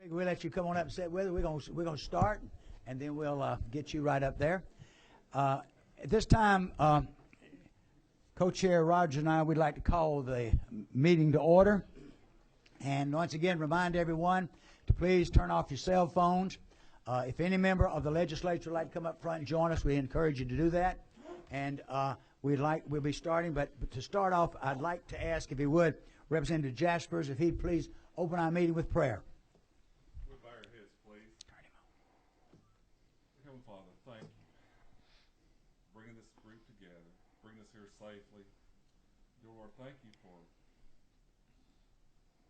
We'll let you come on up and sit with us. We're gonna start, and then we'll get you right up there. At this time, Co-Chair Roger and I would like to call the meeting to order, and once again remind everyone to please turn off your cell phones. If any member of the legislature would like to come up front and join us, we encourage you to do that. And we'll be starting, but to start off, I'd like to ask, if he would, Representative Jaspers, if he'd please open our meeting with prayer. We'll bow our heads, please. Heavenly Father, thank you for bringing this group together, bringing us here safely. Dear Lord, thank you for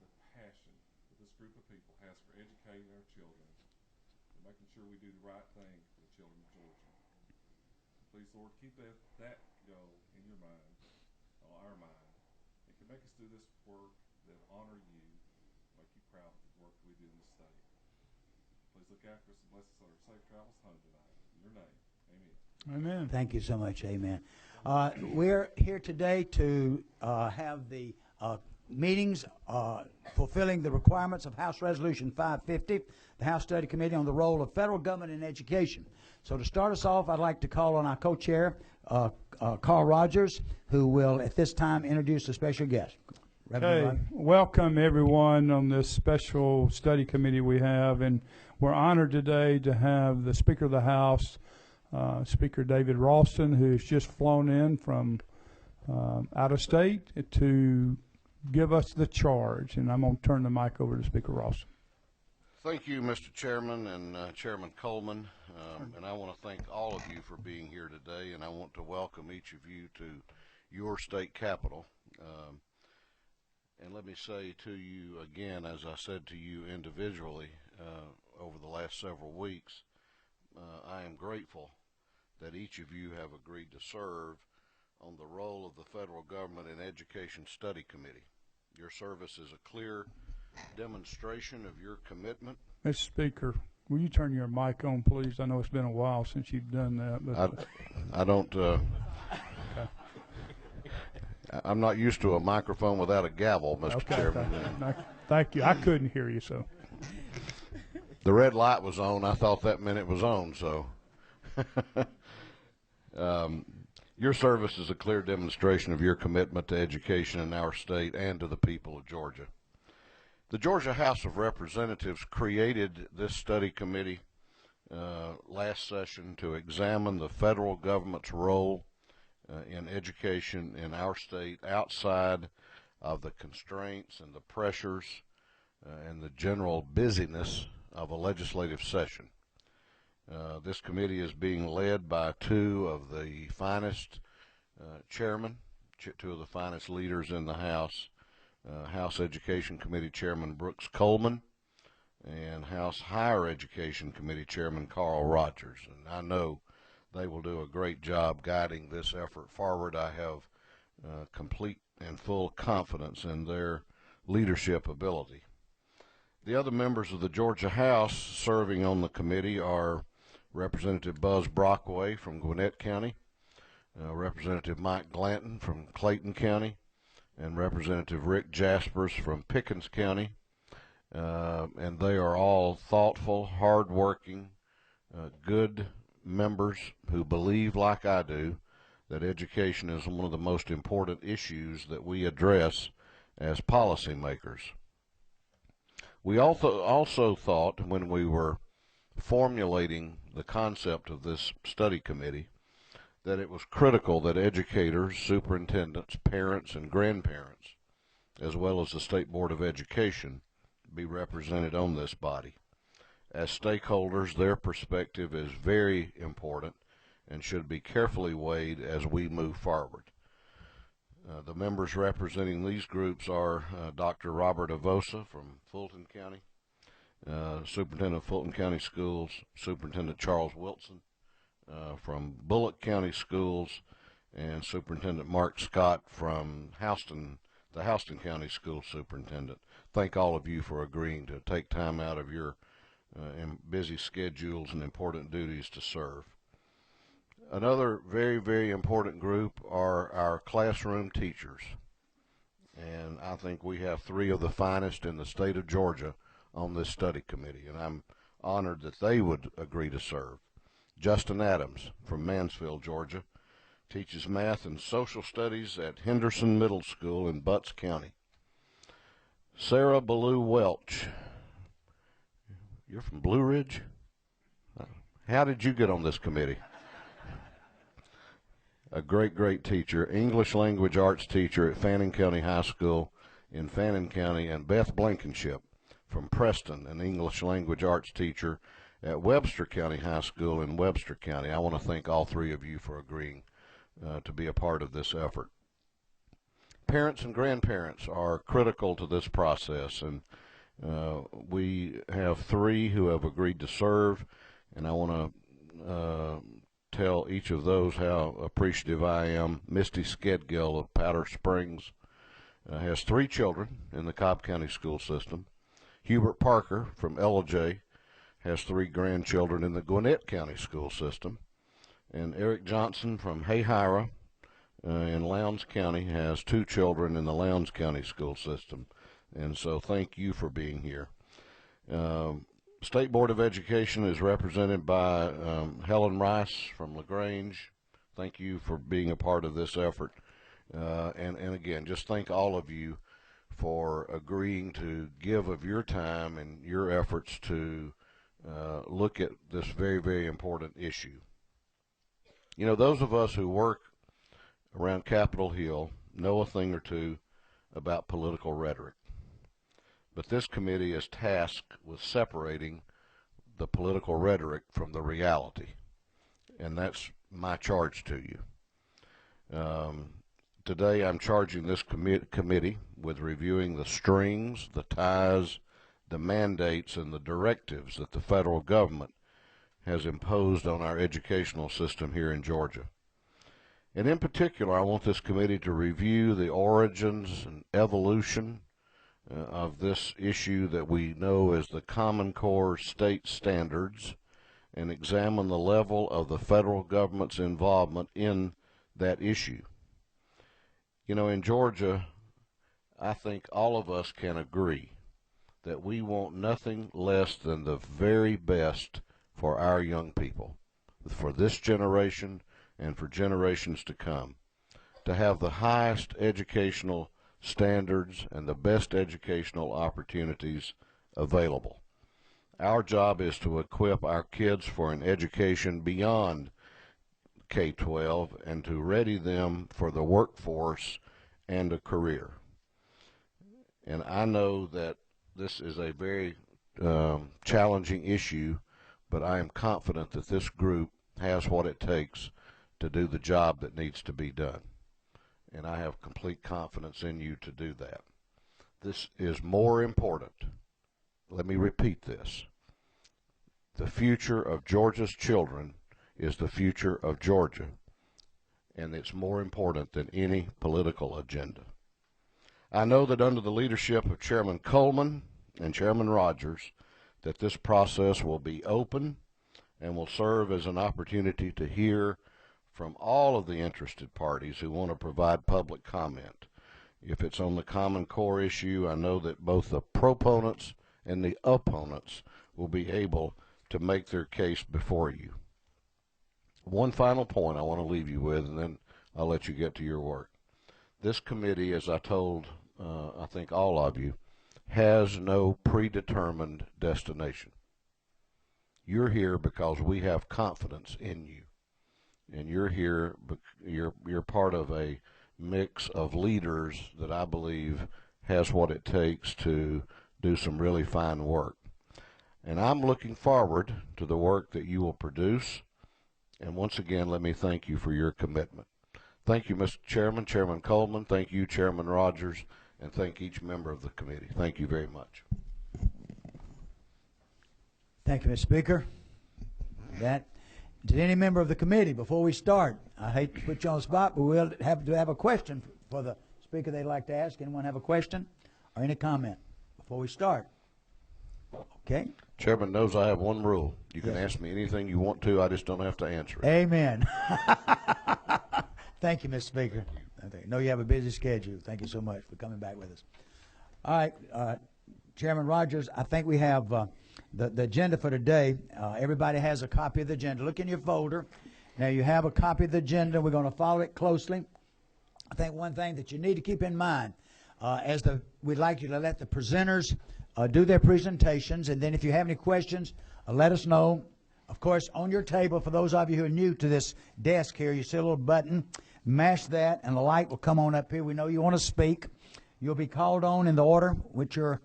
the passion that this group of people has for educating our children and making sure we do the right thing for the children of Georgia. Please, Lord, keep that goal in your mind, on our mind, and can make us do this work that honor you, make you proud of the work we do in the state. Please look after us and bless us on our safe travels home tonight. In your name, amen. Amen. Thank you so much. Amen. We're here today to have the meetings fulfilling the requirements of House Resolution 550, the House Study Committee on the Role of Federal Government in Education. So to start us off, I'd like to call on our co-chair, Carl Rogers, who will at this time introduce a special guest. Hey, welcome everyone on this special study committee we have, and we're honored today to have the Speaker of the House, Speaker David Ralston, who's just flown in from out of state to give us the charge, and I'm going to turn the mic over to Speaker Ralston. Thank you, Mr. Chairman and Chairman Coleman, and I want to thank all of you for being here today, and I want to welcome each of you to your state capitol. And let me say to you again, as I said to you individually over the last several weeks, I am grateful that each of you have agreed to serve on the role of the federal government in Education Study Committee. Your service is a clear demonstration of your commitment. Mr. Speaker, will you turn your mic on, please? I know it's been a while since you've done that. But I don't... I'm not used to a microphone without a gavel, Mr. Chairman. Thank you. I couldn't hear you, so. The red light was on. I thought that meant it was on, so. Your service is a clear demonstration of your commitment to education in our state and to the people of Georgia. The Georgia House of Representatives created this study committee last session to examine the federal government's role in education in our state outside of the constraints and the pressures and the general busyness of a legislative session. This committee is being led by two of the finest chairmen, two of the finest leaders in the House, House Education Committee Chairman Brooks Coleman and House Higher Education Committee Chairman Carl Rogers. And I know they will do a great job guiding this effort forward. I have complete and full confidence in their leadership ability. The other members of the Georgia House serving on the committee are Representative Buzz Brockway from Gwinnett County, Representative Mike Glanton from Clayton County, and Representative Rick Jaspers from Pickens County. And they are all thoughtful, hardworking, good members who believe, like I do, that education is one of the most important issues that we address as policymakers. We also thought, when we were formulating the concept of this study committee, that it was critical that educators, superintendents, parents, and grandparents, as well as the State Board of Education, be represented on this body. As stakeholders, their perspective is very important and should be carefully weighed as we move forward. The members representing these groups are Dr. Robert Avosa from Fulton County, Superintendent of Fulton County Schools, Superintendent Charles Wilson from Bullock County Schools, and Superintendent Mark Scott from the Houston County School Superintendent. Thank all of you for agreeing to take time out of your busy schedules and important duties to serve. Another very, very important group are our classroom teachers. And I think we have three of the finest in the state of Georgia on this study committee, and I'm honored that they would agree to serve. Justin Adams from Mansfield, Georgia, teaches math and social studies at Henderson Middle School in Butts County. Sarah Ballou Welch, you're from Blue Ridge? How did you get on this committee? A great teacher, English language arts teacher at Fannin County High School in Fannin County, and Beth Blankenship from Preston, an English language arts teacher at Webster County High School in Webster County. I want to thank all three of you for agreeing to be a part of this effort. Parents and grandparents are critical to this process, and we have three who have agreed to serve, and I want to tell each of those how appreciative I am. Misty Skedgill of Powder Springs has 3 children in the Cobb County school system. Hubert Parker from LJ has 3 grandchildren in the Gwinnett County school system. And Eric Johnson from Hayhira in Lowndes County has 2 children in the Lowndes County school system. And so thank you for being here. State Board of Education is represented by Helen Rice from LaGrange. Thank you for being a part of this effort. And again, just thank all of you for agreeing to give of your time and your efforts to look at this very important issue. You know, those of us who work around Capitol Hill know a thing or two about political rhetoric. But this committee is tasked with separating the political rhetoric from the reality. And that's my charge to you. Today I'm charging this committee with reviewing the strings, the ties, the mandates, and the directives that the federal government has imposed on our educational system here in Georgia. And in particular, I want this committee to review the origins and evolution of this issue that we know as the Common Core state standards, and examine the level of the federal government's involvement in that issue. You know, in Georgia, I think all of us can agree that we want nothing less than the very best for our young people, for this generation and for generations to come, to have the highest educational standards and the best educational opportunities available. Our job is to equip our kids for an education beyond K-12 and to ready them for the workforce and a career. And I know that this is a very challenging issue, but I am confident that this group has what it takes to do the job that needs to be done. And I have complete confidence in you to do that. This is more important. Let me repeat this. The future of Georgia's children is the future of Georgia, and it's more important than any political agenda. I know that under the leadership of Chairman Coleman and Chairman Rogers, that this process will be open and will serve as an opportunity to hear from all of the interested parties who want to provide public comment. If it's on the Common Core issue, I know that both the proponents and the opponents will be able to make their case before you. One final point I want to leave you with, and then I'll let you get to your work. This committee, as I told, I think all of you, has no predetermined destination. You're here because we have confidence in you. And you're here, you're part of a mix of leaders that I believe has what it takes to do some really fine work. And I'm looking forward to the work that you will produce. And once again, let me thank you for your commitment. Thank you, Mr. Chairman, Chairman Coleman. Thank you, Chairman Rogers. And thank each member of the committee. Thank you very much. Thank you, Mr. Speaker. Did any member of the committee, before we start, I hate to put you on the spot, but we'll have a question for the speaker they'd like to ask. Anyone have a question or any comment before we start? Okay. Chairman knows I have one rule. You can ask me anything you want to. I just don't have to answer it. Amen. Thank you, Mr. Speaker. I know you have a busy schedule. Thank you so much for coming back with us. All right. Chairman Rogers, I think we have the agenda for today. Everybody has a copy of the agenda. Look in your folder. Now you have a copy of the agenda. We're going to follow it closely. I think one thing that you need to keep in mind, we'd like you to let the presenters do their presentations, and then if you have any questions, let us know. Of course, on your table, for those of you who are new to this desk here, you see a little button. Mash that, and the light will come on up here. We know you want to speak. You'll be called on in the order which your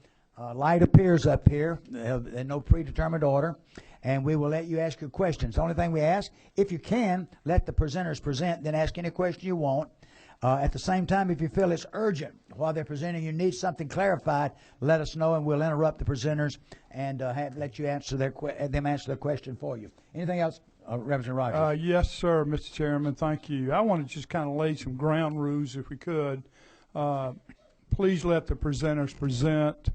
light appears up here, in no predetermined order, and we will let you ask your questions. The only thing we ask, if you can, let the presenters present, then ask any question you want. At the same time, if you feel it's urgent while they're presenting, you need something clarified, let us know, and we'll interrupt the presenters and let you answer their question for you. Anything else, Representative Rogers? Yes, sir, Mr. Chairman. Thank you. I want to just kind of lay some ground rules, if we could. Please let the presenters present,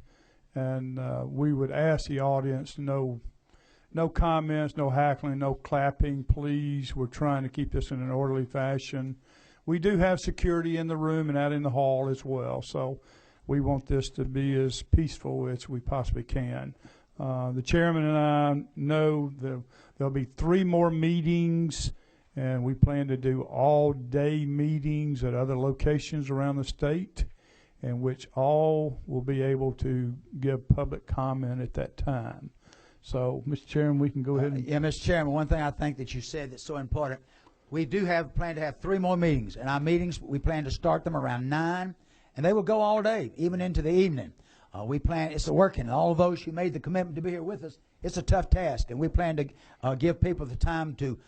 and we would ask the audience no comments, no hackling, no clapping, please. We're trying to keep this in an orderly fashion. We do have security in the room and out in the hall as well, so we want this to be as peaceful as we possibly can. The chairman and I know there'll be 3 more meetings, and we plan to do all-day meetings at other locations around the state, in which all will be able to give public comment at that time. So, Mr. Chairman, we can go ahead and... Yeah, Mr. Chairman, one thing I think that you said that's so important, we do plan to have 3 more meetings, and our meetings, we plan to start them around 9, and they will go all day, even into the evening. It's a working, and all of those who made the commitment to be here with us, it's a tough task, and we plan to give people the time to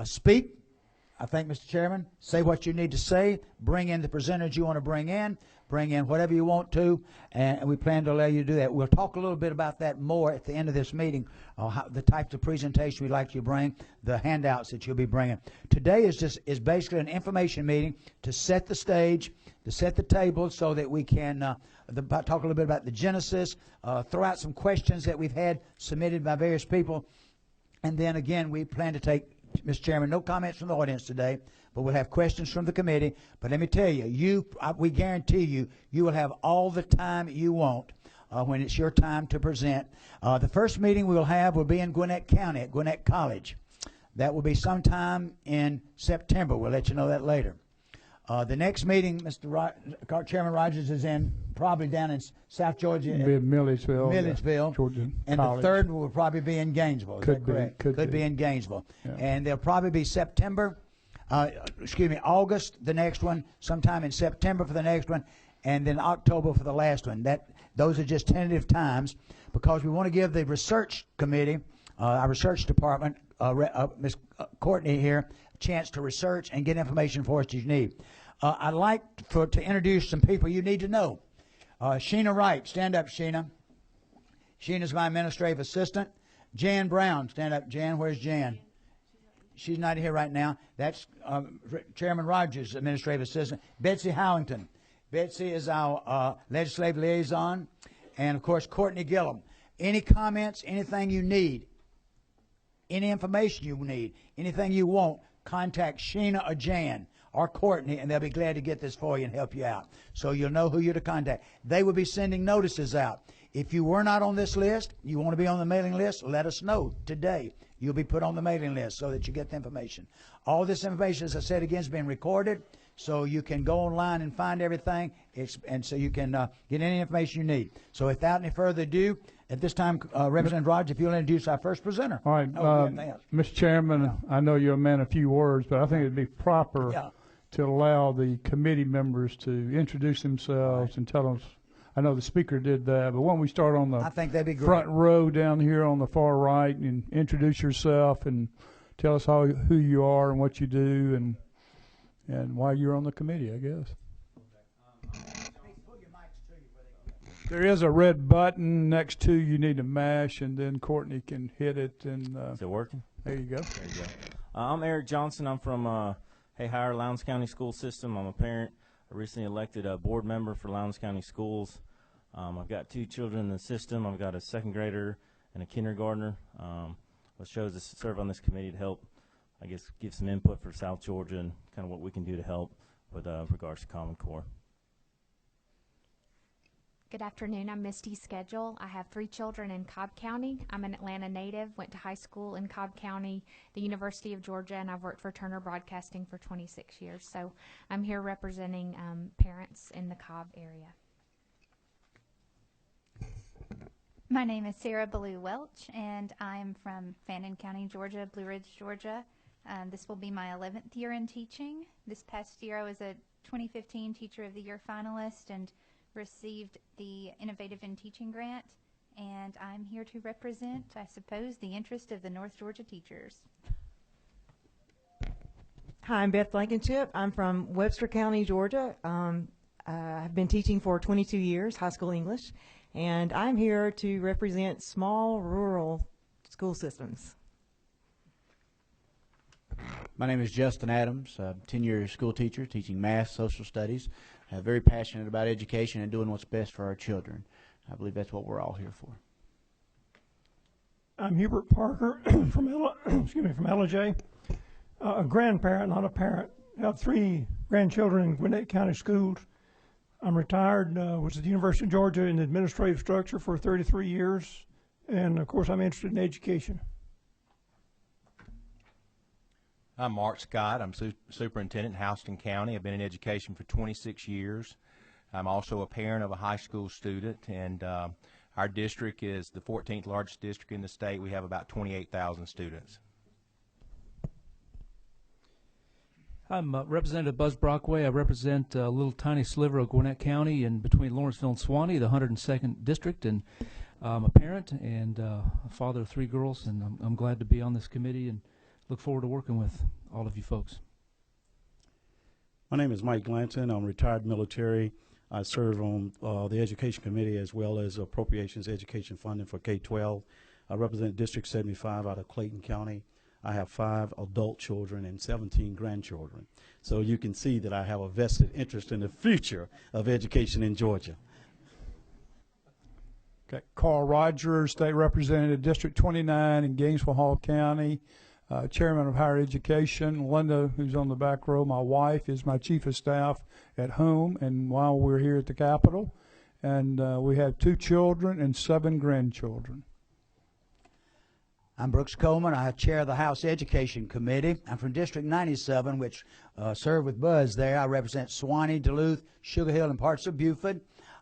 speak. I think, Mr. Chairman, say what you need to say, bring in the presenters you want to bring in whatever you want to, and we plan to allow you to do that. We'll talk a little bit about that more at the end of this meeting, the types of presentation we'd like you to bring, the handouts that you'll be bringing. Today is basically an information meeting to set the stage, to set the table so that we can talk a little bit about the genesis, throw out some questions that we've had submitted by various people, and then again we plan to take, Mr. Chairman, no comments from the audience today, but we'll have questions from the committee. But let me tell you, we guarantee you will have all the time you want when it's your time to present. The first meeting we'll have will be in Gwinnett County at Gwinnett College. That will be sometime in September. We'll let you know that later. The next meeting, Chairman Rogers, is probably down in South Georgia. Milledgeville. Georgia and College. The third one will probably be in Gainesville. Is that correct? Could be in Gainesville. Yeah. And there'll probably be August, the next one, sometime in September for the next one, and then October for the last one. Those are just tentative times because we want to give the research committee, our research department, Ms. Courtney here, a chance to research and get information for us that you need. I'd like to introduce some people you need to know. Sheena Wright, stand up, Sheena. Sheena's my administrative assistant. Jan Brown, stand up, Jan. Where's Jan? She's not here right now. That's Chairman Rogers' administrative assistant. Betsy Howington. Betsy is our legislative liaison. And, of course, Courtney Gillum. Any comments, anything you need, any information you need, anything you want, contact Sheena or Jan or Courtney, and they'll be glad to get this for you and help you out. So you'll know who you're to contact. They will be sending notices out. If you were not on this list, you want to be on the mailing list, let us know today. You'll be put on the mailing list so that you get the information. All this information, as I said again, is being recorded, so you can go online and find everything, and so you can get any information you need. So without any further ado, at this time, Representative Rogers, if you'll introduce our first presenter. All right, Mr. Chairman, I know you're a man of few words, but I think it'd be proper to allow the committee members to introduce themselves and tell us. I know the speaker did that, but why don't we start on the front row down here on the far right and introduce yourself and tell us who you are and what you do and why you're on the committee, I guess. There is a red button next to you need to mash, and then Courtney can hit it. And is it working? There you go. There you go. I'm Eric Johnson. I'm from Hayhire, Lowndes County School System. I'm a parent. I recently elected a board member for Lowndes County Schools. I've got 2 children in the system. I've got a 2nd grader and a kindergartner. What shows to serve on this committee to help, I guess, give some input for South Georgia and kind of what we can do to help with regards to Common Core. Good afternoon. I'm Misty Schedule. I have 3 children in Cobb County. I'm an Atlanta native, went to high school in Cobb County, the University of Georgia, and I've worked for Turner Broadcasting for 26 years. So I'm here representing parents in the Cobb area. My name is Sarah Ballou Welch, and I'm from Fannin County, Georgia, Blue Ridge, Georgia. This will be my 11th year in teaching. This past year I was a 2015 Teacher of the Year finalist and received the Innovative in Teaching grant, and I'm here to represent, I suppose, the interest of the North Georgia teachers. Hi, I'm Beth Blankenship. I'm from Webster County, Georgia. I've been teaching for 22 years, high school English, and I'm here to represent small rural school systems. My name is Justin Adams, 10-year school teacher teaching math, social studies. Very passionate about education and doing what's best for our children. I believe that's what we're all here for. I'm Hubert Parker from LJ, a grandparent, not a parent. I have 3 grandchildren in Gwinnett County schools. I'm retired, was at the University of Georgia in administrative structure for 33 years, and of course I'm interested in education. I'm Mark Scott. I'm superintendent in Houston County. I've been in education for 26 years. I'm also a parent of a high school student, and our district is the 14th largest district in the state. We have about 28,000 students. I'm Representative Buzz Brockway. I represent a little tiny sliver of Gwinnett County in between Lawrenceville and Suwanee, the 102nd district, and I'm a parent and a father of 3 girls, and I'm glad to be on this committee and look forward to working with all of you folks. My name is Mike Glanton. I'm retired military. I serve on the Education Committee as well as Appropriations Education Funding for K-12. I represent District 75 out of Clayton County. I have 5 adult children and 17 grandchildren. So you can see that I have a vested interest in the future of education in Georgia. Okay, Carl Rogers, State Representative, District 29 in Gainesville Hall County. Chairman of Higher Education. Linda, who's on the back row, my wife, is my chief of staff at home and while we're here at the Capitol. And we have 2 children and 7 grandchildren. I'm Brooks Coleman. I chair the House Education Committee. I'm from District 97, which served with Buzz there. I represent Suwanee, Duluth, Sugar Hill, and parts of Beaufort.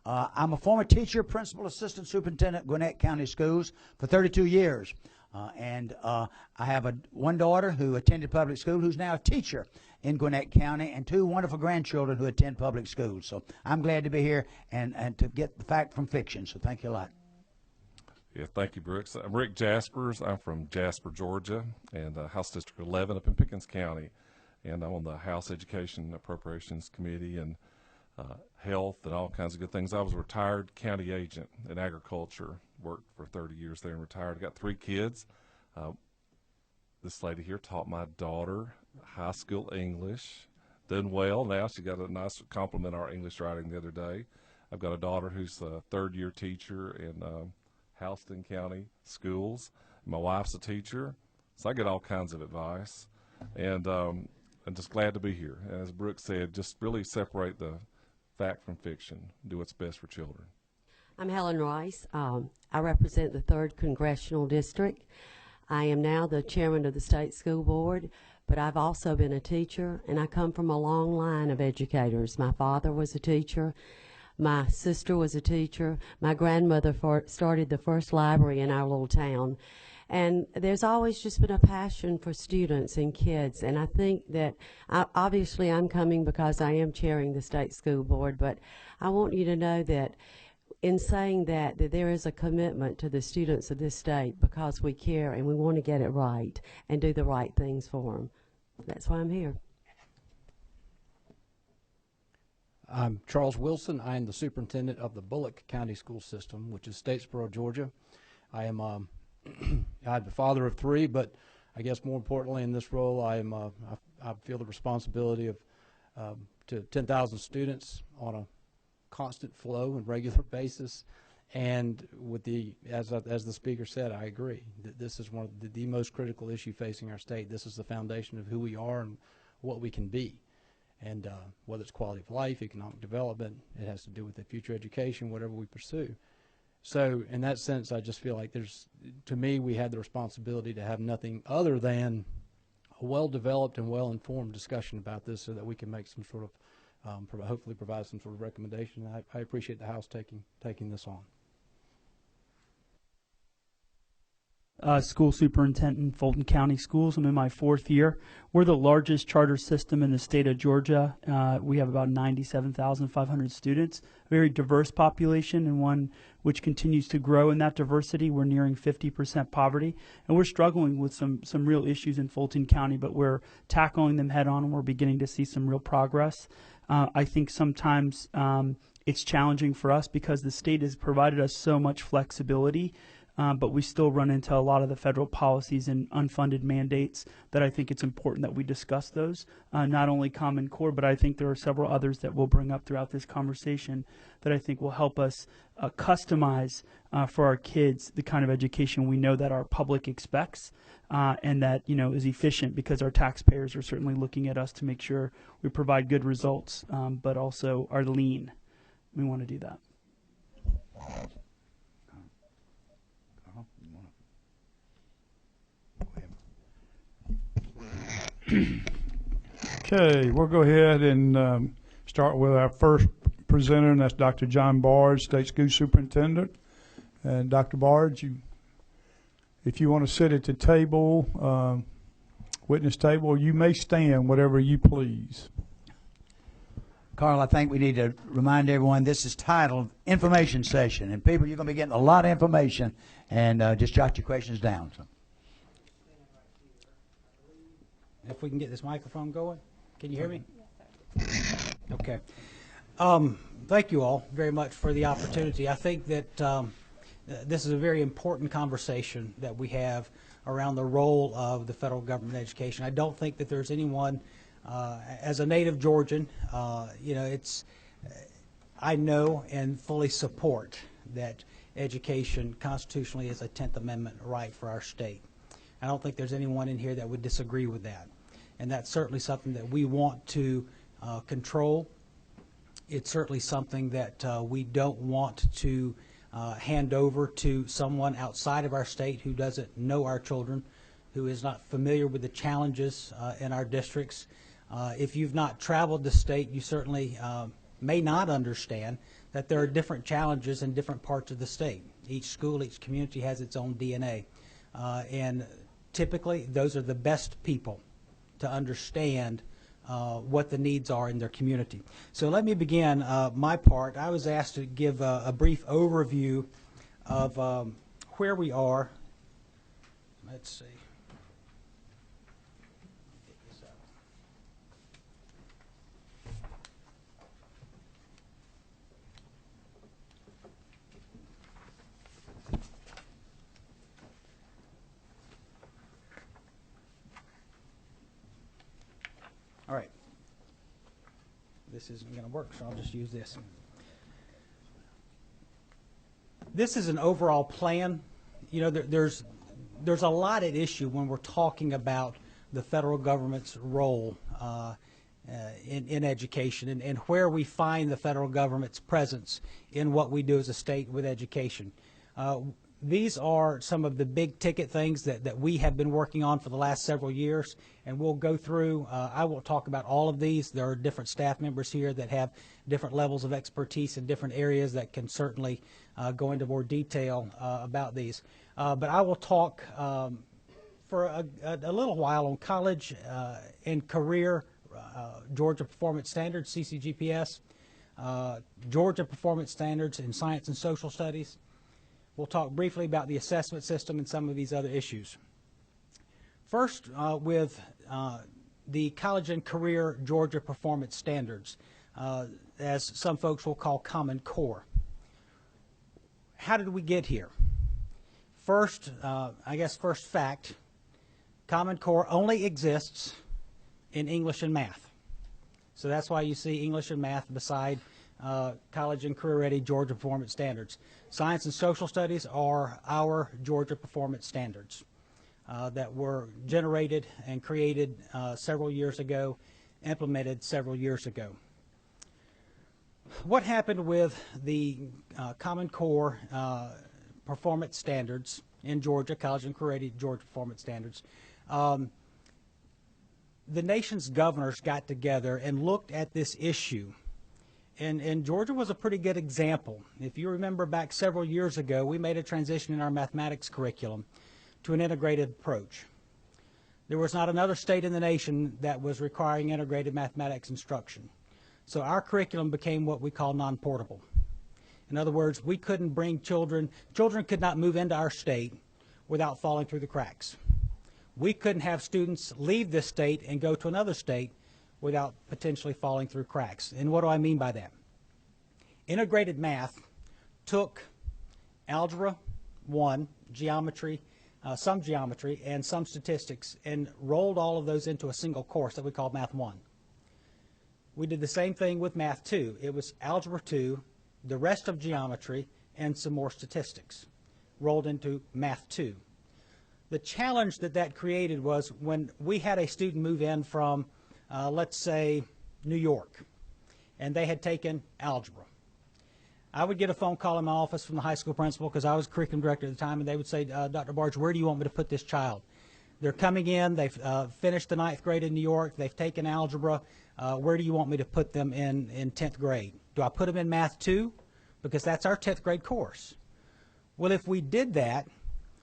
I'm a former teacher, principal, assistant superintendent, Gwinnett County Schools for 32 years. And I have one daughter who attended public school who's now a teacher in Gwinnett County, and 2 wonderful grandchildren who attend public schools. So I'm glad to be here and to get the fact from fiction. So thank you a lot. Yeah, thank you, Brooks. I'm Rick Jaspers. I'm from Jasper, Georgia, and House District 11 up in Pickens County. And I'm on the House Education Appropriations Committee and health and all kinds of good things. I was a retired county agent in agriculture, worked for 30 years there and retired. I got 3 kids. This lady here taught my daughter high school English. Doing well now. She got a nice compliment on our English writing the other day. I've got a daughter who's a 3rd-year teacher in Houston County schools. My wife's a teacher, so I get all kinds of advice. And I'm just glad to be here. And as Brooks said, just really separate the fact from fiction, do what's best for children. I'm Helen Rice. I represent the 3rd Congressional District. I am now the chairman of the State School Board, but I've also been a teacher, and I come from a long line of educators. My father was a teacher. My sister was a teacher. My grandmother started the first library in our little town. And there's always just been a passion for students and kids. And I think that, obviously I'm coming because I am chairing the State School Board, but I want you to know that in saying that there is a commitment to the students of this state because we care and we want to get it right and do the right things for them. That's why I'm here. I'm Charles Wilson. I am the superintendent of the Bullock County School System, which is Statesboro, Georgia. I am I'm the father of 3, but I guess more importantly in this role, I feel the responsibility of to 10,000 students on a constant flow and regular basis. And with as the speaker said, I agree that this is one of the most critical issue facing our state. This is the foundation of who we are and what we can be. And whether it's quality of life, economic development, it has to do with the future education, whatever we pursue. So in that sense, I just feel like to me, we had the responsibility to have nothing other than a well-developed and well-informed discussion about this so that we can make some sort of, hopefully provide some sort of recommendation. I appreciate the House taking this on. School superintendent in Fulton County Schools. I'm in my 4th year. We're the largest charter system in the state of Georgia. We have about 97,500 students, a very diverse population, and one which continues to grow in that diversity. We're nearing 50% poverty, and we're struggling with some real issues in Fulton County, but we're tackling them head on, and we're beginning to see some real progress. I think sometimes it's challenging for us because the state has provided us so much flexibility, but we still run into a lot of the federal policies and unfunded mandates that I think it's important that we discuss those, not only Common Core, but I think there are several others that we'll bring up throughout this conversation that I think will help us customize for our kids the kind of education we know that our public expects and that is efficient, because our taxpayers are certainly looking at us to make sure we provide good results, but also are lean. We want to do that. Okay, we'll go ahead and start with our first presenter, and that's Dr. John Barge, State School Superintendent. And Dr. Barge, if you want to sit at the table, witness table, you may stand, whatever you please. Carl, I think we need to remind everyone this is titled Information Session, and people, you're going to be getting a lot of information, and just jot your questions down. So. If we can get this microphone going. Can you hear me? Yes, sir. Okay. Thank you all very much for the opportunity. I think that this is a very important conversation that we have around the role of the federal government in education. I don't think that there's anyone, as a native Georgian, I know and fully support that education constitutionally is a 10th Amendment right for our state. I don't think there's anyone in here that would disagree with that. And that's certainly something that we want to control. It's certainly something that we don't want to hand over to someone outside of our state who doesn't know our children, who is not familiar with the challenges in our districts. If you've not traveled the state, you certainly may not understand that there are different challenges in different parts of the state. Each school, each community has its own DNA. And typically, those are the best people to understand what the needs are in their community. So let me begin my part. I was asked to give a brief overview of where we are. Let's see. Get this out. All right. This isn't going to work, so I'll just use this. This is an overall plan. You know, there's a lot at issue when we're talking about the federal government's role in education and where we find the federal government's presence in what we do as a state with education. These are some of the big ticket things that we have been working on for the last several years, and we'll go through. I won't talk about all of these. There are different staff members here that have different levels of expertise in different areas that can certainly go into more detail about these. But I will talk for a little while on college and career Georgia Performance Standards, CCGPS, Georgia Performance Standards in Science and Social Studies. We'll talk briefly about the assessment system and some of these other issues. First, with the College and Career Georgia Performance Standards, as some folks will call Common Core. How did we get here? First, first fact, Common Core only exists in English and math. So that's why you see English and math beside College and Career Ready Georgia Performance Standards. Science and Social Studies are our Georgia Performance Standards that were generated and created several years ago implemented several years ago. What happened with the Common Core performance standards in Georgia, college and career Georgia performance standards? The nation's governors got together and looked at this issue. And Georgia was a pretty good example. If you remember back several years ago, we made a transition in our mathematics curriculum to an integrated approach. There was not another state in the nation that was requiring integrated mathematics instruction. So our curriculum became what we call non-portable. In other words, we couldn't bring children could not move into our state without falling through the cracks. We couldn't have students leave this state and go to another state without potentially falling through cracks. And what do I mean by that? Integrated math took Algebra 1, geometry, some geometry, and some statistics, and rolled all of those into a single course that we call Math 1. We did the same thing with Math 2. It was Algebra 2, the rest of geometry, and some more statistics rolled into Math 2. The challenge that created was when we had a student move in from, let's say, New York, and they had taken algebra. I would get a phone call in my office from the high school principal, because I was curriculum director at the time, and they would say, Dr. Barge, where do you want me to put this child? They're coming in, they've finished the 9th grade in New York, they've taken algebra, where do you want me to put them in 10th grade? Do I put them in Math 2? Because that's our 10th grade course. Well, if we did that,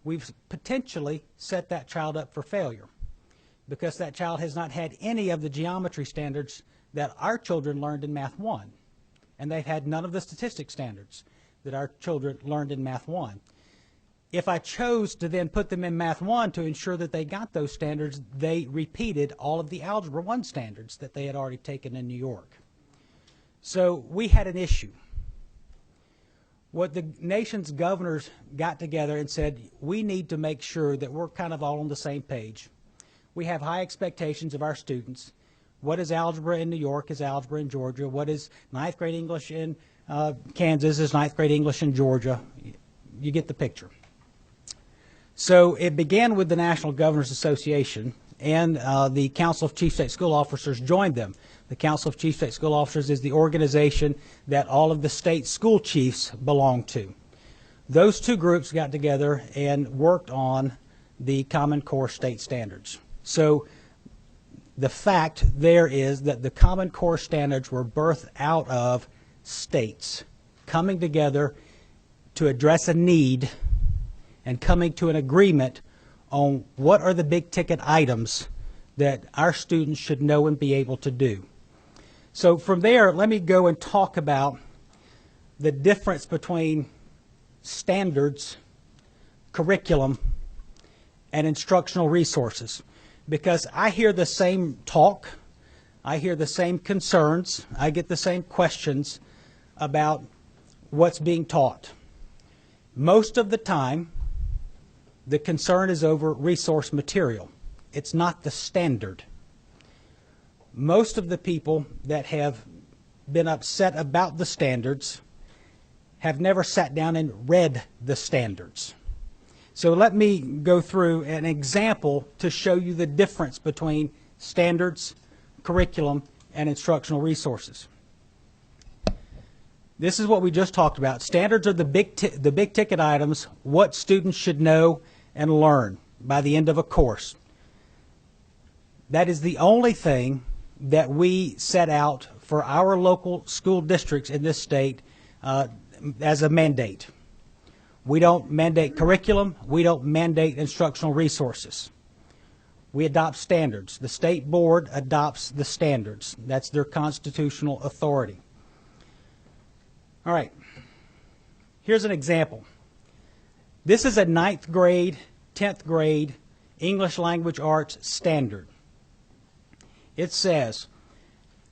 we've potentially set that child up for failure, because that child has not had any of the geometry standards that our children learned in Math 1. And they've had none of the statistics standards that our children learned in Math 1. If I chose to then put them in Math 1 to ensure that they got those standards, they repeated all of the Algebra 1 standards that they had already taken in New York. So we had an issue. What the nation's governors got together and said, we need to make sure that we're kind of all on the same page. We have high expectations of our students. What is algebra in New York is algebra in Georgia. What is 9th grade English in Kansas is 9th grade English in Georgia. You get the picture. So it began with the National Governors Association, and the Council of Chief State School Officers joined them. The Council of Chief State School Officers is the organization that all of the state school chiefs belong to. Those two groups got together and worked on the Common Core state standards. So the fact there is that the Common Core standards were birthed out of states coming together to address a need and coming to an agreement on what are the big ticket items that our students should know and be able to do. So from there, let me go and talk about the difference between standards, curriculum, and instructional resources. Because I hear the same talk, I hear the same concerns, I get the same questions about what's being taught. Most of the time, the concern is over resource material. It's not the standard. Most of the people that have been upset about the standards have never sat down and read the standards. So let me go through an example to show you the difference between standards, curriculum, and instructional resources. This is what we just talked about. Standards are the big ticket items, what students should know and learn by the end of a course. That is the only thing that we set out for our local school districts in this state as a mandate. We don't mandate curriculum. We don't mandate instructional resources. We adopt standards. The state board adopts the standards. That's their constitutional authority. All right. Here's an example. This is a 9th grade, 10th grade English language arts standard. It says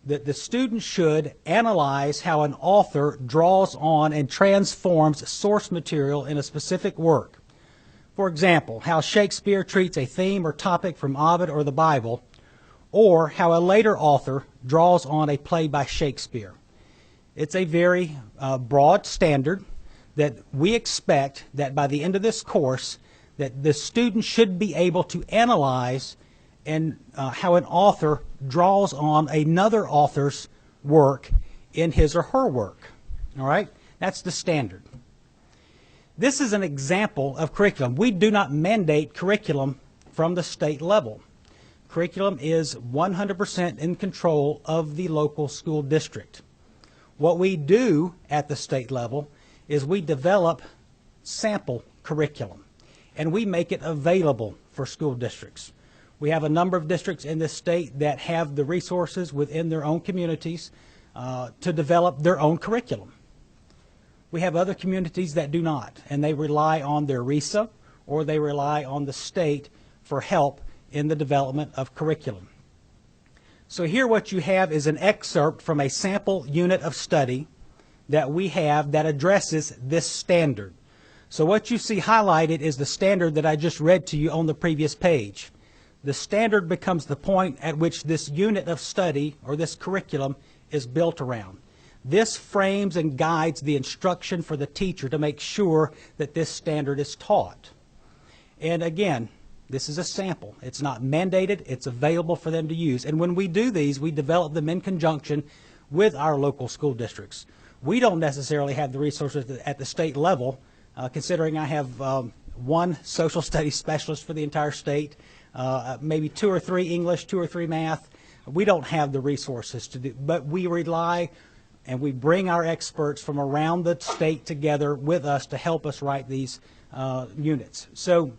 that the student should analyze how an author draws on and transforms source material in a specific work. For example, how Shakespeare treats a theme or topic from Ovid or the Bible, or how a later author draws on a play by Shakespeare. It's a very broad standard that we expect that by the end of this course that the student should be able to analyze and how an author draws on another author's work in his or her work. All right? That's the standard. This is an example of curriculum. We do not mandate curriculum from the state level. Curriculum is 100% in control of the local school district. What we do at the state level is we develop sample curriculum, and we make it available for school districts. We have a number of districts in this state that have the resources within their own communities to develop their own curriculum. We have other communities that do not, and they rely on their RESA or they rely on the state for help in the development of curriculum. So here what you have is an excerpt from a sample unit of study that we have that addresses this standard. So what you see highlighted is the standard that I just read to you on the previous page. The standard becomes the point at which this unit of study or this curriculum is built around. This frames and guides the instruction for the teacher to make sure that this standard is taught. And again, this is a sample. It's not mandated. It's available for them to use. And when we do these, we develop them in conjunction with our local school districts. We don't necessarily have the resources at the state level, considering I have one social studies specialist for the entire state, maybe 2 or 3 English, 2 or 3 math. We don't have the resources to do, but we rely and we bring our experts from around the state together with us to help us write these units. So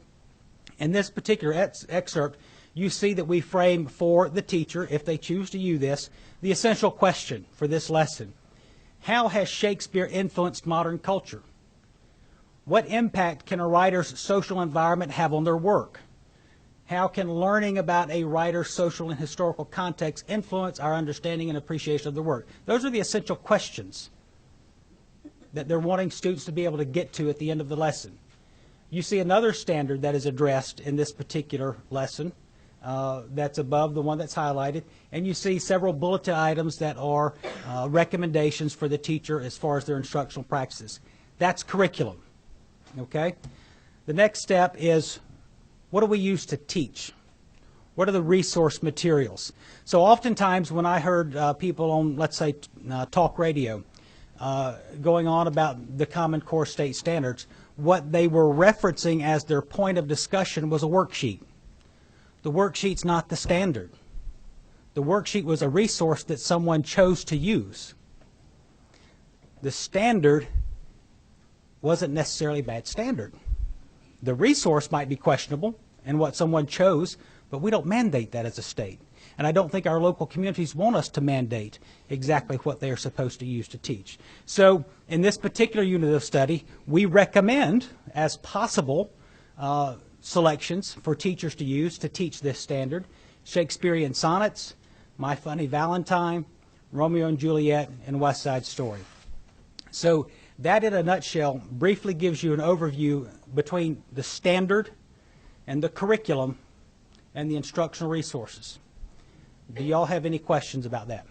in this particular excerpt, you see that we frame for the teacher, if they choose to use this, the essential question for this lesson. How has Shakespeare influenced modern culture? What impact can a writer's social environment have on their work? How can learning about a writer's social and historical context influence our understanding and appreciation of their work? Those are the essential questions that they're wanting students to be able to get to at the end of the lesson. You see another standard that is addressed in this particular lesson that's above the one that's highlighted, and you see several bulleted items that are recommendations for the teacher as far as their instructional practices. That's curriculum. Okay? The next step is, what do we use to teach? What are the resource materials? So oftentimes when I heard people on, let's say, talk radio going on about the Common Core state standards, what they were referencing as their point of discussion was a worksheet. The worksheet's not the standard. The worksheet was a resource that someone chose to use. The standard wasn't necessarily a bad standard. The resource might be questionable and what someone chose, but we don't mandate that as a state. And I don't think our local communities want us to mandate exactly what they are supposed to use to teach. So in this particular unit of study, we recommend as possible selections for teachers to use to teach this standard: Shakespearean sonnets, My Funny Valentine, Romeo and Juliet, and West Side Story. So that in a nutshell briefly gives you an overview between the standard and the curriculum and the instructional resources. Do y'all have any questions about that?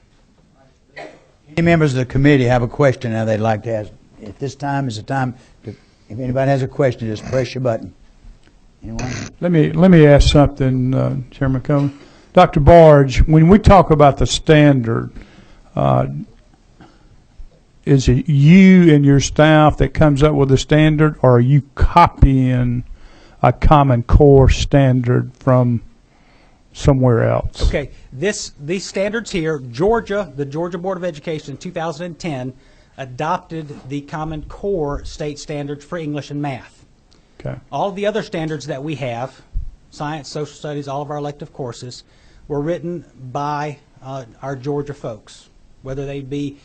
Any members of the committee have a question now they'd like to ask? At this time is the time to, if anybody has a question, just press your button. Anyone? Let me ask something, Chairman Cohen. Dr. Barge, when we talk about the standard, is it you and your staff that comes up with the standard, or are you copying a Common Core standard from somewhere else? Okay, these standards here, the Georgia Board of Education in 2010 adopted the Common Core state standards for English and math. Okay. All of the other standards that we have, science, social studies, all of our elective courses, were written by our Georgia folks, whether they be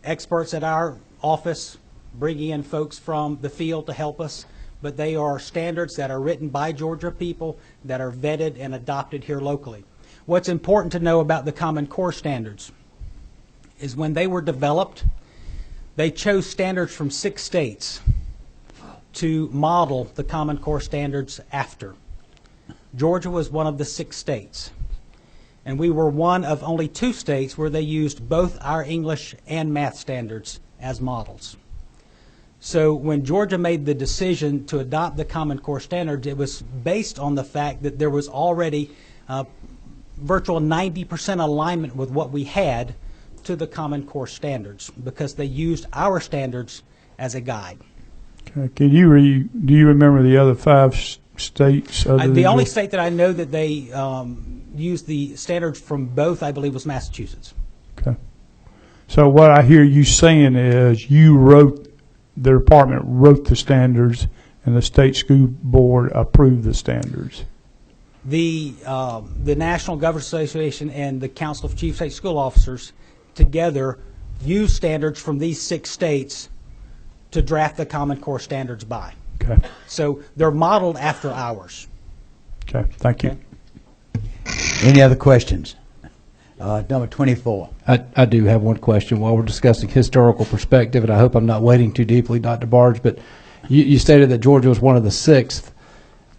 experts at our office, bringing in folks from the field to help us, but they are standards that are written by Georgia people that are vetted and adopted here locally. What's important to know about the Common Core standards is when they were developed, they chose standards from 6 states to model the Common Core standards after. Georgia was one of the 6 states, and we were one of only 2 states where they used both our English and math standards as models. So when Georgia made the decision to adopt the Common Core standards, it was based on the fact that there was already virtual 90% alignment with what we had to the Common Core standards, because they used our standards as a guide. Okay. Do you remember the other 5 states? Other than The only Georgia? state that I know that they used the standards from both, I believe, was Massachusetts. Okay. So what I hear you saying is the department wrote the standards and the state school board approved the standards. The National Governors Association and the Council of Chief State School Officers together use standards from these 6 states to draft the Common Core standards by. Okay. So they're modeled after ours. Okay. Thank you. Any other questions? Number 24. I do have one question while we're discussing historical perspective, and I hope I'm not wading too deeply, Dr. Barge, but you stated that Georgia was one of the six.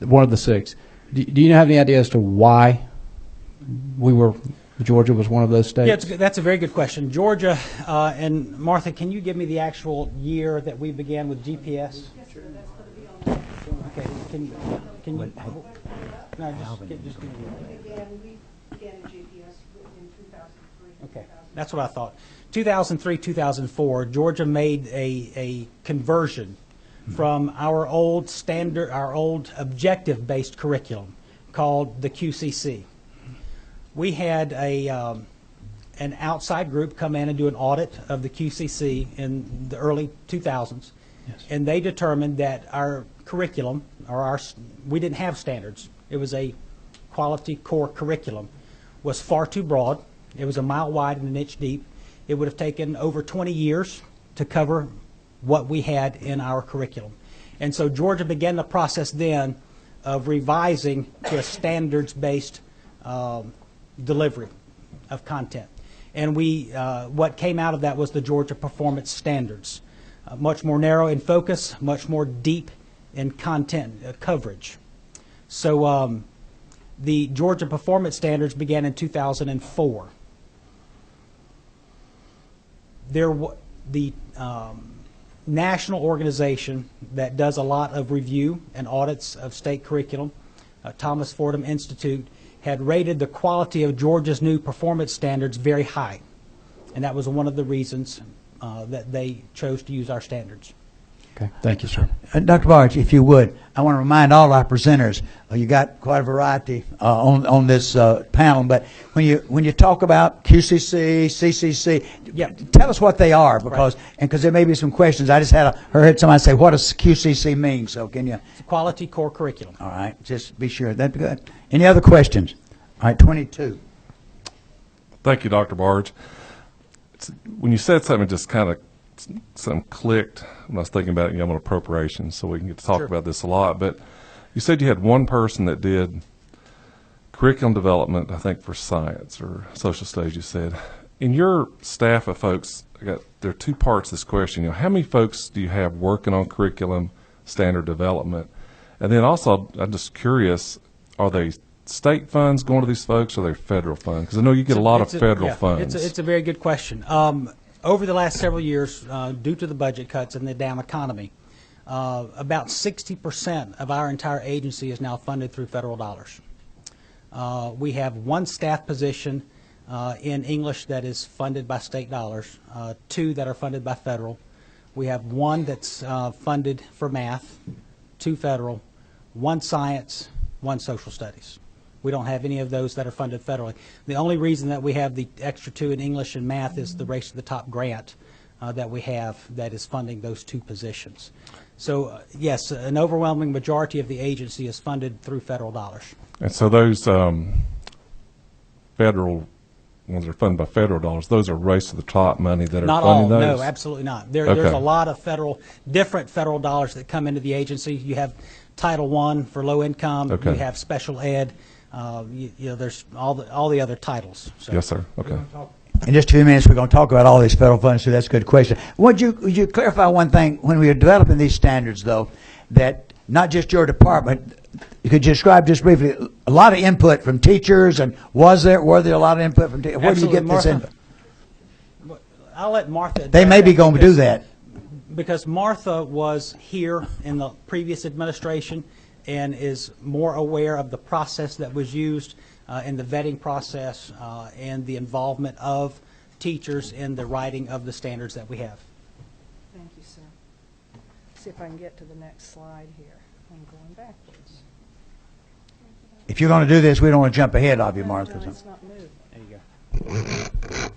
Do you have any idea as to why Georgia was one of those states? Yeah, that's a very good question. Georgia, and Martha, can you give me the actual year that we began with GPS? Yes, sir. That's going to be on. Okay. Can you? No, just give me the year. We began GPS in 2003. Okay, that's what I thought. 2003, 2004, Georgia made a conversion from our old standard, our old objective-based curriculum called the QCC. We had an outside group come in and do an audit of the QCC in the early 2000s, and they determined that our curriculum, we didn't have standards. It was a quality core curriculum, was far too broad. It was a mile wide and an inch deep. It would have taken over 20 years to cover what we had in our curriculum. And so Georgia began the process then of revising to a standards-based delivery of content. And what came out of that was the Georgia Performance Standards. Much more narrow in focus, much more deep in content coverage. So the Georgia Performance Standards began in 2004. The national organization that does a lot of review and audits of state curriculum, Thomas Fordham Institute, had rated the quality of Georgia's new performance standards very high. And that was one of the reasons that they chose to use our standards. Okay, thank you, sir. Dr. Barge, if you would, I want to remind all our presenters, you got quite a variety on this panel, but when you talk about QCC, CCC, tell us what they are, because there may be some questions. I just heard somebody say, what does QCC mean? So can you? It's Quality Core Curriculum. All right, just be sure. That'd be good. Any other questions? All right, 22. Thank you, Dr. Barge. When you said something, just kind of something clicked when I was thinking about on appropriations, so we can get to talk about this a lot. But you said you had one person that did curriculum development, I think, for science or social studies, you said. In your staff of folks, there are 2 parts to this question. How many folks do you have working on curriculum standard development? And then also, I'm just curious, are they state funds going to these folks, or are they federal funds? Because I know you get a lot of federal funds. It's a very good question. Over the last several years, due to the budget cuts and the down economy, about 60% of our entire agency is now funded through federal dollars. We have 1 staff position in English that is funded by state dollars, 2 that are funded by federal. We have 1 that's funded for math, 2 federal, 1 science, 1 social studies. We don't have any of those that are funded federally. The only reason that we have the extra 2 in English and math is the Race to the Top grant that we have that is funding those 2 positions. So, yes, an overwhelming majority of the agency is funded through federal dollars. And so those federal ones that are funded by federal dollars, those are Race to the Top money that are funding those? Not all, no, absolutely not. There's a lot of different federal dollars that come into the agency. You have Title I for low income. You have special ed. There's all the other titles. So. Yes, sir. Okay. In just 2 minutes, we're going to talk about all these federal funds, so that's a good question. Would you clarify one thing? When we were developing these standards, though, that not just your department, could you describe just briefly a lot of input from teachers, and were there a lot of input from teachers? Where do you get this input? I'll let Martha. They may be going to do that. Because Martha was here in the previous administration and is more aware of the process that was used in the vetting process and the involvement of teachers in the writing of the standards that we have. Thank you, sir. See if I can get to the next slide here. I'm going backwards. If you're going to do this, we don't want to jump ahead of you, No, Martha. no, it's not moved. There you go.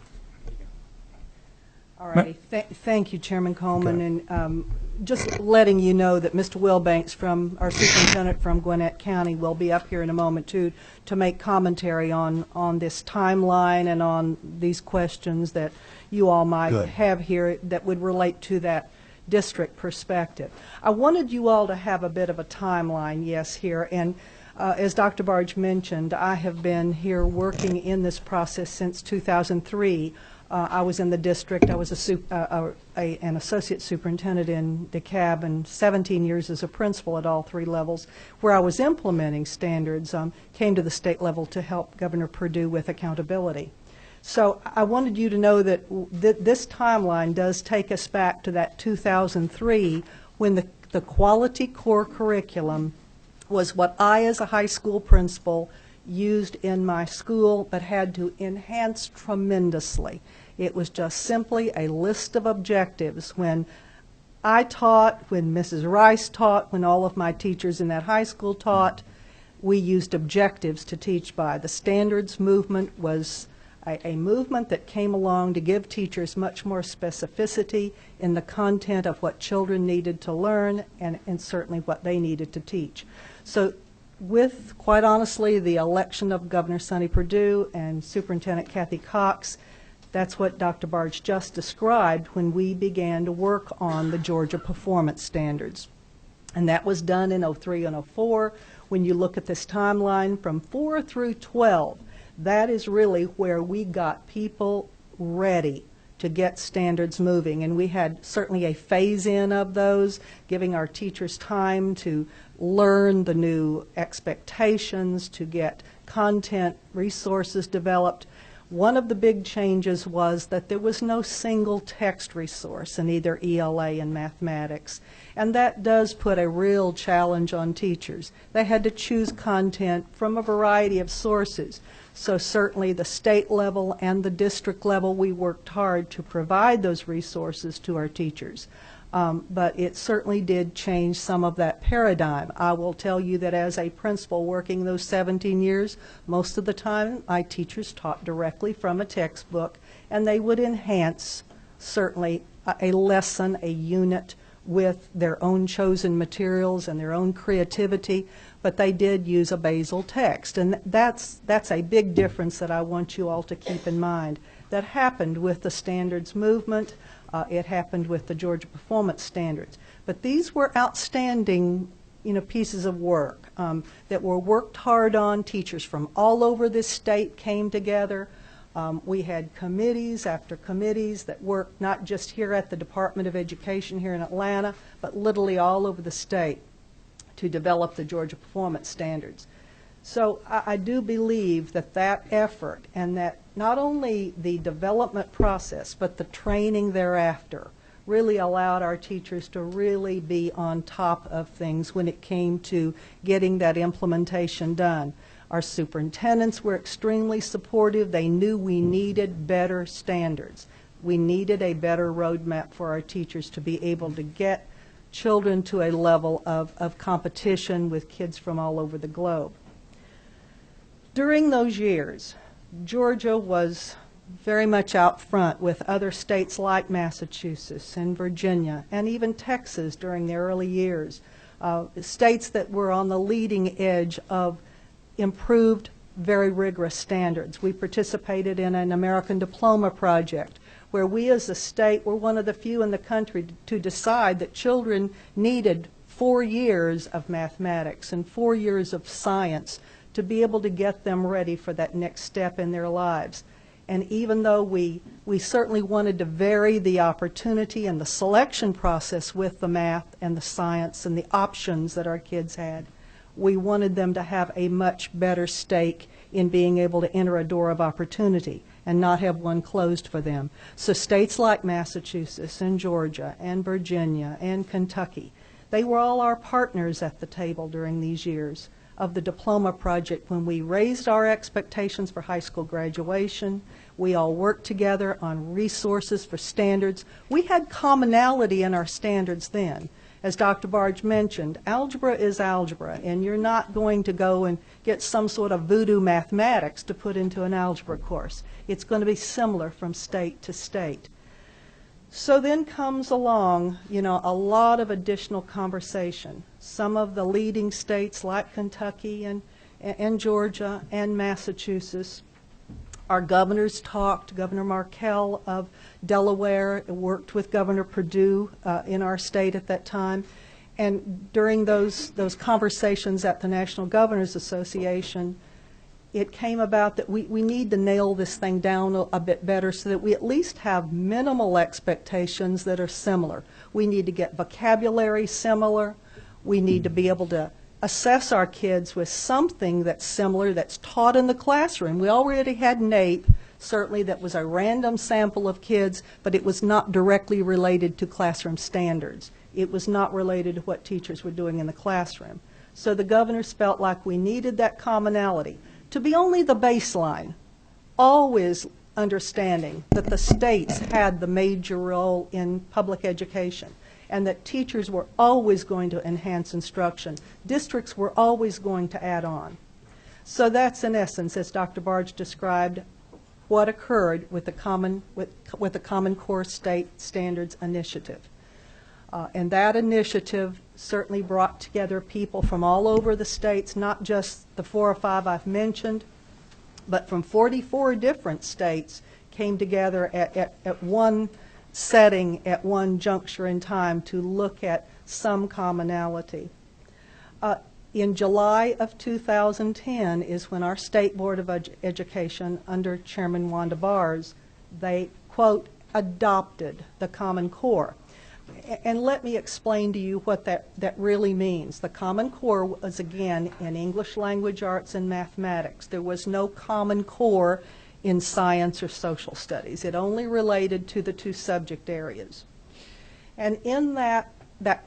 All righty. Thank you, Chairman Coleman. And just letting you know that Mr. Wilbanks, from our superintendent from Gwinnett County, will be up here in a moment too to make commentary on this timeline and on these questions that you all might have here that would relate to that district perspective. I wanted you all to have a bit of a timeline, yes, here. And as Dr. Barge mentioned, I have been here working in this process since 2003. I was in the district. I was an associate superintendent in DeKalb and 17 years as a principal at all three levels, where I was implementing standards, came to the state level to help Governor Perdue with accountability. So I wanted you to know that this timeline does take us back to that 2003 when the quality core curriculum was what I, as a high school principal, used in my school, but had to enhance tremendously. It was just simply a list of objectives. When I taught, when Mrs. Rice taught, when all of my teachers in that high school taught, we used objectives to teach by. The standards movement was a movement that came along to give teachers much more specificity in the content of what children needed to learn and certainly what they needed to teach. So with, quite honestly, the election of Governor Sonny Perdue and Superintendent Kathy Cox, that's what Dr. Barge just described when we began to work on the Georgia performance standards. And that was done in 03 and 04. When you look at this timeline from 4 through 12, that is really where we got people ready to get standards moving. And we had certainly a phase-in of those, giving our teachers time to learn the new expectations, to get content resources developed. One of the big changes was that there was no single text resource in either ELA and mathematics. And that does put a real challenge on teachers. They had to choose content from a variety of sources. So certainly the state level and the district level, we worked hard to provide those resources to our teachers. But it certainly did change some of that paradigm. I will tell you that as a principal working those 17 years, most of the time my teachers taught directly from a textbook, and they would enhance certainly a lesson, a unit with their own chosen materials and their own creativity, but they did use a basal text. And that's a big difference that I want you all to keep in mind. That happened with the standards movement. It happened with the Georgia performance standards. But these were outstanding, pieces of work that were worked hard on. Teachers from all over this state came together. We had committees after committees that worked not just here at the Department of Education here in Atlanta, but literally all over the state to develop the Georgia performance standards. So I do believe that that effort and that not only the development process, but the training thereafter really allowed our teachers to really be on top of things when it came to getting that implementation done. Our superintendents were extremely supportive. They knew we needed better standards. We needed a better roadmap for our teachers to be able to get children to a level of competition with kids from all over the globe. During those years, Georgia was very much out front with other states like Massachusetts and Virginia and even Texas during the early years, states that were on the leading edge of improved, very rigorous standards. We participated in an American Diploma project where we as a state were one of the few in the country to decide that children needed 4 years of mathematics and 4 years of science to be able to get them ready for that next step in their lives. And even though we certainly wanted to vary the opportunity and the selection process with the math and the science and the options that our kids had, we wanted them to have a much better stake in being able to enter a door of opportunity and not have one closed for them. So states like Massachusetts and Georgia and Virginia and Kentucky, They were all our partners at the table during these years of the diploma project when we raised our expectations for high school graduation. We all worked together on resources for standards. We had commonality in our standards then. As Dr. Barge mentioned, algebra is algebra, and you're not going to go and get some sort of voodoo mathematics to put into an algebra course. It's going to be similar from state to state. So then comes along, a lot of additional conversation. Some of the leading states like Kentucky and Georgia and Massachusetts, our governors talked. Governor Markell of Delaware worked with Governor Perdue in our state at that time. And during those conversations at the National Governors Association, it came about that we need to nail this thing down a bit better so that we at least have minimal expectations that are similar. We need to get vocabulary similar. We need to be able to assess our kids with something that's similar that's taught in the classroom. We already had NAEP, certainly that was a random sample of kids, but it was not directly related to classroom standards. It was not related to what teachers were doing in the classroom. So the governors felt like we needed that commonality to be only the baseline, always understanding that the states had the major role in public education and that teachers were always going to enhance instruction. Districts were always going to add on. So that's in essence, as Dr. Barge described, what occurred with the Common Core State Standards Initiative. And that initiative certainly brought together people from all over the states, not just the 4 or 5 I've mentioned, but from 44 different states came together at one setting at one juncture in time to look at some commonality. In July of 2010 is when our State Board of Education, under Chairman Wanda Bars, they, quote, adopted the Common Core. And let me explain to you what that really means. The Common Core was, again, in English language arts and mathematics. There was no Common Core in science or social studies. It only related to the 2 subject areas. And in that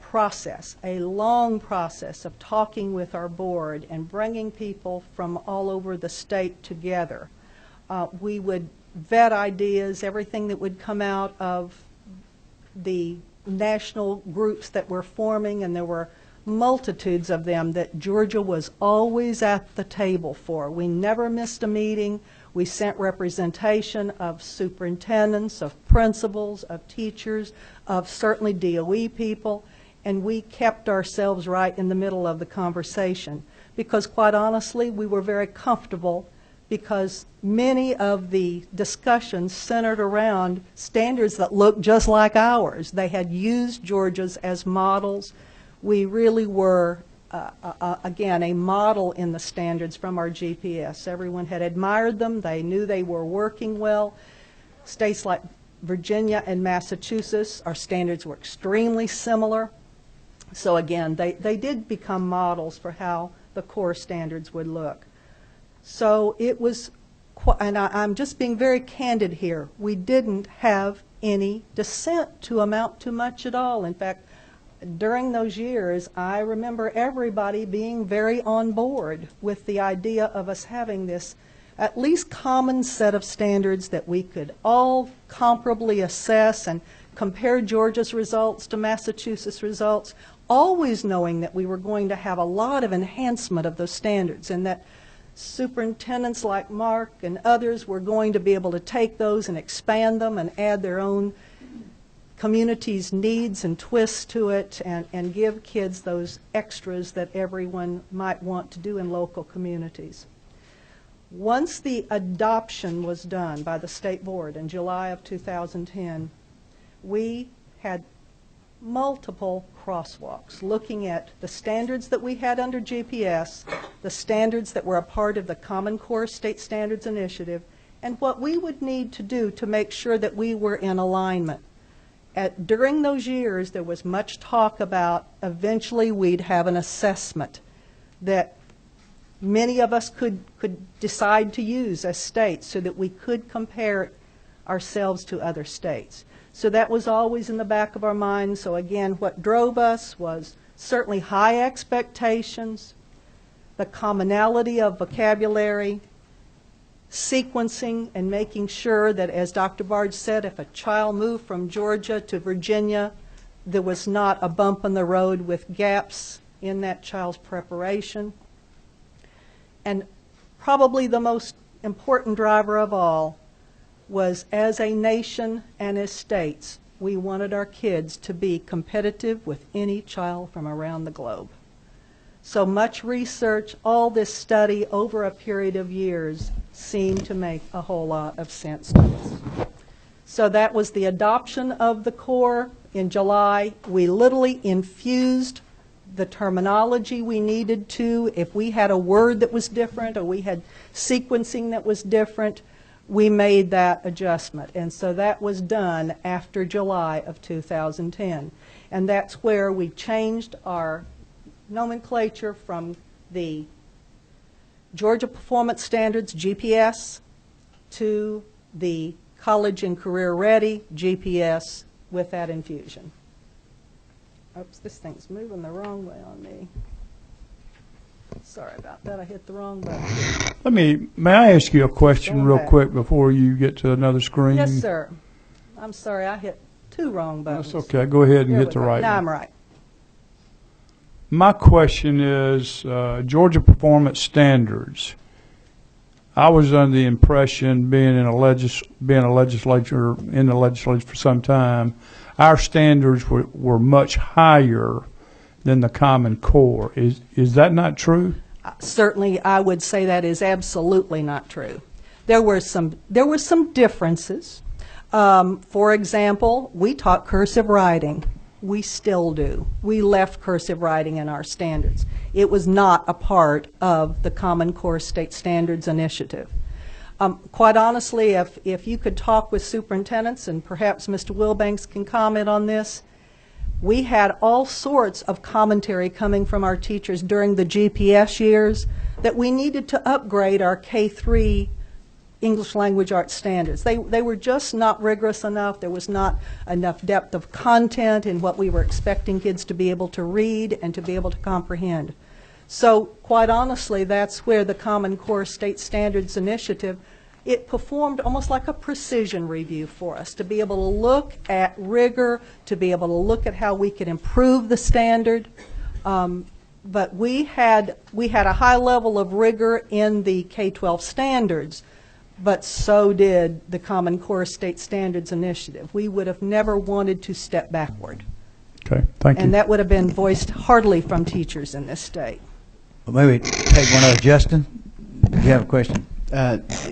process, a long process of talking with our board and bringing people from all over the state together, we would vet ideas, everything that would come out of the national groups that were forming, and there were multitudes of them that Georgia was always at the table for. We never missed a meeting. We sent representation of superintendents, of principals, of teachers, of certainly DOE people, and we kept ourselves right in the middle of the conversation because, quite honestly, we were very comfortable because many of the discussions centered around standards that looked just like ours. They had used Georgia's as models. We really were, again, a model in the standards from our GPS. Everyone had admired them. They knew they were working well. States like Virginia and Massachusetts, our standards were extremely similar. So again, they did become models for how the core standards would look. So it was, and I'm just being very candid here, we didn't have any dissent to amount to much at all. In fact, during those years, I remember everybody being very on board with the idea of us having this at least common set of standards that we could all comparably assess and compare Georgia's results to Massachusetts' results, always knowing that we were going to have a lot of enhancement of those standards and that superintendents like Mark and others were going to be able to take those and expand them and add their own community's needs and twists to it and give kids those extras that everyone might want to do in local communities. Once the adoption was done by the State Board in July of 2010, we had multiple crosswalks looking at the standards that we had under GPS, the standards that were a part of the Common Core State Standards Initiative, and what we would need to do to make sure that we were in alignment. During those years, there was much talk about eventually we'd have an assessment that many of us could decide to use as states so that we could compare ourselves to other states. So that was always in the back of our minds. So again, what drove us was certainly high expectations, the commonality of vocabulary, sequencing, and making sure that, as Dr. Barge said, if a child moved from Georgia to Virginia, there was not a bump in the road with gaps in that child's preparation. And probably the most important driver of all was, as a nation and as states, we wanted our kids to be competitive with any child from around the globe. So much research, all this study over a period of years seemed to make a whole lot of sense to us. So that was the adoption of the core in July. We literally infused the terminology we needed to. If we had a word that was different or we had sequencing that was different, we made that adjustment. And so that was done after July of 2010. And that's where we changed our nomenclature from the Georgia Performance Standards, GPS, to the College and Career Ready, GPS, with that infusion. Oops, this thing's moving the wrong way on me. Sorry about that, I hit the wrong button. May I ask you a question Go real ahead. quick before you get to another screen? Yes, sir. I'm sorry, I hit two wrong buttons. That's okay, go ahead and There hit we the go. right Now one. I'm right. My question is, Georgia Performance Standards. I was under the impression, being in a legislature for some time, our standards were much higher than the Common Core. Is that not true? Certainly, I would say that is absolutely not true. There were some differences. For example, we taught cursive writing. We still do. We left cursive writing in our standards. It was not a part of the Common Core State Standards Initiative. Quite honestly, if you could talk with superintendents, and perhaps Mr. Wilbanks can comment on this, we had all sorts of commentary coming from our teachers during the GPS years that we needed to upgrade our K-3 English language arts standards. They were just not rigorous enough. There was not enough depth of content in what we were expecting kids to be able to read and to be able to comprehend. So quite honestly, that's where the Common Core State Standards Initiative, it performed almost like a precision review for us, to be able to look at rigor, to be able to look at how we could improve the standard. But we had a high level of rigor in the K-12 standards, but so did the Common Core State Standards Initiative. We would have never wanted to step backward. Okay, thank you. And that would have been voiced heartily from teachers in this state. Well, maybe take one other. Justin, do you have a question?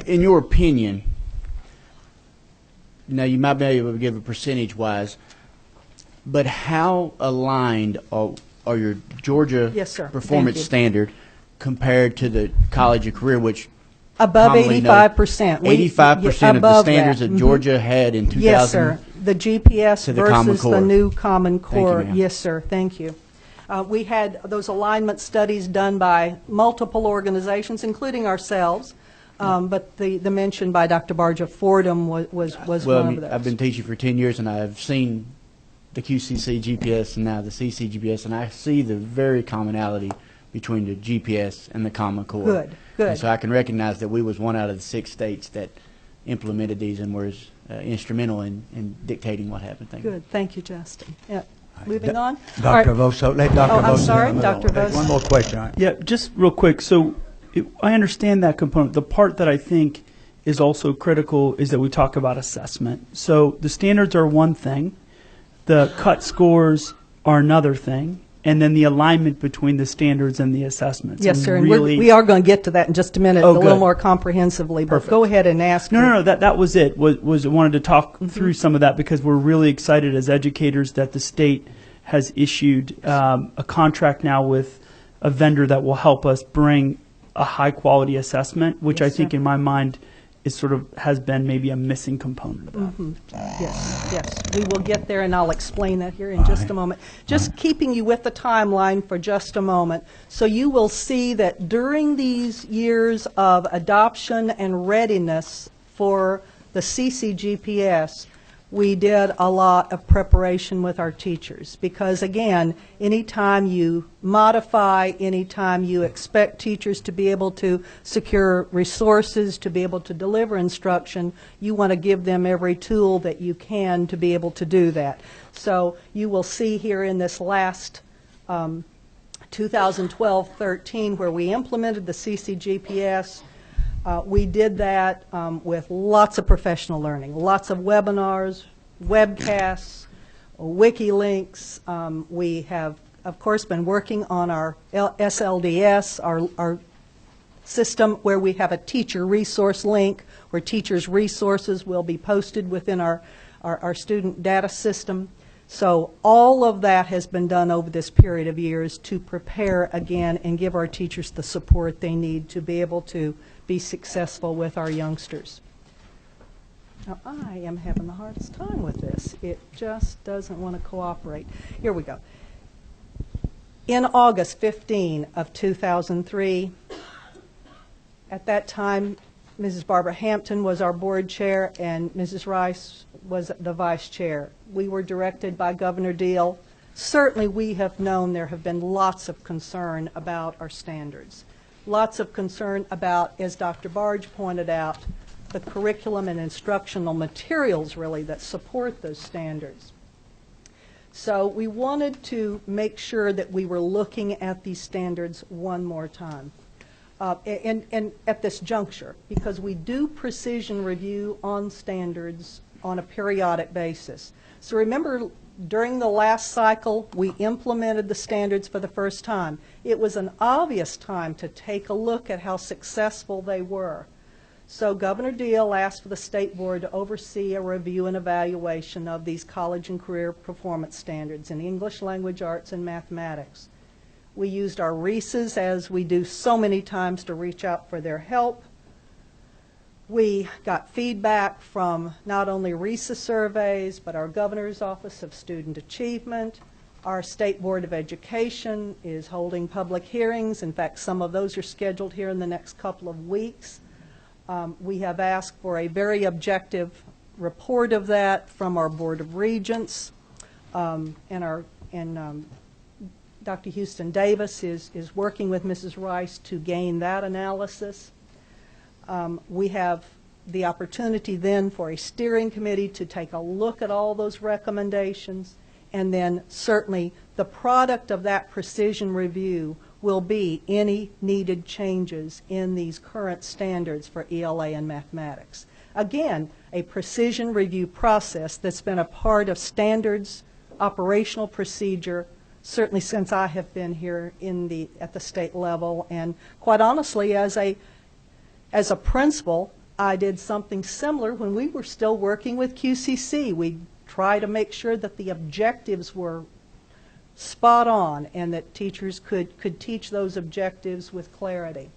In your opinion, now you might be able to give a percentage-wise, but how aligned are your Georgia Yes, sir. performance Thank you. standard compared to the college and career, which Above commonly 85%. 85% of the above standards that. that Georgia had in 2000. Yes, sir. The GPS to the Common versus the Core. new Common Core. ma'am. Yes, sir. Thank you. We had those alignment studies done by multiple organizations, including ourselves. But the mention by Dr. Barge of Fordham was Well, one of those. I've been teaching for 10 years, and I've seen the QCC GPS and now the CC GPS, and I see the very commonality between the GPS and the Common Core. Good, good. And so I can recognize that we was one out of the 6 states that implemented these and was instrumental in dictating what happened. Thank you. Good. Thank you, Justin. Yeah. Moving on. All Dr. right. Voso, let Dr. Oh, I'm Voso sorry, move on. Dr. Voso. One more question. All right. Yeah, just real quick. So I understand that component. The part that I think is also critical is that we talk about assessment. So the standards are one thing, the cut scores are another thing, and then the alignment between the standards and the assessments. Yes, And sir. And really, we are going to get to that in just a minute, Oh, a little good. more comprehensively. But Perfect. go ahead and ask. No, that was it. Was I wanted to talk through some of that because we're really excited as educators that the state has issued a contract now with a vendor that will help us bring a high quality assessment, which Yes, I think sir. in my mind is sort of has been maybe a missing component of that. Yes, we will get there, and I'll explain that here in just a moment. Just keeping you with the timeline for just a moment. So you will see that during these years of adoption and readiness for the CCGPS, we did a lot of preparation with our teachers because, again, anytime you modify, anytime you expect teachers to be able to secure resources, to be able to deliver instruction, you want to give them every tool that you can to be able to do that. So you will see here in this last 2012-13 where we implemented the CCGPS, we did that with lots of professional learning, lots of webinars, webcasts, wiki links. We have, of course, been working on our SLDS, our system where we have a teacher resource link where teachers' resources will be posted within our student data system. So all of that has been done over this period of years to prepare again and give our teachers the support they need to be able to be successful with our youngsters. Now, I am having the hardest time with this. It just doesn't want to cooperate. Here we go. In August 15 of 2003, at that time, Mrs. Barbara Hampton was our board chair and Mrs. Rice was the vice chair. We were directed by Governor Deal. Certainly we have known there have been lots of concern about our standards. Lots of concern about, as Dr. Barge pointed out, the curriculum and instructional materials really that support those standards. So we wanted to make sure that we were looking at these standards one more time. And at this juncture, because we do precision review on standards on a periodic basis. So remember, during the last cycle, we implemented the standards for the first time. It was an obvious time to take a look at how successful they were. So Governor Deal asked for the State Board to oversee a review and evaluation of these college and career performance standards in English, language arts, and mathematics. We used our REISs, as we do so many times, to reach out for their help. We got feedback from not only REIS surveys, but our Governor's Office of Student Achievement. Our State Board of Education is holding public hearings. In fact, some of those are scheduled here in the next couple of weeks. We have asked for a very objective report of that from our Board of Regents, Dr. Houston Davis is working with Mrs. Rice to gain that analysis. We have the opportunity then for a steering committee to take a look at all those recommendations, and then certainly the product of that precision review will be any needed changes in these current standards for ELA and mathematics. Again, a precision review process that's been a part of standards operational procedure certainly since I have been here at the state level, and quite honestly, as a principal, I did something similar when we were still working with QCC. We try to make sure that the objectives were spot on and that teachers could teach those objectives with clarity.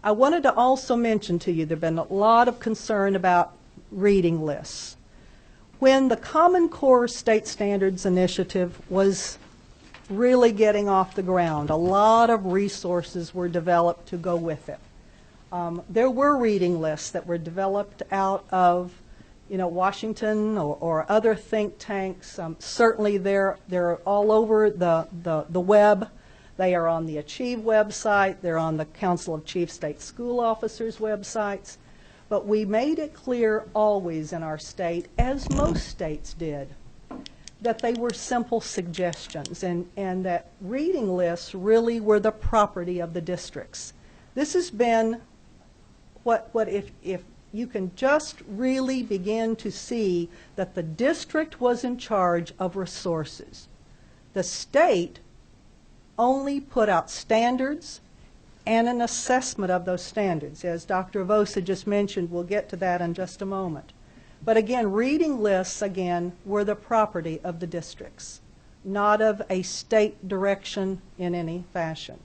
I wanted to also mention to you there have been a lot of concern about reading lists. When the Common Core State Standards Initiative was really getting off the ground, a lot of resources were developed to go with it. There were reading lists that were developed out of Washington or other think tanks. Certainly they're all over the web. They are on the Achieve website. They're on the Council of Chief State School Officers websites. But we made it clear always in our state, as most states did, that they were simple suggestions and that reading lists really were the property of the districts. This has been what if you can just really begin to see that the district was in charge of resources. The state only put out standards and an assessment of those standards. As Dr. Avosa just mentioned, we'll get to that in just a moment. But again, reading lists, again, were the property of the districts, not of a state direction in any fashion.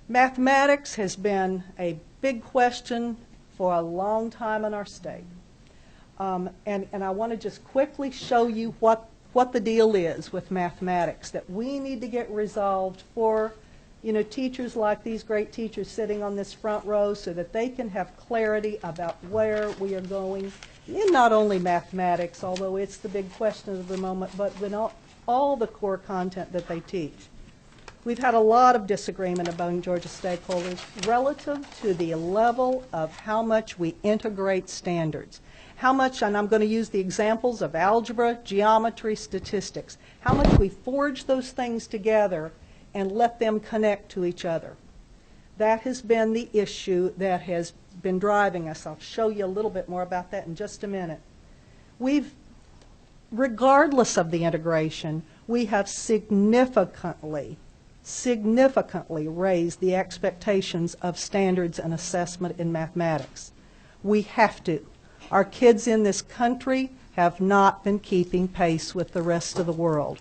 Mathematics has been a big question for a long time in our state. And I want to just quickly show you what the deal is with mathematics that we need to get resolved for You know, teachers like these great teachers sitting on this front row so that they can have clarity about where we are going in not only mathematics, although it's the big question of the moment, but in all the core content that they teach. We've had a lot of disagreement among Georgia stakeholders relative to the level of how much we integrate standards. How much, and I'm going to use the examples of algebra, geometry, statistics, how much we forge those things together and let them connect to each other. That has been the issue that has been driving us. I'll show you a little bit more about that in just a minute. Regardless of the integration, we have significantly raised the expectations of standards and assessment in mathematics. We have to. Our kids in this country have not been keeping pace with the rest of the world.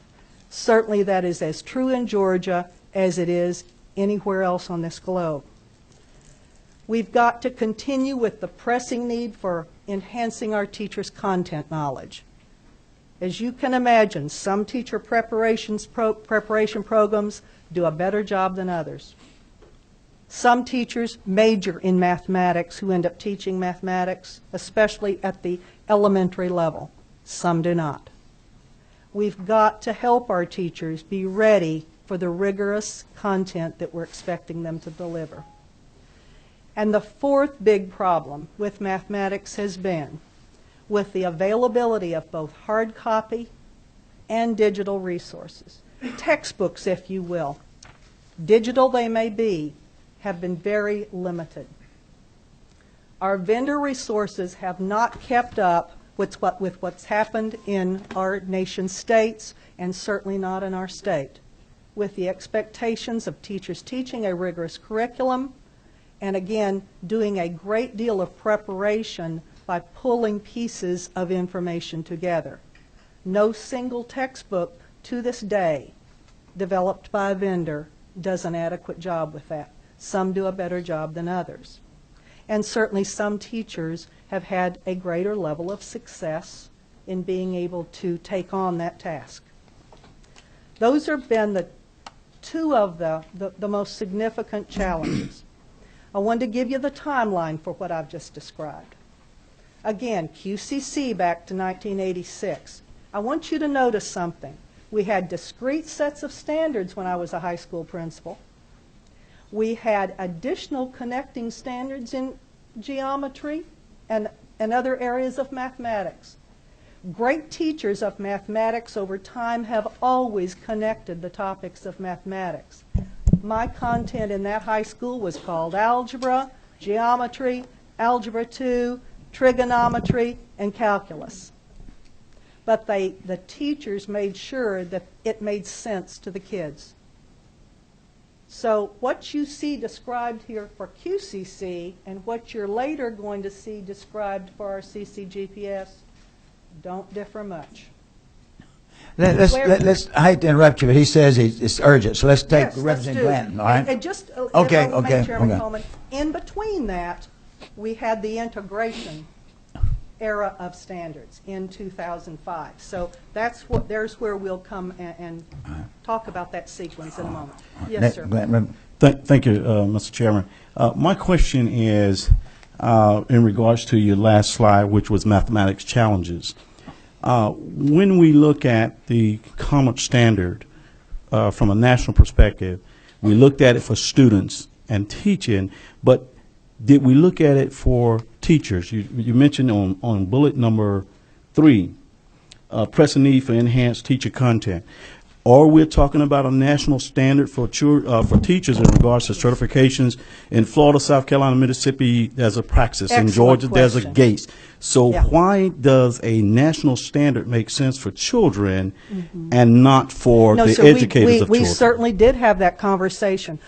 Certainly that is as true in Georgia as it is anywhere else on this globe. We've got to continue with the pressing need for enhancing our teachers' content knowledge. As you can imagine, some teacher preparation programs do a better job than others. Some teachers major in mathematics who end up teaching mathematics, especially at the elementary level. Some do not. We've got to help our teachers be ready for the rigorous content that we're expecting them to deliver. And the fourth big problem with mathematics has been with the availability of both hard copy and digital resources. Textbooks, if you will, digital they may be, have been very limited. Our vendor resources have not kept up with what's happened in our nation's states, and certainly not in our state, with the expectations of teachers teaching a rigorous curriculum, and again, doing a great deal of preparation by pulling pieces of information together. No single textbook to this day developed by a vendor does an adequate job with that. Some do a better job than others. And certainly some teachers have had a greater level of success in being able to take on that task. Those have been the two of the most significant challenges. I wanted to give you the timeline for what I've just described. Again, QCC back to 1986. I want you to notice something. We had discrete sets of standards when I was a high school principal. We had additional connecting standards in geometry and other areas of mathematics. Great teachers of mathematics over time have always connected the topics of mathematics. My content in that high school was called algebra, geometry, algebra 2, trigonometry, and calculus. But the teachers made sure that it made sense to the kids. So what you see described here for QCC and what you're later going to see described for our CCGPS don't differ much. I hate to interrupt you, but he says it's urgent, so let's take Representative Glanton, all right? And just, okay, if I may, okay, Chairman okay. Coleman, in between that, we had the integration era of standards in 2005. So there's where we'll come and talk about that sequence in a moment. Yes, sir. Thank you, Mr. Chairman. My question is in regards to your last slide, which was mathematics challenges. When we look at the common standard from a national perspective, we looked at it for students and teaching, but did we look at it for teachers? You mentioned on bullet number 3, pressing need for enhanced teacher content. Or we're talking about a national standard for teachers in regards to certifications. In Florida, South Carolina, Mississippi, there's a praxis. In Georgia, there's a GATE. So why does a national standard make sense for children and not for the educators of children? We certainly did have that conversation.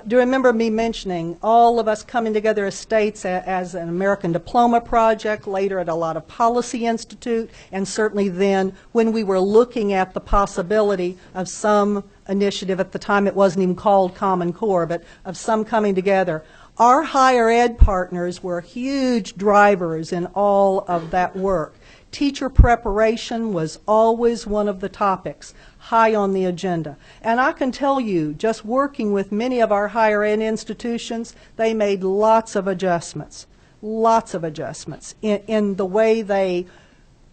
Do you remember me mentioning all of us coming together as states as an American Diploma Project, later at a lot of Policy Institute, and certainly then when we were looking at the possibility of some initiative, at the time it wasn't even called Common Core, but of some coming together. Our higher ed partners were huge drivers in all of that work. Teacher preparation was always one of the topics high on the agenda. And I can tell you, just working with many of our higher ed institutions, they made lots of adjustments in the way they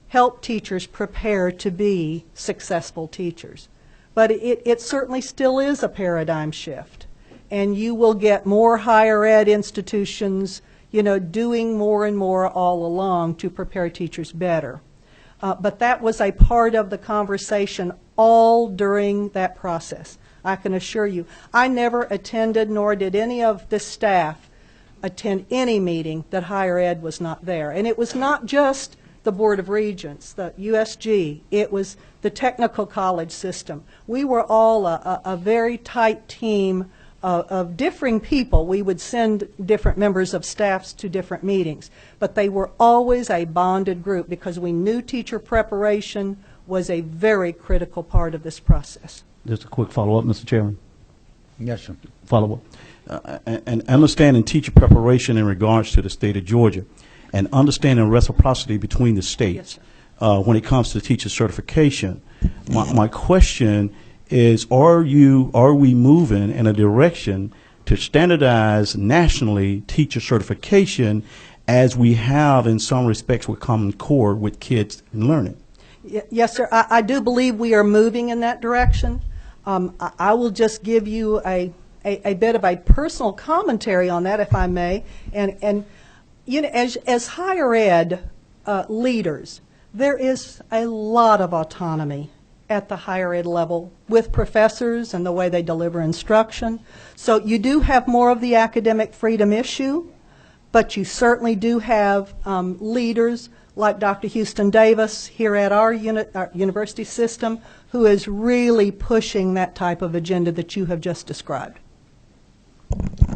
help teachers prepare to be successful teachers. But it certainly still is a paradigm shift. And you will get more higher ed institutions, doing more and more all along to prepare teachers better. But that was a part of the conversation all during that process. I can assure you, I never attended, nor did any of the staff attend any meeting that higher ed was not there. And it was not just the Board of Regents, the USG, it was the technical college system. We were all a very tight team of differing people. We would send different members of staffs to different meetings, but they were always a bonded group because we knew teacher preparation was a very critical part of this process. Just a quick follow-up, Mr. Chairman. Yes, sir. Follow-up. And understanding teacher preparation in regards to the state of Georgia and understanding reciprocity between the states when it comes to teacher certification. My question is, are we moving in a direction to standardize nationally teacher certification as we have in some respects with Common Core with kids and learning? Yes, sir. I do believe we are moving in that direction. I will just give you a bit of a personal commentary on that, if I may. And as higher ed leaders, there is a lot of autonomy at the higher ed level with professors and the way they deliver instruction. So you do have more of the academic freedom issue, but you certainly do have leaders like Dr. Houston Davis here at our university system who is really pushing that type of agenda that you have just described.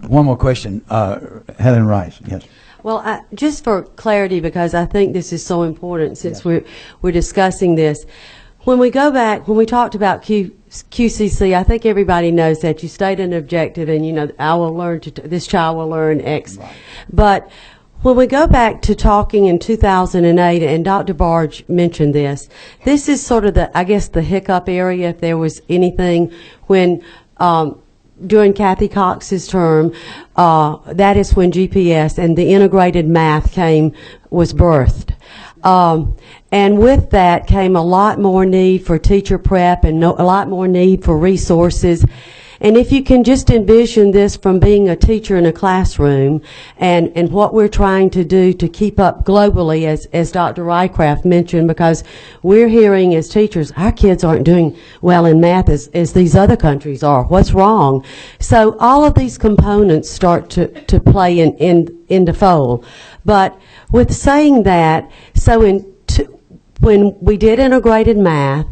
One more question. Helen Rice, yes. Well, just for clarity, because I think this is so important since we're discussing this. When we go back, when we talked about QCC, I think everybody knows that you state an objective and, I will learn this child will learn X. Right. But when we go back to talking in 2008, and Dr. Barge mentioned this is sort of the hiccup area, if there was anything, when during Kathy Cox's term, that is when GPS and the integrated math was birthed. And with that came a lot more need for teacher prep and a lot more need for resources. And if you can just envision this from being a teacher in a classroom and what we're trying to do to keep up globally, as Dr. Rycraft mentioned, because we're hearing as teachers, our kids aren't doing well in math as these other countries are. What's wrong? So all of these components start to play into fold. But with saying that, when we did integrated math,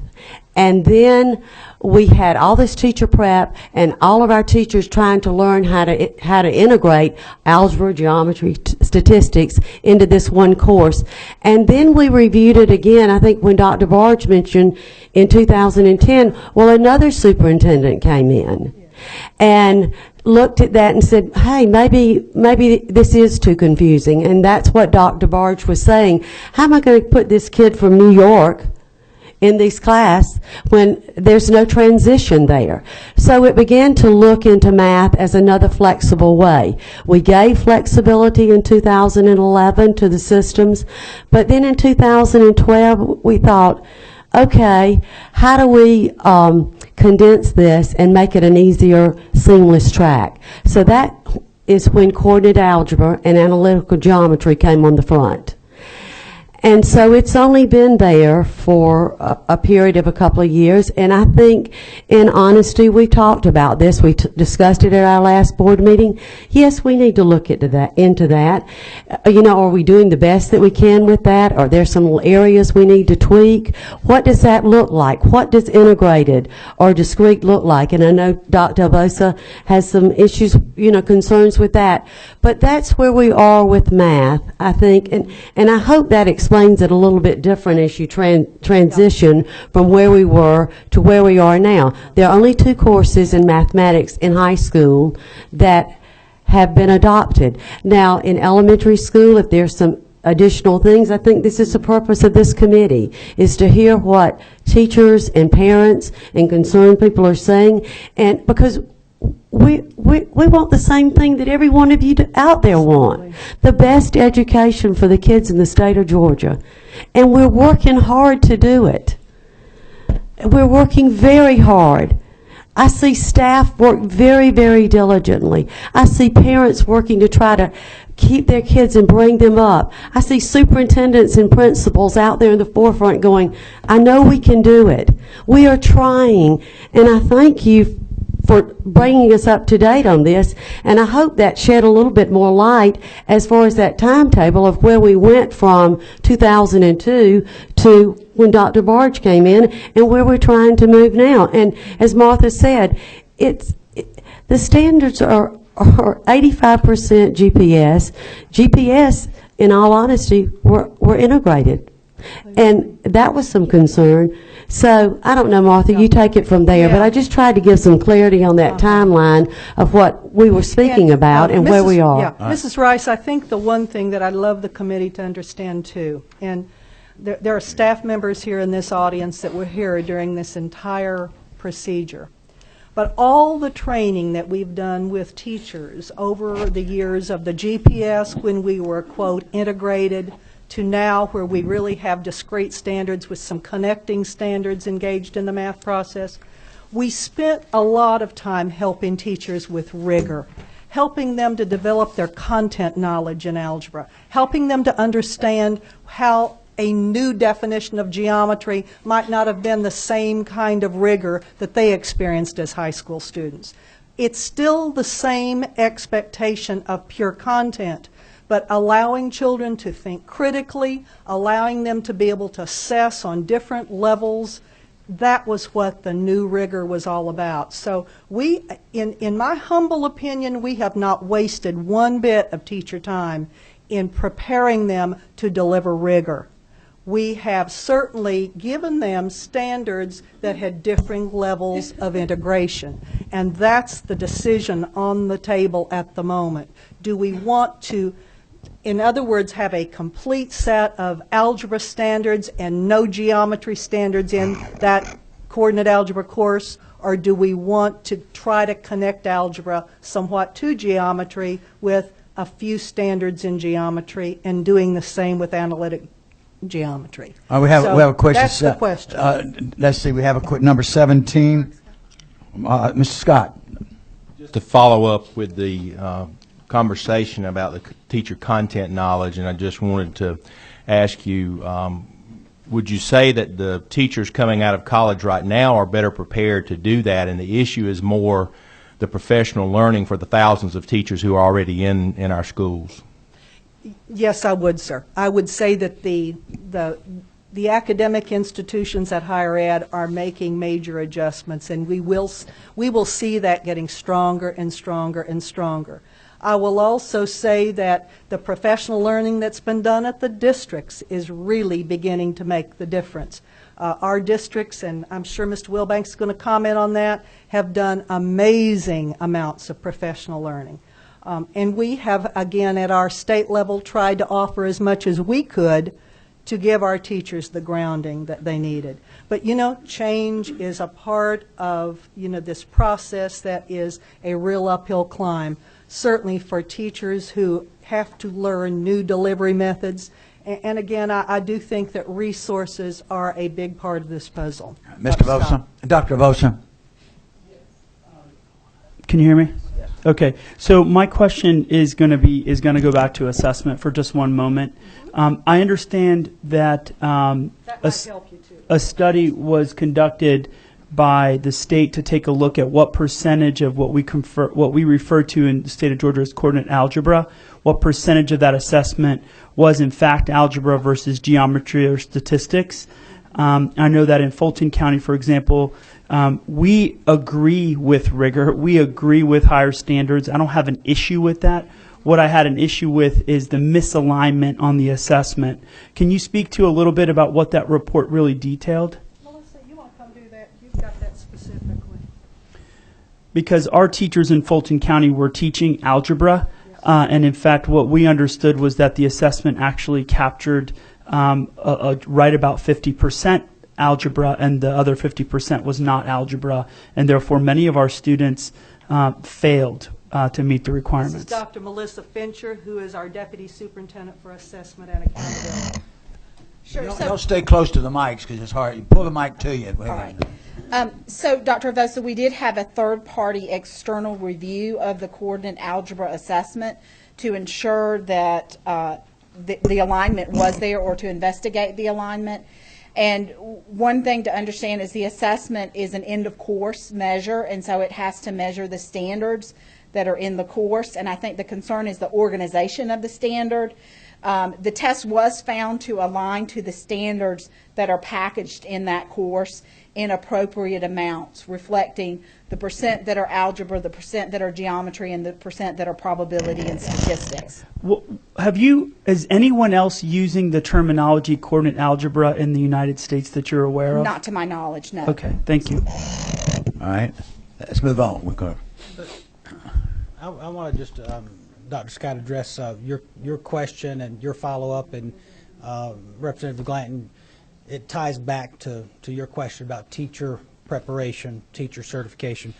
and then we had all this teacher prep and all of our teachers trying to learn how to integrate algebra, geometry, statistics into this one course. And then we reviewed it again, I think when Dr. Barge mentioned in 2010, well, another superintendent came in and looked at that and said, hey, maybe this is too confusing. And that's what Dr. Barge was saying. How am I going to put this kid from New York in this class when there's no transition there? So it began to look into math as another flexible way. We gave flexibility in 2011 to the systems, but then in 2012 we thought, okay, how do we condense this and make it an easier, seamless track? So that is when coordinated algebra and analytical geometry came on the front. And so it's only been there for a period of a couple of years, and I think, in honesty, we talked about this. We discussed it at our last board meeting. Yes, we need to look into that. Are we doing the best that we can with that? Are there some little areas we need to tweak? What does that look like? What does integrated or discrete look like? And I know Dr. Albosa has some issues, concerns with that. But that's where we are with math, I think, and I hope that explains it a little bit different as you transition from where we were to where we are now. There are only 2 courses in mathematics in high school that have been adopted. Now, in elementary school, if there's some additional things. I think this is the purpose of this committee, is to hear what teachers and parents and concerned people are saying, and because we want the same thing that every one of you out there want, the best education for the kids in the state of Georgia. And we're working hard to do it. We're working very hard. I see staff work very, very diligently. I see parents working to try to keep their kids and bring them up. I see superintendents and principals out there in the forefront going, I know we can do it. We are trying, and I thank you for bringing us up to date on this, and I hope that shed a little bit more light as far as that timetable of where we went from 2002 to when Dr. Barge came in and where we're trying to move now. And as Martha said, the standards are 85% GPS. GPS, in all honesty, were integrated. And that was some concern. So, I don't know, Martha, you take it from there, but I just tried to give some clarity on that timeline of what we were speaking about and where we are. Yeah, Mrs. Rice, I think the one thing that I'd love the committee to understand too, and there are staff members here in this audience that were here during this entire procedure, but all the training that we've done with teachers over the years of the GPS when we were, quote, integrated, to now where we really have discrete standards with some connecting standards engaged in the math process, we spent a lot of time helping teachers with rigor, helping them to develop their content knowledge in algebra, helping them to understand how a new definition of geometry might not have been the same kind of rigor that they experienced as high school students. It's still the same expectation of pure content, but allowing children to think critically, allowing them to be able to assess on different levels, that was what the new rigor was all about. So we, in my humble opinion, we have not wasted one bit of teacher time in preparing them to deliver rigor. We have certainly given them standards that had differing levels of integration, and that's the decision on the table at the moment. Do we want to, in other words, have a complete set of algebra standards and no geometry standards in that coordinate algebra course, or do we want to try to connect algebra somewhat to geometry with a few standards in geometry and doing the same with analytic geometry? We have a question. That's the question. Let's see, we have a quick number 17. Mr. Scott. Just to follow up with the conversation about the teacher content knowledge, and I just wanted to ask you, would you say that the teachers coming out of college right now are better prepared to do that, and the issue is more the professional learning for the thousands of teachers who are already in our schools? Yes, I would, sir. I would say that the academic institutions at higher ed are making major adjustments, and we will see that getting stronger and stronger and stronger. I will also say that the professional learning that's been done at the districts is really beginning to make the difference. Our districts, and I'm sure Mr. Wilbanks is going to comment on that, have done amazing amounts of professional learning. And we have, again, at our state level, tried to offer as much as we could to give our teachers the grounding that they needed. But, you know, change is a part of, you know, this process that is a real uphill climb, certainly for teachers who have to learn new delivery methods. And again, I do think that resources are a big part of this puzzle. Mr. Vosa. Dr. Vosa. Can you hear me? Yes. Okay. So my question is going to go back to assessment for just one moment. I understand that a study was conducted by the state to take a look at what percentage of what we refer to in the state of Georgia as coordinate algebra, what percentage of that assessment was in fact algebra versus geometry or statistics. I know that in Fulton County, for example, we agree with rigor. We agree with higher standards. I don't have an issue with that. What I had an issue with is the misalignment on the assessment. Can you speak to a little bit about what that report really detailed? Melissa, you want to come do that? You've got that specifically. Because our teachers in Fulton County were teaching algebra. And in fact, what we understood was that the assessment actually captured right about 50% algebra, and the other 50% was not algebra, and therefore many of our students failed to meet the requirements. This is Dr. Melissa Fincher, who is our Deputy Superintendent for Assessment and Accountability. Sure. Y'all stay close to the mics because it's hard. You pull the mic to you. All right. So, Dr. Avosa, we did have a third-party external review of the coordinate algebra assessment to ensure that the alignment was there, or to investigate the alignment. And one thing to understand is the assessment is an end-of-course measure, and so it has to measure the standards that are in the course. And I think the concern is the organization of the standard. The test was found to align to the standards that are packaged in that course in appropriate amounts, reflecting the percent that are algebra, the percent that are geometry, and the percent that are probability and statistics. Well, is anyone else using the terminology coordinate algebra in the United States that you're aware of? Not to my knowledge, no. Okay, thank you. All right, let's move on. I want to just, Dr. Scott, address your question and your follow-up, and Representative Glanton, it ties back to your question about teacher preparation, teacher certification.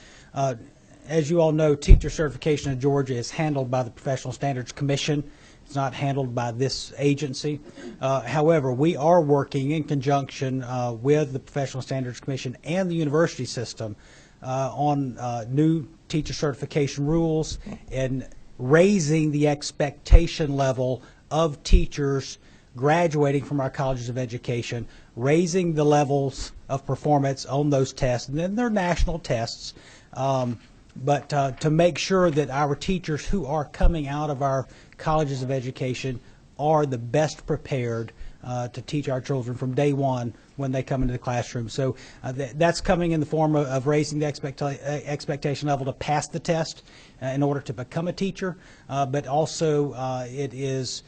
As you all know, teacher certification in Georgia is handled by the Professional Standards Commission. It's not handled by this agency. However, we are working in conjunction with the Professional Standards Commission and the university system on new teacher certification rules and raising the expectation level of teachers graduating from our colleges of education, raising the levels of performance on those tests, and then they're national tests, but to make sure that our teachers who are coming out of our colleges of education are the best prepared to teach our children from day one when they come into the classroom. So that's coming in the form of raising the expectation level to pass the test in order to become a teacher, but also it is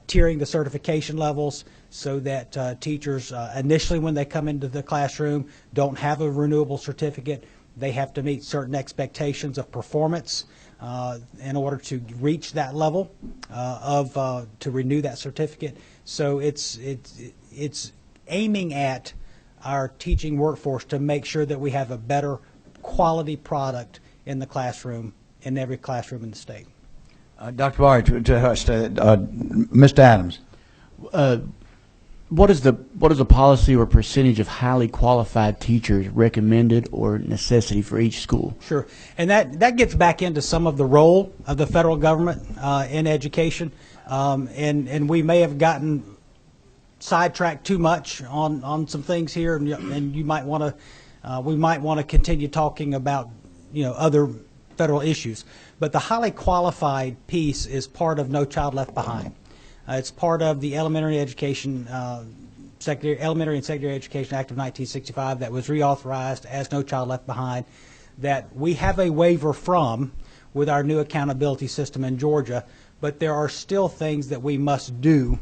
tiering the certification levels so that teachers initially when they come into the classroom don't have a renewable certificate. They have to meet certain expectations of performance in order to reach that level to renew that certificate. So it's aiming at our teaching workforce to make sure that we have a better quality product in the classroom, in every classroom in the state. Dr. Barr, Mr. Adams. What is the policy or percentage of highly qualified teachers recommended or necessity for each school? Sure, and that gets back into some of the role of the federal government in education, and we may have gotten sidetracked too much on some things here, and you might want to we might want to continue talking about other federal issues. But the highly qualified piece is part of No Child Left Behind. It's part of the Elementary and Secondary Education Act of 1965 that was reauthorized as No Child Left Behind, that we have a waiver from with our new accountability system in Georgia, but there are still things that we must do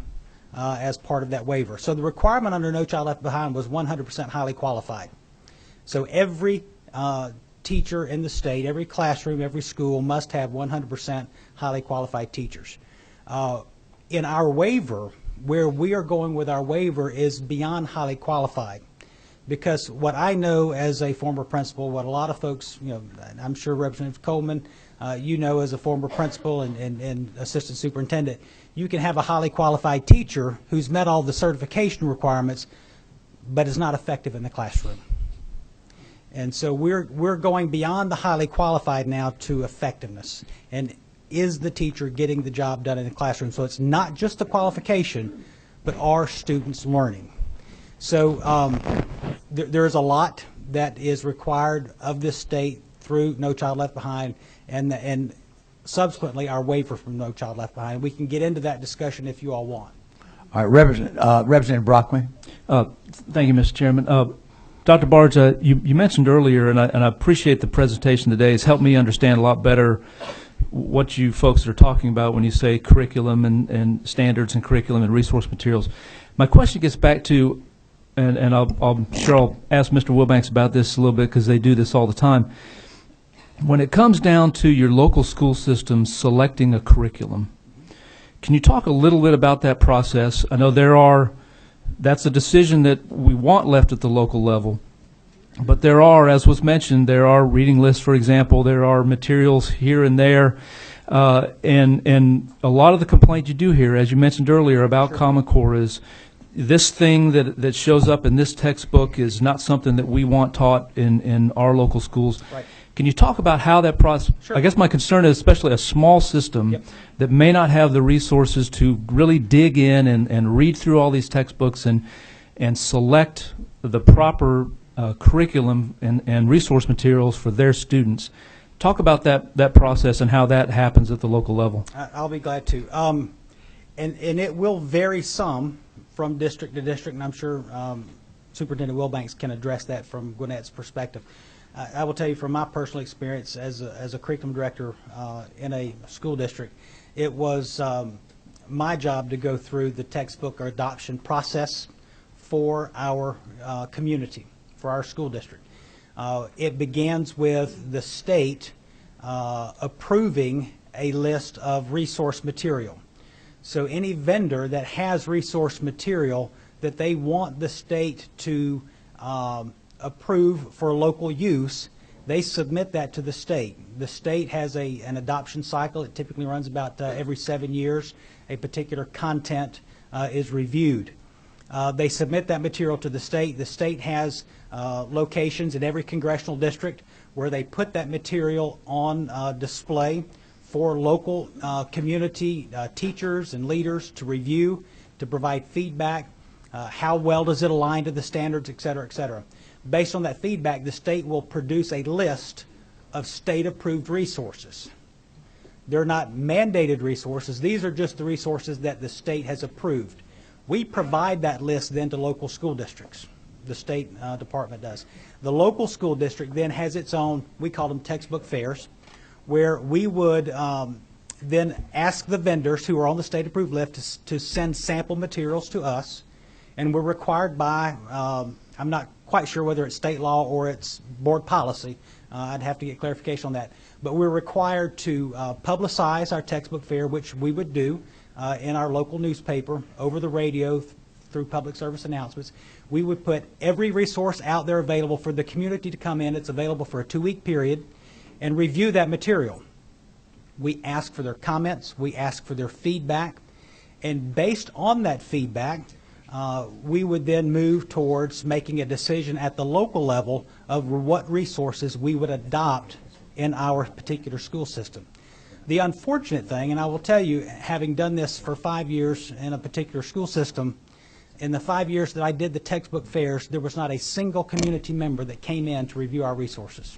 as part of that waiver. So the requirement under No Child Left Behind was 100% highly qualified. So every teacher in the state, every classroom, every school must have 100% highly qualified teachers. In our waiver, where we are going with our waiver is beyond highly qualified, because what I know as a former principal, what a lot of folks, I'm sure Representative Coleman, as a former principal and assistant superintendent, you can have a highly qualified teacher who's met all the certification requirements, but is not effective in the classroom. And so we're going beyond the highly qualified now to effectiveness. And is the teacher getting the job done in the classroom? So it's not just the qualification, but are students learning? So there is a lot that is required of this state through No Child Left Behind, and subsequently our waiver from No Child Left Behind. We can get into that discussion if you all want. All right, Representative Brockway. Thank you, Mr. Chairman. Dr. Barge, you mentioned earlier, and I appreciate the presentation today. It's helped me understand a lot better what you folks are talking about when you say curriculum and standards and curriculum and resource materials. My question gets back to, and I'm sure I'll ask Mr. Wilbanks about this a little bit because they do this all the time. when it comes down to your local school system selecting a curriculum, can you talk a little bit about that process? I know that's a decision that we want left at the local level, but there are, as was mentioned, there are reading lists, for example, there are materials here and there, and a lot of the complaint you do hear, as you mentioned earlier about Common Core, is this thing that shows up in this textbook is not something that we want taught in our local schools. Right. Can you talk about how that process, I guess my concern is especially a small system that may not have the resources to really dig in and read through all these textbooks and select the proper curriculum and resource materials for their students. Talk about that process and how that happens at the local level. I'll be glad to. And it will vary some from district to district, and I'm sure Superintendent Wilbanks can address that from Gwinnett's perspective. I will tell you from my personal experience as a curriculum director in a school district, it was my job to go through the textbook or adoption process for our community, for our school district. It begins with the state approving a list of resource material. So any vendor that has resource material that they want the state to approve for local use, they submit that to the state. The state has an adoption cycle. It typically runs about every 7 years. A particular content is reviewed. They submit that material to the state. The state has locations in every congressional district where they put that material on display for local community teachers and leaders to review, to provide feedback. How well does it align to the standards, et cetera, et cetera. Based on that feedback, the state will produce a list of state-approved resources. They're not mandated resources. These are just the resources that the state has approved. We provide that list then to local school districts. The State Department does. The local school district then has its own, we call them textbook fairs, where we would then ask the vendors who are on the state-approved list to send sample materials to us, and we're required by, I'm not quite sure whether it's state law or it's board policy. I'd have to get clarification on that. But we're required to publicize our textbook fair, which we would do in our local newspaper, over the radio, through public service announcements. We would put every resource out there available for the community to come in. It's available for a 2-week period, and review that material. We ask for their comments. We ask for their feedback. And based on that feedback, we would then move towards making a decision at the local level of what resources we would adopt in our particular school system. The unfortunate thing, and I will tell you, having done this for 5 years in a particular school system, in the 5 years that I did the textbook fairs, there was not a single community member that came in to review our resources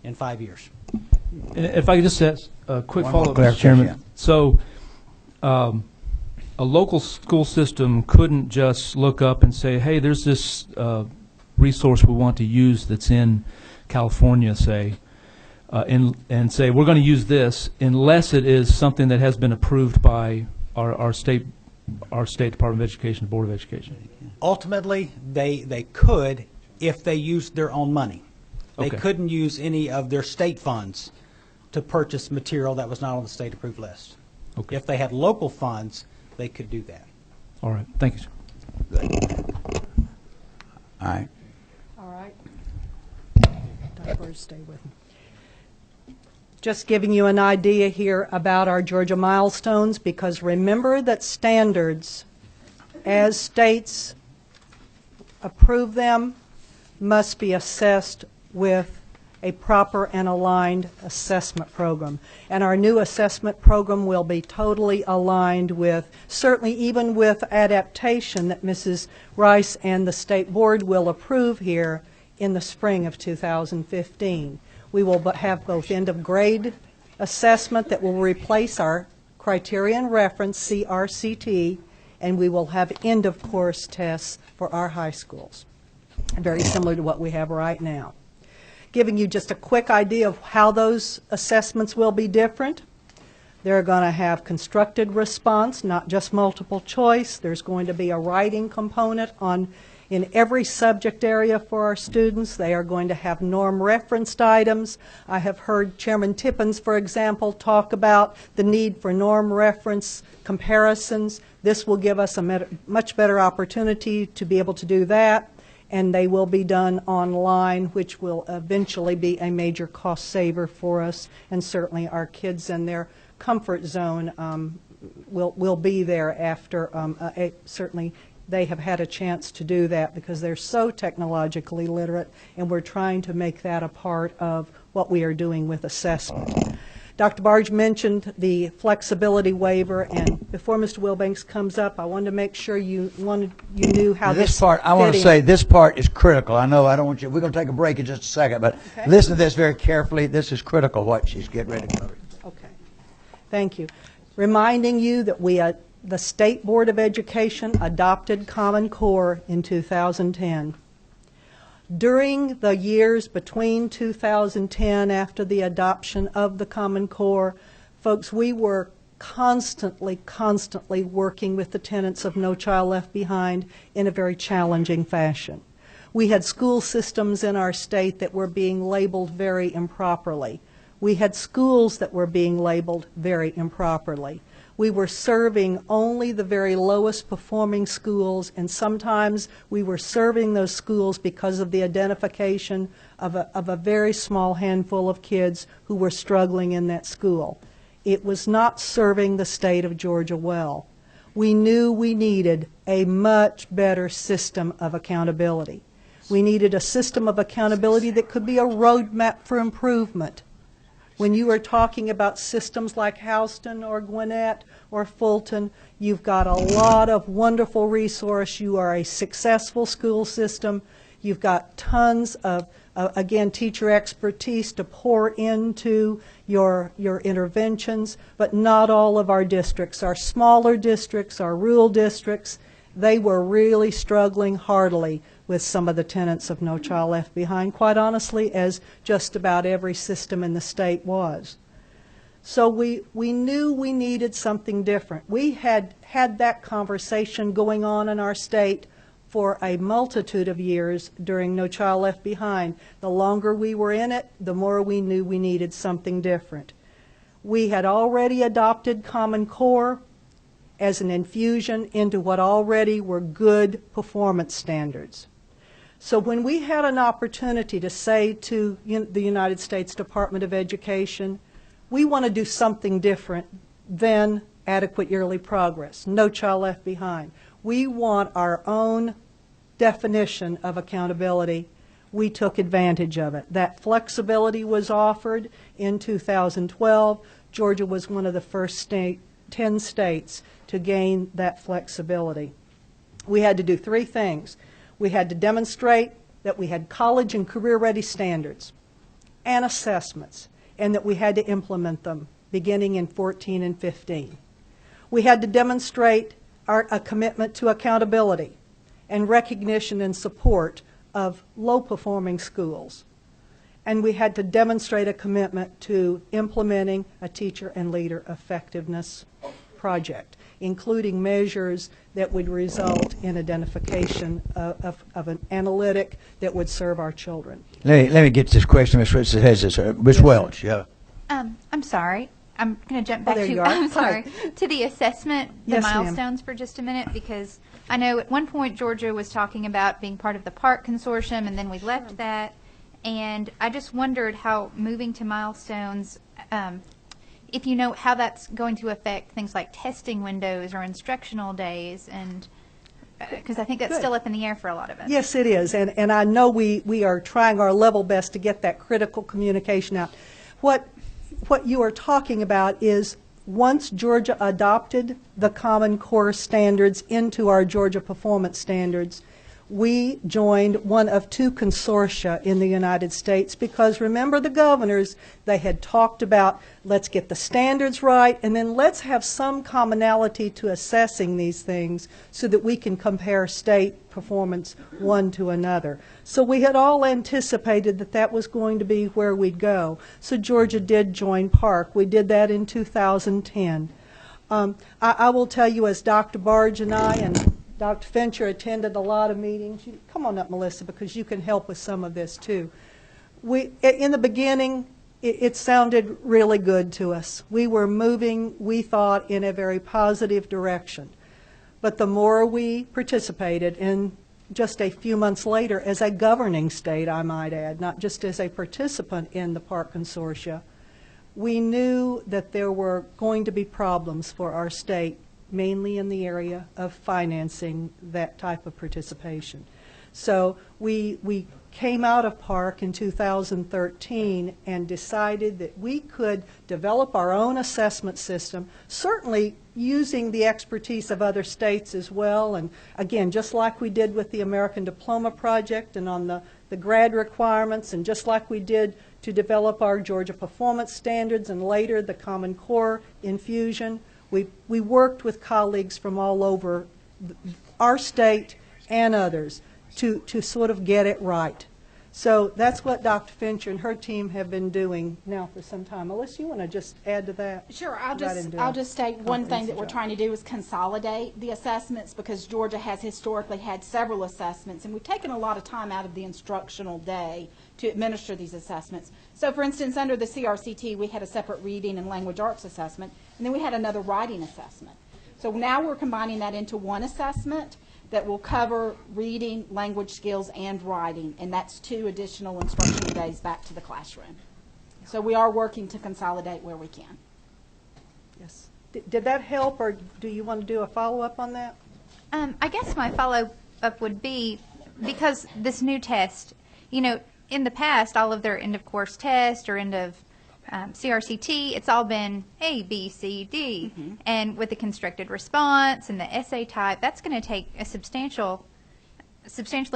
in 5 years. If I could just ask a quick One more follow-up, Mr. clarification. Chairman. So a local school system couldn't just look up and say, hey, there's this resource we want to use that's in California, say, and say, we're going to use this, unless it is something that has been approved by our state Department of Education, Board of Education. Ultimately, they could if they used their own money. They Okay. couldn't use any of their state funds to purchase material that was not on the state-approved list. Okay. If they had local funds, they could do that. All right. Thank you, sir. All right. All right. Stay with me. Just giving you an idea here about our Georgia milestones, because remember that standards, as states approve them, must be assessed with a proper and aligned assessment program. And our new assessment program will be totally aligned with, certainly even with adaptation that Mrs. Rice and the State Board will approve here in the spring of 2015. We will have both end-of-grade assessment that will replace our criterion reference, CRCT, and we will have end-of-course tests for our high schools, very similar to what we have right now. Giving you just a quick idea of how those assessments will be different. They're going to have constructed response, not just multiple choice. There's going to be a writing component on in every subject area for our students. They are going to have norm referenced items. I have heard Chairman Tippins, for example, talk about the need for norm reference comparisons. This will give us a much better opportunity to be able to do that, and they will be done online, which will eventually be a major cost saver for us, and certainly our kids in their comfort zone will be there after certainly they have had a chance to do that because they're so technologically literate, and we're trying to make that a part of what we are doing with assessment. Dr. Barge mentioned the flexibility waiver, and before Mr. Wilbanks comes up, I wanted to make sure you knew how this part. I want to say this part is critical. I know I don't want you. We're going to take a break in just a second, but listen to this very carefully. This is critical. What she's getting ready to cover. Okay. Thank you. Reminding you that the State Board of Education adopted Common Core in 2010. During the years between 2010, after the adoption of the Common Core, folks, we were constantly working with the tenets of No Child Left Behind in a very challenging fashion. We had school systems in our state that were being labeled very improperly. We had schools that were being labeled very improperly. We were serving only the very lowest performing schools, and sometimes we were serving those schools because of the identification of a very small handful of kids who were struggling in that school. It was not serving the state of Georgia well. We knew we needed a much better system of accountability. We needed a system of accountability that could be a roadmap for improvement. When you are talking about systems like Houston or Gwinnett or Fulton, you've got a lot of wonderful resource. You are a successful school system. You've got tons of, again, teacher expertise to pour into your interventions, but not all of our districts. Our smaller districts, our rural districts, they were really struggling heartily with some of the tenets of No Child Left Behind, quite honestly, as just about every system in the state was. So we knew we needed something different. We had that conversation going on in our state for a multitude of years during No Child Left Behind. The longer we were in it, the more we knew we needed something different. We had already adopted Common Core as an infusion into what already were good performance standards. So when we had an opportunity to say to the United States Department of Education, we want to do something different than adequate yearly progress, No Child Left Behind. We want our own definition of accountability. We took advantage of it. That flexibility was offered in 2012. Georgia was one of the first 10 states to gain that flexibility. We had to do three things. We had to demonstrate that we had college and career-ready standards and assessments, and that we had to implement them beginning in 14 and 15. We had to demonstrate a commitment to accountability and recognition and support of low-performing schools. And we had to demonstrate a commitment to implementing a teacher and leader effectiveness project, including measures that would result in identification of an analytic that would serve our children. Let me get this question, Ms. Welch. Yeah. I'm sorry. I'm going to jump back there to you are. I'm sorry to the assessment, the Yes, ma'am. milestones for just a minute, because I know at one point Georgia was talking about being part of the PARC consortium, and then we left that, and I just wondered how moving to milestones, if you know how that's going to affect things like testing windows or instructional days, and because I think that's still up in the air for a lot of us. Yes, it is, and I know we are trying our level best to get that critical communication out. What you are talking about is once Georgia adopted the Common Core standards into our Georgia Performance Standards, we joined one of two consortia in the United States, because remember, the governors, they had talked about let's get the standards right, and then let's have some commonality to assessing these things so that we can compare state performance one to another. So we had all anticipated that that was going to be where we'd go. So Georgia did join PARC. We did that in 2010. I will tell you, as Dr. Barge and I and Dr. Fincher attended a lot of meetings. Come on up, Melissa, because you can help with some of this too. In the beginning, it sounded really good to us. We were moving, we thought, in a very positive direction. But the more we participated, and just a few months later, as a governing state, I might add, not just as a participant in the Park Consortia, we knew that there were going to be problems for our state, mainly in the area of financing that type of participation. So we came out of Park in 2013 and decided that we could develop our own assessment system, certainly using the expertise of other states as well. And again, just like we did with the American Diploma Project and on the grad requirements, and just like we did to develop our Georgia Performance Standards and later the Common Core infusion, we worked with colleagues from all over our state and others to sort of get it right. So that's what Dr. Fincher and her team have been doing now for some time. Melissa, you want to just add to that? Sure. I'll just state one thing that we're trying to do is consolidate the assessments, because Georgia has historically had several assessments, and we've taken a lot of time out of the instructional day to administer these assessments. So for instance, under the CRCT, we had a separate reading and language arts assessment, and then we had another writing assessment. So now we're combining that into one assessment that will cover reading, language skills, and writing, and that's 2 additional instructional days back to the classroom. So we are working to consolidate where we can. Yes. Did that help, or do you want to do a follow-up on that? I guess my follow-up would be, because this new test, you know, in the past, all of their end-of-course tests or end-of CRCT, it's all been A, B, C, D. Mm-hmm. And with the constructed response and the essay type, that's going to take a substantially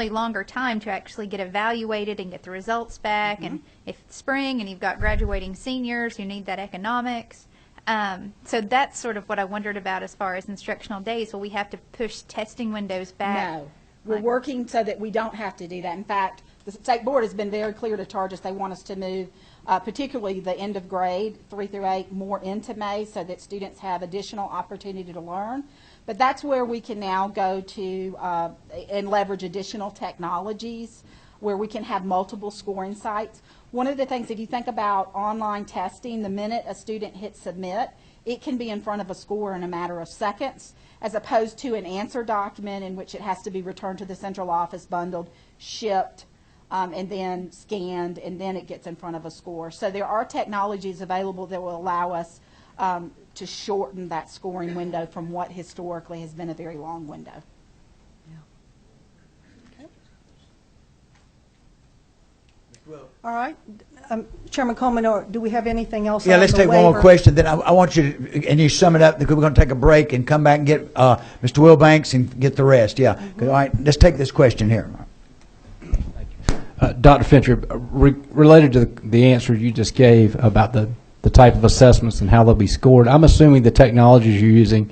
longer time to actually get evaluated and get the results back. Mm-hmm. And if it's spring and you've got graduating seniors who need that economics. So that's sort of what I wondered about as far as instructional days. Will we have to push testing windows back? No. We're working so that we don't have to do that. In fact, the state board has been very clear to charge us. They want us to move particularly the end of grade 3 through 8 more into May, so that students have additional opportunity to learn. But that's where we can now go to and leverage additional technologies where we can have multiple scoring sites. One of the things, if you think about online testing, the minute a student hits submit, it can be in front of a score in a matter of seconds, as opposed to an answer document in which it has to be returned to the central office, bundled, shipped, and then scanned, and then it gets in front of a score. So there are technologies available that will allow us to shorten that scoring window from what historically has been a very long window. Yeah. Okay. All right. Chairman Coleman, or do we have anything else? Yeah, on let's the take waiver? one more question. Then I want you to, and you sum it up, because we're going to take a break and come back and get Mr. Wilbanks and get the rest. Yeah. Mm-hmm. All right, let's take this question here. Dr. Fincher, related to the answer you just gave about the type of assessments and how they'll be scored, I'm assuming the technologies you're using,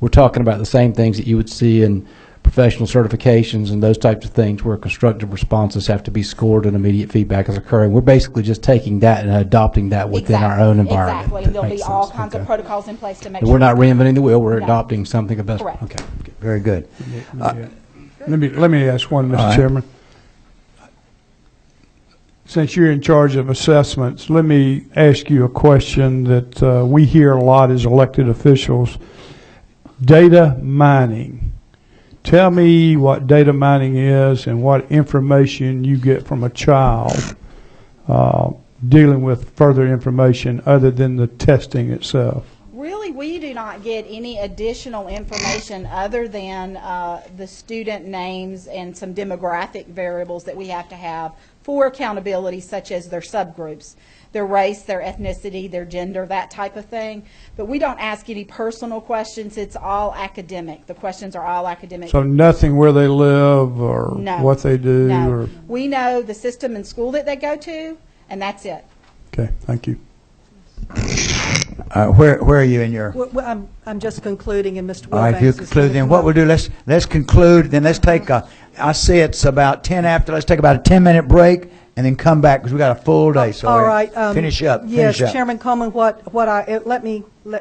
we're talking about the same things that you would see in professional certifications and those types of things where constructive responses have to be scored and immediate feedback is occurring. We're basically just taking that and adopting that within our own environment. Exactly, and there'll be all kinds of protocols in place to make sure. We're not reinventing the wheel, we're adopting something of best. Correct. Okay. Very good. Let me ask one, Mr. Chairman. Since you're in charge of assessments, let me ask you a question that we hear a lot as elected officials. Data mining. Tell me what data mining is and what information you get from a child dealing with further information other than the testing itself. Really, we do not get any additional information other than the student names and some demographic variables that we have to have for accountability, such as their subgroups, their race, their ethnicity, their gender, that type of thing. But we don't ask any personal questions. It's all academic. The questions are all academic. So nothing where they live or what they do? No. Or We know the system and school that they go to, and that's it. Okay, thank you. Where are you in your? Well, I'm just concluding, and Mr. Wilbanks. All right, if you conclude, then what we'll do, let's conclude. Then let's take I see it's about 10 after. Let's take about a 10-minute break, and then come back because we got a full day. So All right. finish up. Yes, finish up. Chairman Coleman, let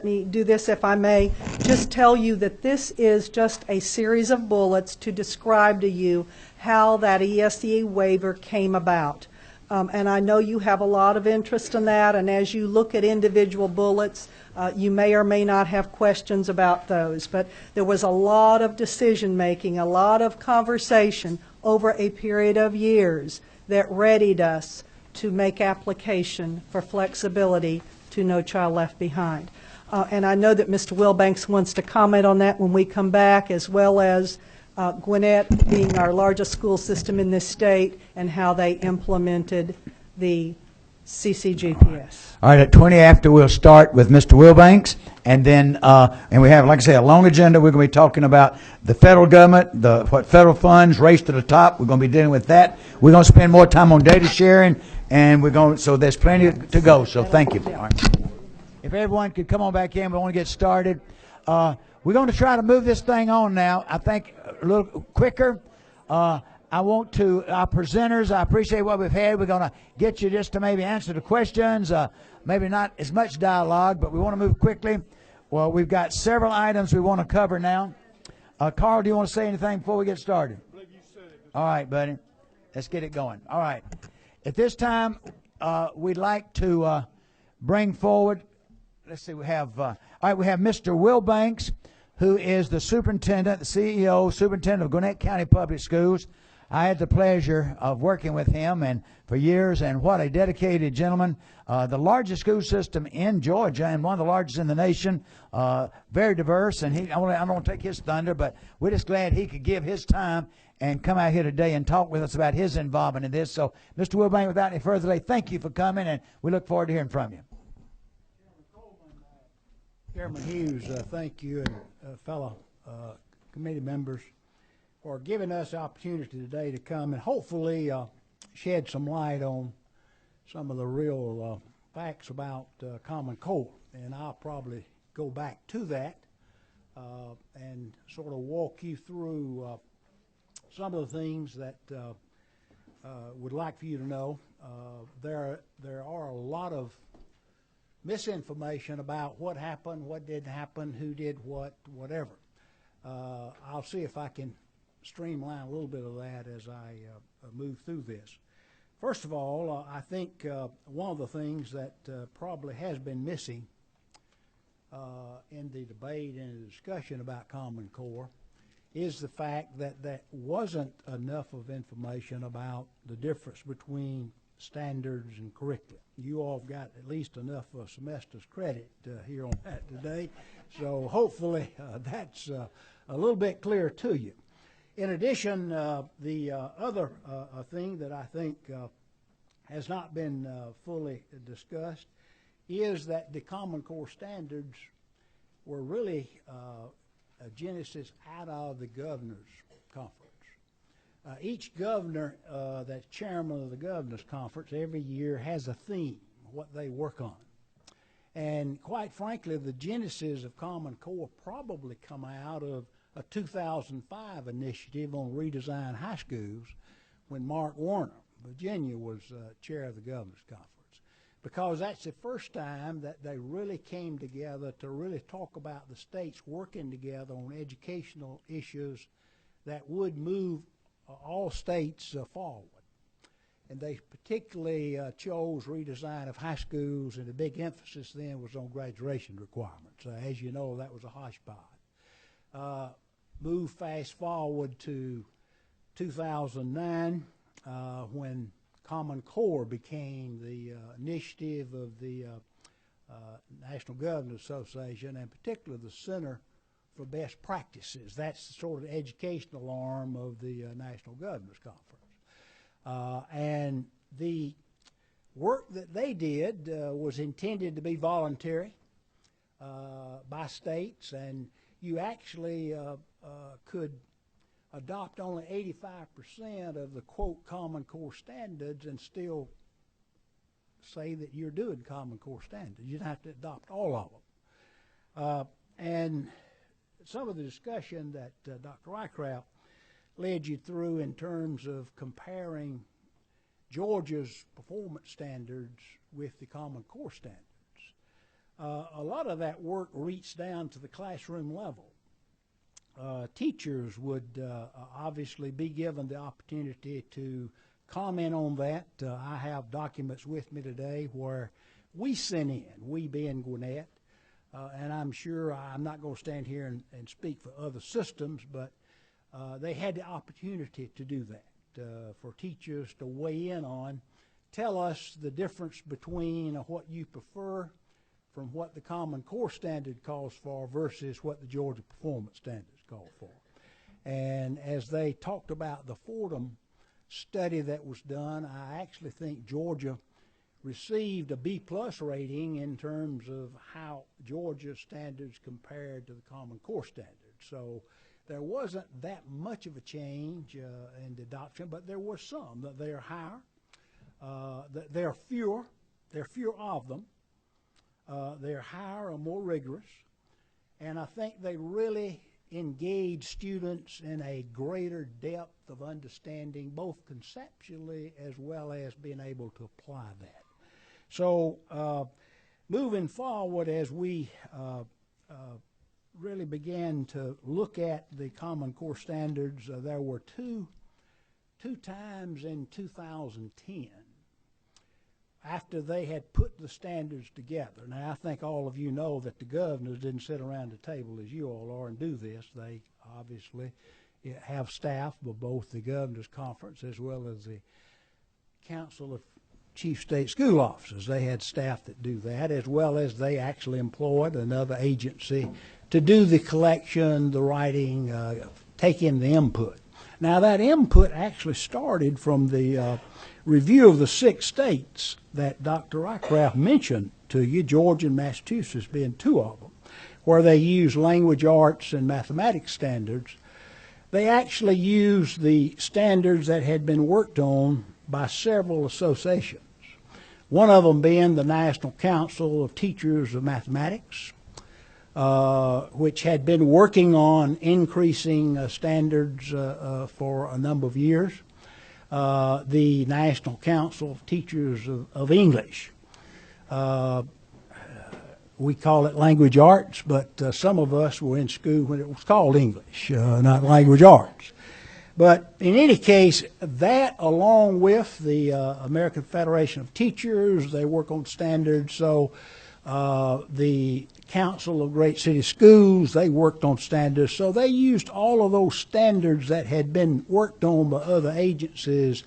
me do this if I may. Just tell you that this is just a series of bullets to describe to you how that ESEA waiver came about. And I know you have a lot of interest in that, and as you look at individual bullets, you may or may not have questions about those. But there was a lot of decision-making, a lot of conversation over a period of years that readied us to make application for flexibility to No Child Left Behind. And I know that Mr. Wilbanks wants to comment on that when we come back, as well as Gwinnett being our largest school system in this state and how they implemented the CCGPS. All right, at 20 after, we'll start with Mr. Wilbanks, and then and we have, like I say, a long agenda. We're going to be talking about the federal government, what federal funds, race to the top. We're going to be dealing with that. We're going to spend more time on data sharing, and so there's plenty to go. So thank you. All right. If everyone could come on back in, we want to get started. We're going to try to move this thing on now, I think, a little quicker. I want to, our presenters, I appreciate what we've had. We're going to get you just to maybe answer the questions, maybe not as much dialogue, but we want to move quickly. Well, we've got several items we want to cover now. Carl, do you want to say anything before we get started? I believe you said it. All right, buddy. Let's get it going. All right. At this time, we'd like to bring forward, let's see, we have Mr. Wilbanks, who is the superintendent, the CEO, superintendent of Gwinnett County Public Schools. I had the pleasure of working with him and for years, and what a dedicated gentleman. The largest school system in Georgia and one of the largest in the nation, very diverse, and I don't want to take his thunder, but we're just glad he could give his time and come out here today and talk with us about his involvement in this. So, Mr. Wilbanks, without any further delay, thank you for coming, and we look forward to hearing from you. Chairman Hughes, thank you, and fellow committee members for giving us the opportunity today to come and hopefully shed some light on some of the real facts about Common Core. And I'll probably go back to that and sort of walk you through some of the things that would like for you to know. There are a lot of misinformation about what happened, what didn't happen, who did what, whatever. I'll see if I can streamline a little bit of that as I move through this. First of all, I think one of the things that probably has been missing in the debate and the discussion about Common Core is the fact that there wasn't enough of information about the difference between standards and curriculum. You all have got at least enough semester's credit here on that today, so hopefully that's a little bit clearer to you. In addition, the other thing that I think has not been fully discussed is that the Common Core standards were really a genesis out of the governor's conference. Each governor that's chairman of the governor's conference every year has a theme, what they work on. And quite frankly, the genesis of Common Core probably come out of a 2005 initiative on redesign high schools when Mark Warner, Virginia, was chair of the governor's conference. Because that's the first time that they really came together to really talk about the states working together on educational issues that would move all states forward. And they particularly chose redesign of high schools, and the big emphasis then was on graduation requirements. As you know, that was a hodgepodge. Move fast forward to 2009 when Common Core became the initiative of the National Governors Association, and particularly the Center for Best Practices. That's the sort of educational arm of the National Governors Conference. And the work that they did was intended to be voluntary by states, and you actually could adopt only 85% of the, quote, Common Core standards and still say that you're doing Common Core standards. You don't have to adopt all of them. And some of the discussion that Dr. Rycraft led you through in terms of comparing Georgia's performance standards with the Common Core standards. A lot of that work reached down to the classroom level. Teachers would obviously be given the opportunity to comment on that. I have documents with me today where we sent in, we being Gwinnett, and I'm sure I'm not going to stand here and speak for other systems, but they had the opportunity to do that, for teachers to weigh in on, tell us the difference between what you prefer from what the Common Core standard calls for versus what the Georgia Performance Standards call for. And as they talked about the Fordham study that was done, I actually think Georgia received a B+ rating in terms of how Georgia's standards compared to the Common Core standards. So there wasn't that much of a change in the adoption, but there were some. That they are higher, that there are fewer of them. They're higher and more rigorous, and I think they really engage students in a greater depth of understanding, both conceptually as well as being able to apply that. So moving forward, as we really began to look at the Common Core standards, there were two times in 2010 after they had put the standards together. Now, I think all of you know that the governors didn't sit around the table as you all are and do this. They obviously have staff of both the Governor's Conference as well as the Council of Chief State School Officers. They had staff that do that, as well as they actually employed another agency to do the collection, the writing, take in the input. Now, that input actually started from the review of the 6 states that Dr. Rycraft mentioned to you, Georgia and Massachusetts being 2 of them, where they use language arts and mathematics standards. They actually used the standards that had been worked on by several associations, one of them being the National Council of Teachers of Mathematics, which had been working on increasing standards for a number of years. The National Council of Teachers of English. We call it language arts, but some of us were in school when it was called English, not language arts. But in any case, that along with the American Federation of Teachers, they work on standards. So the Council of Great City Schools, they worked on standards. So they used all of those standards that had been worked on by other agencies,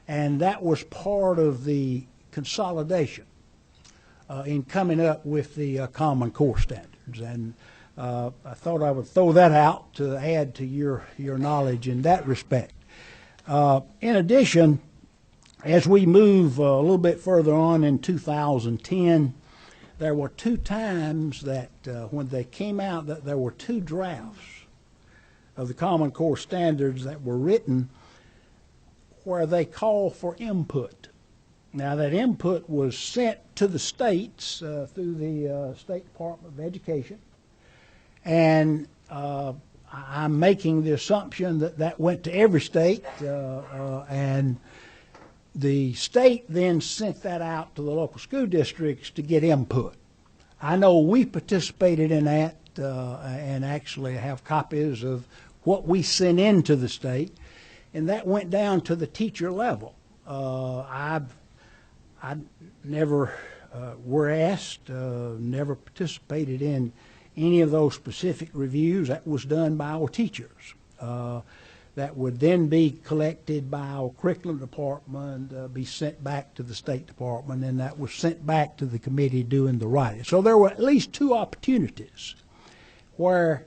and that was part of the consolidation in coming up with the Common Core standards. And I thought I would throw that out to add to your knowledge in that respect. In addition, as we move a little bit further on in 2010, there were 2 times that when they came out that there were 2 drafts of the Common Core standards that were written where they call for input. Now, that input was sent to the states through the State Department of Education, and I'm making the assumption that that went to every state, and the state then sent that out to the local school districts to get input. I know we participated in that and actually have copies of what we sent into the state, and that went down to the teacher level. I never were asked, never participated in any of those specific reviews. That was done by our teachers. That would then be collected by our curriculum department, be sent back to the State Department, and that was sent back to the committee doing the writing. So there were at least 2 opportunities where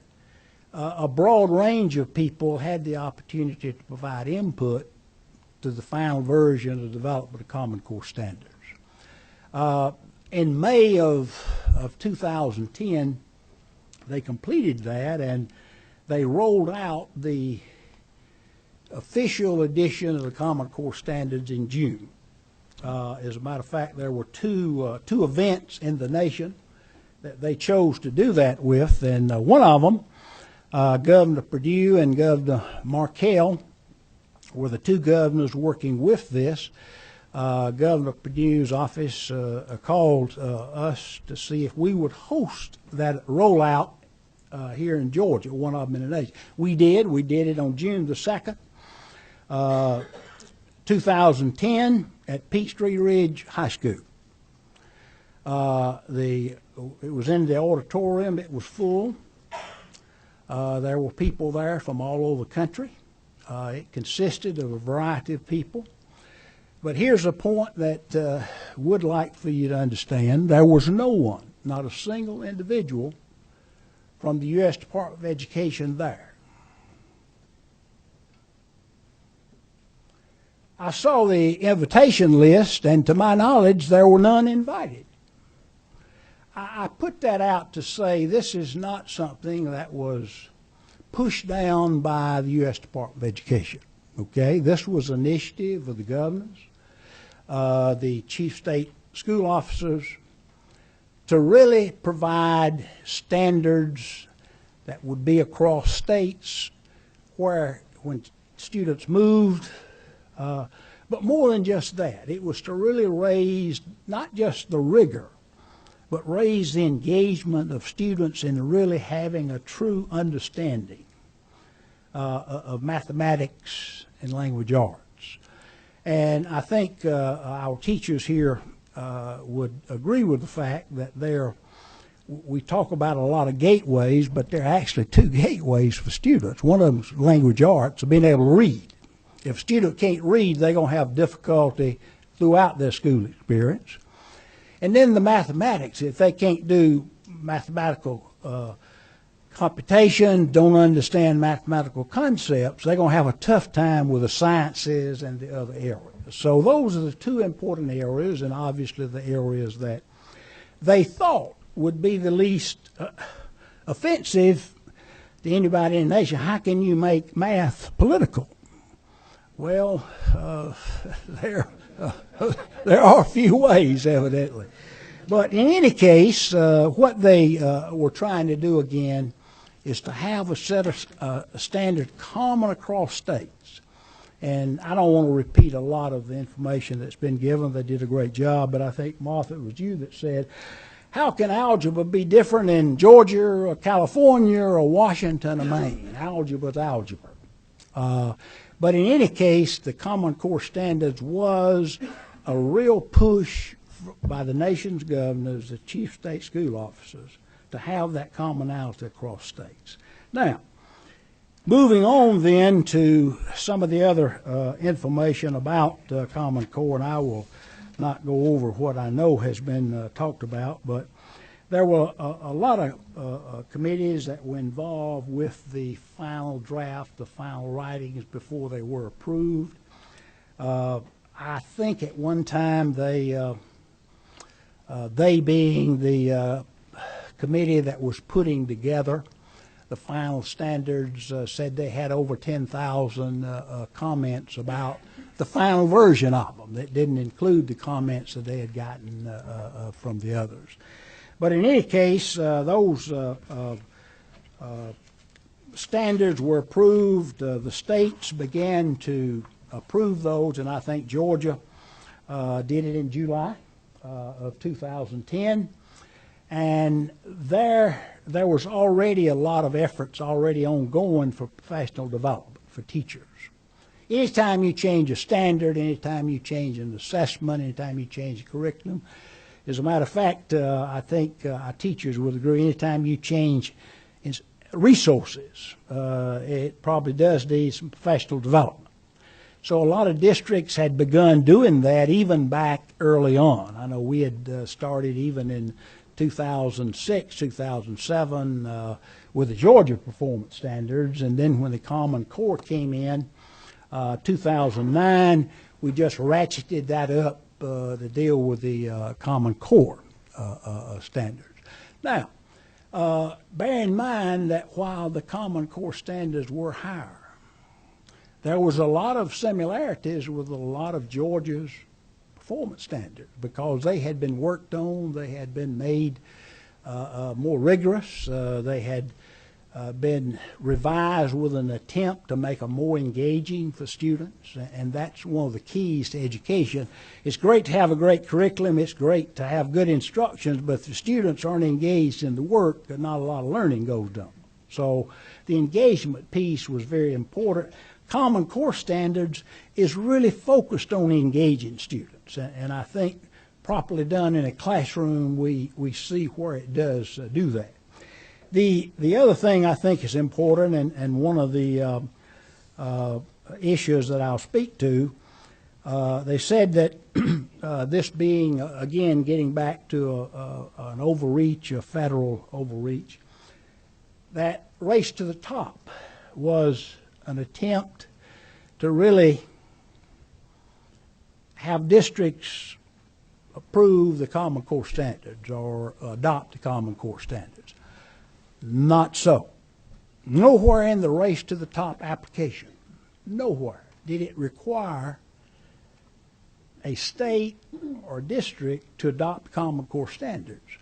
a broad range of people had the opportunity to provide input to the final version of the development of Common Core standards. In May of 2010, they completed that, and they rolled out the official edition of the Common Core standards in June. As a matter of fact, there were two events in the nation that they chose to do that with, and one of them, Governor Perdue and Governor Markell were the 2 governors working with this. Governor Perdue's office called us to see if we would host that rollout here in Georgia, one of them in the nation. We did. We did it on June the 2nd, 2010 at Peachtree Ridge High School. It was in the auditorium. It was full. There were people there from all over the country. It consisted of a variety of people. But here's a point that would like for you to understand. There was no one, not a single individual from the U.S. Department of Education there. I saw the invitation list, and to my knowledge, there were none invited. I put that out to say this is not something that was pushed down by the U.S. Department of Education. Okay, this was an initiative of the governors, the chief state school officers, to really provide standards that would be across states where when students moved, but more than just that, it was to really raise not just the rigor, but raise the engagement of students in really having a true understanding of mathematics and language arts. And I think our teachers here would agree with the fact that we talk about a lot of gateways, but there are actually two gateways for students. One of them is language arts, being able to read. If a student can't read, they're going to have difficulty throughout their school experience. And then the mathematics, if they can't do mathematical computation, don't understand mathematical concepts, they're going to have a tough time with the sciences and the other areas. So those are the two important areas, and obviously the areas that they thought would be the least offensive to anybody in the nation. How can you make math political? Well, there are a few ways, evidently. But in any case, what they were trying to do again is to have a set of standard common across states. And I don't want to repeat a lot of the information that's been given. They did a great job, but I think, Martha, it was you that said, how can algebra be different in Georgia or California or Washington or Maine? Algebra is algebra. But in any case, the Common Core Standards was a real push by the nation's governors, the chief state school officers, to have that commonality across states. Now, moving on then to some of the other information about Common Core, and I will not go over what I know has been talked about, but there were a lot of committees that were involved with the final draft, the final writings before they were approved. I think at one time they being the committee that was putting together the final standards, said they had over 10,000 comments about the final version of them. That didn't include the comments that they had gotten from the others. But in any case, those standards were approved. The states began to approve those, and I think Georgia did it in July of 2010. And there was already a lot of efforts already ongoing for professional development for teachers. Anytime you change a standard, anytime you change an assessment, anytime you change a curriculum, as a matter of fact, I think our teachers would agree, anytime you change resources, it probably does need some professional development. So a lot of districts had begun doing that even back early on. I know we had started even in 2006, 2007 with the Georgia performance standards, and then when the Common Core came in, 2009, we just ratcheted that up to deal with the Common Core standards. Now, bear in mind that while the Common Core standards were higher, there was a lot of similarities with a lot of Georgia's performance standards because they had been worked on, they had been made more rigorous, they had been revised with an attempt to make them more engaging for students, and that's one of the keys to education. It's great to have a great curriculum, it's great to have good instructions, but if the students aren't engaged in the work, not a lot of learning goes on. So the engagement piece was very important. Common Core Standards is really focused on engaging students, and I think properly done in a classroom, we see where it does do that. The other thing I think is important, and one of the issues that I'll speak to, they said that this being, again, getting back to an overreach, a federal overreach, that Race to the Top was an attempt to really have districts approve the Common Core Standards or adopt the Common Core Standards. Not so. Nowhere in the Race to the Top application, nowhere did it require a state or district to adopt Common Core Standards.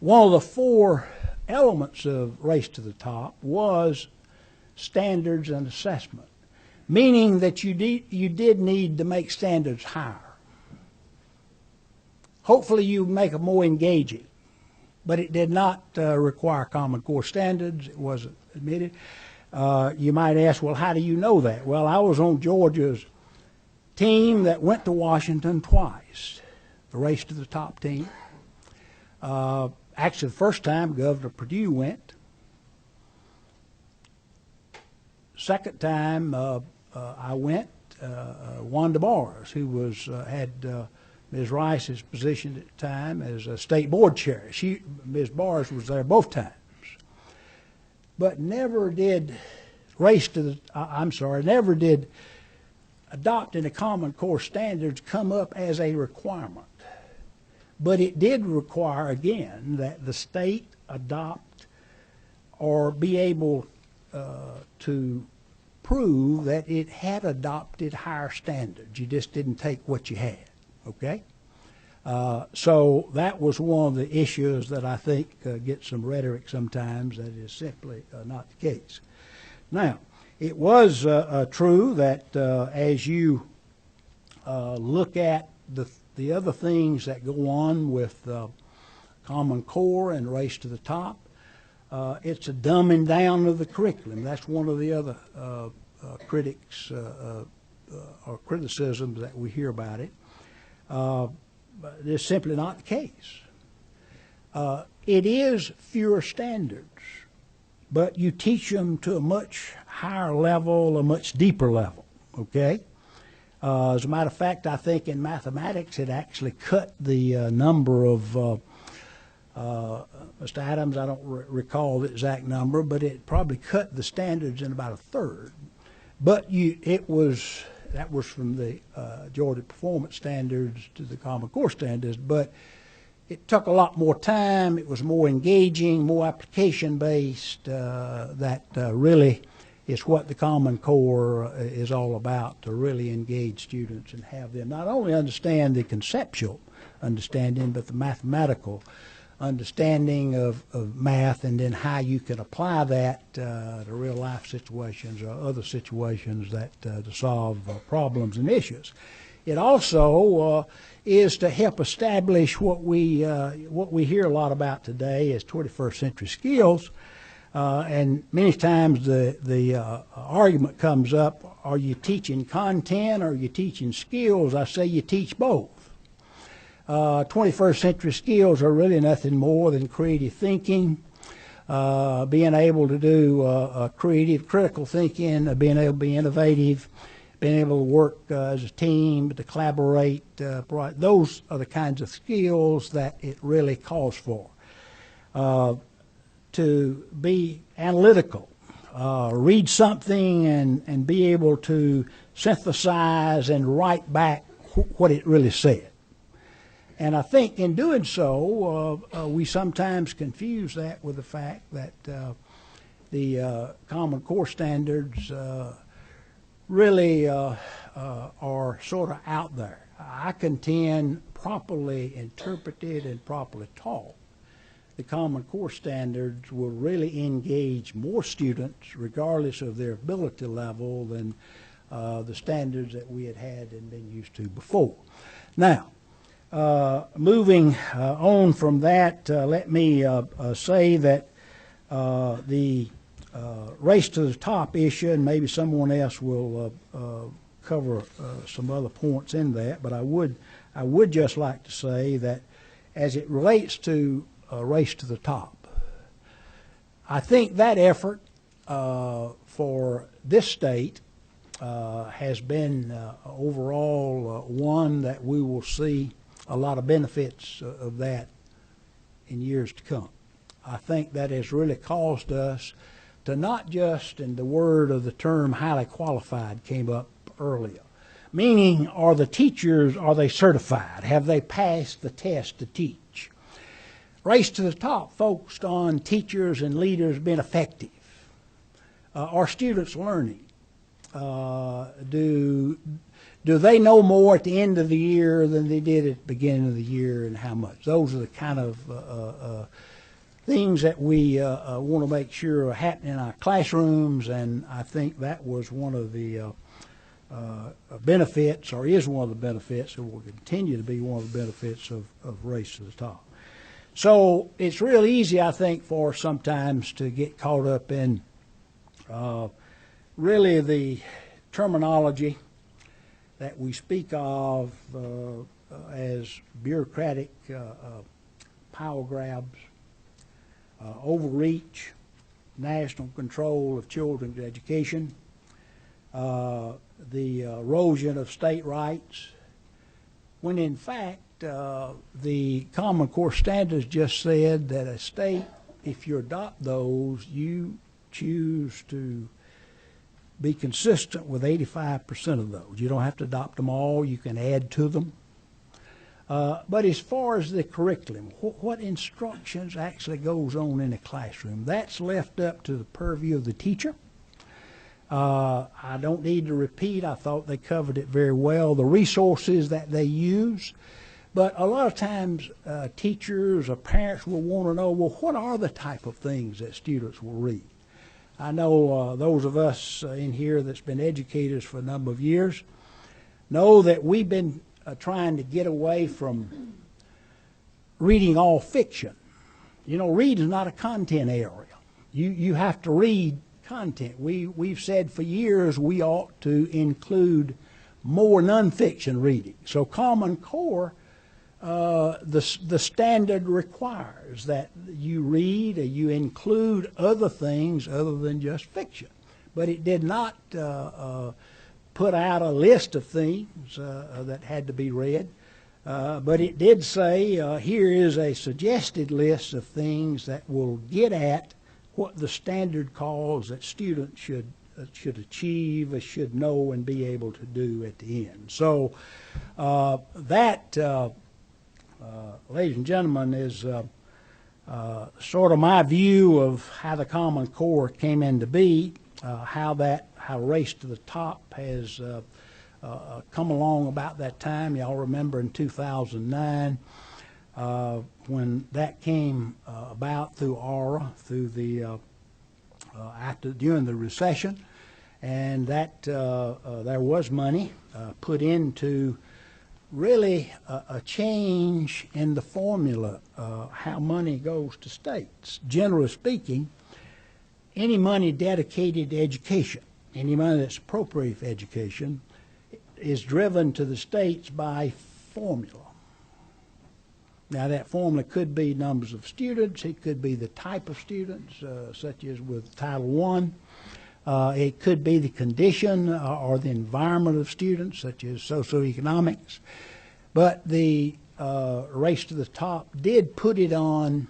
One of the 4 elements of Race to the Top was standards and assessment, meaning that you did need to make standards higher. Hopefully you make them more engaging, but it did not require Common Core Standards. It wasn't admitted. You might ask, well, how do you know that? Well, I was on Georgia's team that went to Washington twice, the Race to the Top team. Actually, the first time Governor Perdue went. Second time I went, Wanda Bars, who was had Ms. Rice's position at the time as a state board chair. Ms. Bars was there both times, but never did never did adopting the Common Core Standards come up as a requirement. But it did require, again, that the state adopt or be able to prove that it had adopted higher standards. You just didn't take what you had, okay? So that was one of the issues that I think gets some rhetoric sometimes that is simply not the case. Now, it was true that as you look at the other things that go on with Common Core and Race to the Top, it's a dumbing down of the curriculum. That's one of the other critics or criticisms that we hear about it. But it's simply not the case. It is fewer standards, but you teach them to a much higher level, a much deeper level, okay? As a matter of fact, I think in mathematics it actually cut the number of, Mr. Adams, I don't recall the exact number, but it probably cut the standards in about a third. But that was from the Georgia Performance Standards to the Common Core Standards, but it took a lot more time, it was more engaging, more application-based, that really is what the Common Core is all about, to really engage students and have them not only understand the conceptual understanding, but the mathematical understanding of math, and then how you can apply that to real life situations or other situations that to solve problems and issues. It also is to help establish what we hear a lot about today as 21st century skills. And many times the argument comes up, are you teaching content or are you teaching skills? I say you teach both. 21st century skills are really nothing more than creative thinking, being able to do creative, critical thinking, being able to be innovative, being able to work as a team, to collaborate. Those are the kinds of skills that it really calls for. To be analytical, read something and be able to synthesize and write back what it really said. And I think in doing so, we sometimes confuse that with the fact that the Common Core Standards really are sort of out there. I contend properly interpreted and properly taught, the Common Core standards will really engage more students regardless of their ability level than the standards that we had and been used to before. Now, moving on from that, let me say that the race to the top issue, and maybe someone else will cover some other points in that, but I would just like to say that as it relates to race to the top, I think that effort for this state has been overall one that we will see a lot of benefits of that in years to come. I think that has really caused us to not just, and the word of the term highly qualified came up earlier, meaning are the teachers, are they certified? Have they passed the test to teach? Race to the top focused on teachers and leaders being effective. Are students learning? Do they know more at the end of the year than they did at the beginning of the year, and how much? Those are the kind of things that we want to make sure are happening in our classrooms, and I think that was one of the benefits, or is one of the benefits, and will continue to be one of the benefits of race to the top. So it's real easy, I think, for sometimes to get caught up in really the terminology that we speak of as bureaucratic power grabs, overreach, national control of children's education, the erosion of state rights, when in fact the Common Core standards just said that a state, if you adopt those, you choose to be consistent with 85% of those. You don't have to adopt them all. You can add to them. But as far as the curriculum, what instructions actually goes on in a classroom, that's left up to the purview of the teacher. I don't need to repeat. I thought they covered it very well, the resources that they use. But a lot of times teachers or parents will want to know, well, what are the type of things that students will read? I know those of us in here that's been educators for a number of years know that we've been trying to get away from reading all fiction. You know, reading is not a content area. You have to read content. We've said for years we ought to include more nonfiction reading. So Common Core, the standard requires that you read or you include other things other than just fiction. But it did not put out a list of things that had to be read. But it did say here is a suggested list of things that will get at what the standard calls that students should achieve, or should know and be able to do at the end. So that, ladies and gentlemen, is sort of my view of how the Common Core came into being, how Race to the Top has come along about that time. Y'all remember in 2009 when that came about through ARA, through the during the recession, and that there was money put into really a change in the formula, how money goes to states. Generally speaking, any money dedicated to education, any money that's appropriate for education, is driven to the states by formula. Now that formula could be numbers of students, it could be the type of students, such as with Title I. It could be the condition or the environment of students, such as socioeconomics. But the Race to the Top did put it on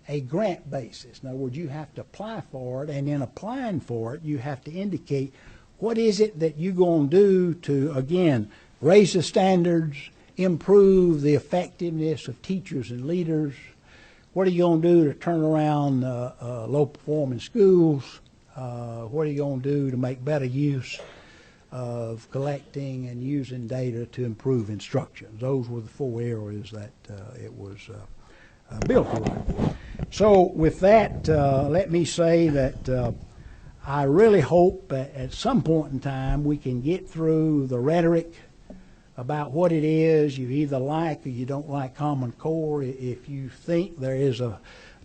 a grant basis. In other words, you have to apply for it, and in applying for it, you have to indicate what is it that you're going to do to, again, raise the standards, improve the effectiveness of teachers and leaders. What are you going to do to turn around low-performing schools? What are you going to do to make better use of collecting and using data to improve instruction? Those were the four areas that it was built around. So with that, let me say that I really hope at some point in time we can get through the rhetoric about what it is you either like or you don't like Common Core. If you think there is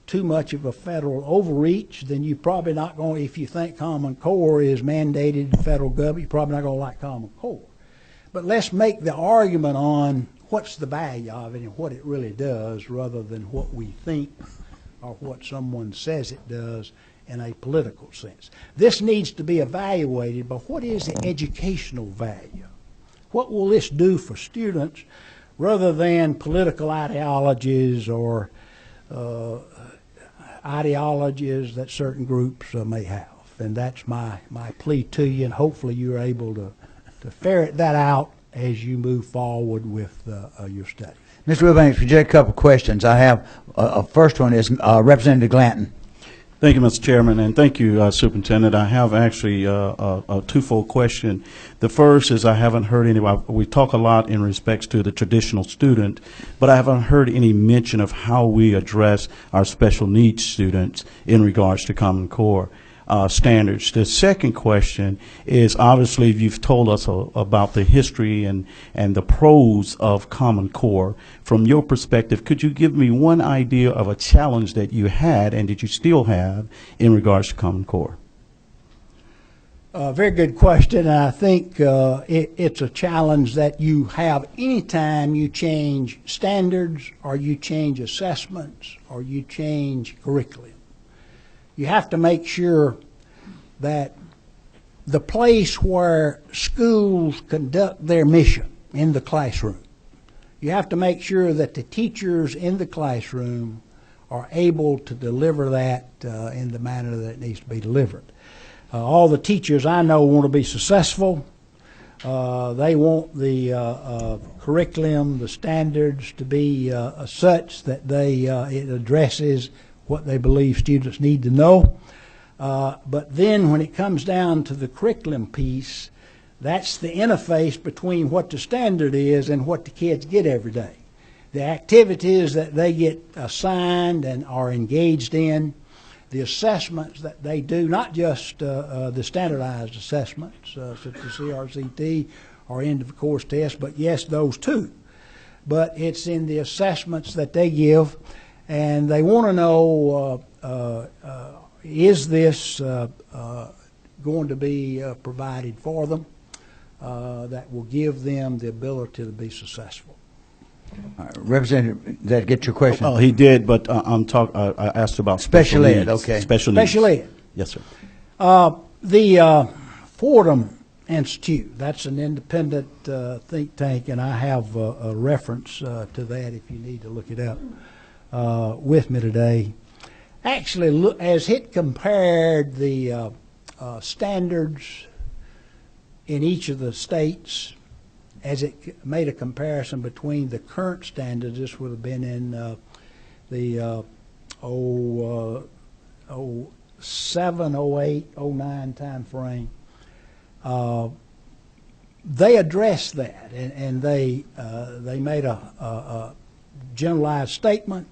too much of a federal overreach, then you're probably not going, if you think Common Core is mandated in the federal government, you're probably not going to like Common Core. But let's make the argument on what's the value of it and what it really does rather than what we think or what someone says it does in a political sense. This needs to be evaluated, but what is the educational value? What will this do for students rather than political ideologies or ideologies that certain groups may have? And that's my plea to you, and hopefully you're able to ferret that out as you move forward with your study. Mr. Wilbanks, just a couple of questions. I have first one is Representative Glanton. Thank you, Mr. Chairman, and thank you, Superintendent. I have actually a twofold question. The first is I haven't heard we talk a lot in respects to the traditional student, but I haven't heard any mention of how we address our special needs students in regards to Common Core standards. The second question is, obviously you've told us about the history and the pros of Common Core. From your perspective, could you give me one idea of a challenge that you had and that you still have in regards to Common Core? Very good question, and I think it's a challenge that you have anytime you change standards or you change assessments or you change curriculum. You have to make sure that the place where schools conduct their mission in the classroom, you have to make sure that the teachers in the classroom are able to deliver that in the manner that it needs to be delivered. All the teachers I know want to be successful. They want the curriculum, the standards to be such that it addresses what they believe students need to know. But then when it comes down to the curriculum piece, that's the interface between what the standard is and what the kids get every day. The activities that they get assigned and are engaged in, the assessments that they do, not just the standardized assessments such as CRCT or end of course tests, but yes, those too. But it's in the assessments that they give. And they want to know, is this going to be provided for them that will give them the ability to be successful? Representative, did that get your question? Oh, he did, but I asked about special ed. needs. Okay. Special ed. Yes, sir. The Fordham Institute, that's an independent think tank, and I have a reference to that if you need to look it up. With me today. Actually, as it compared the standards in each of the states, as it made a comparison between the current standards, this would have been in the 07, 08, 09 time frame. They addressed that, and they made a generalized statement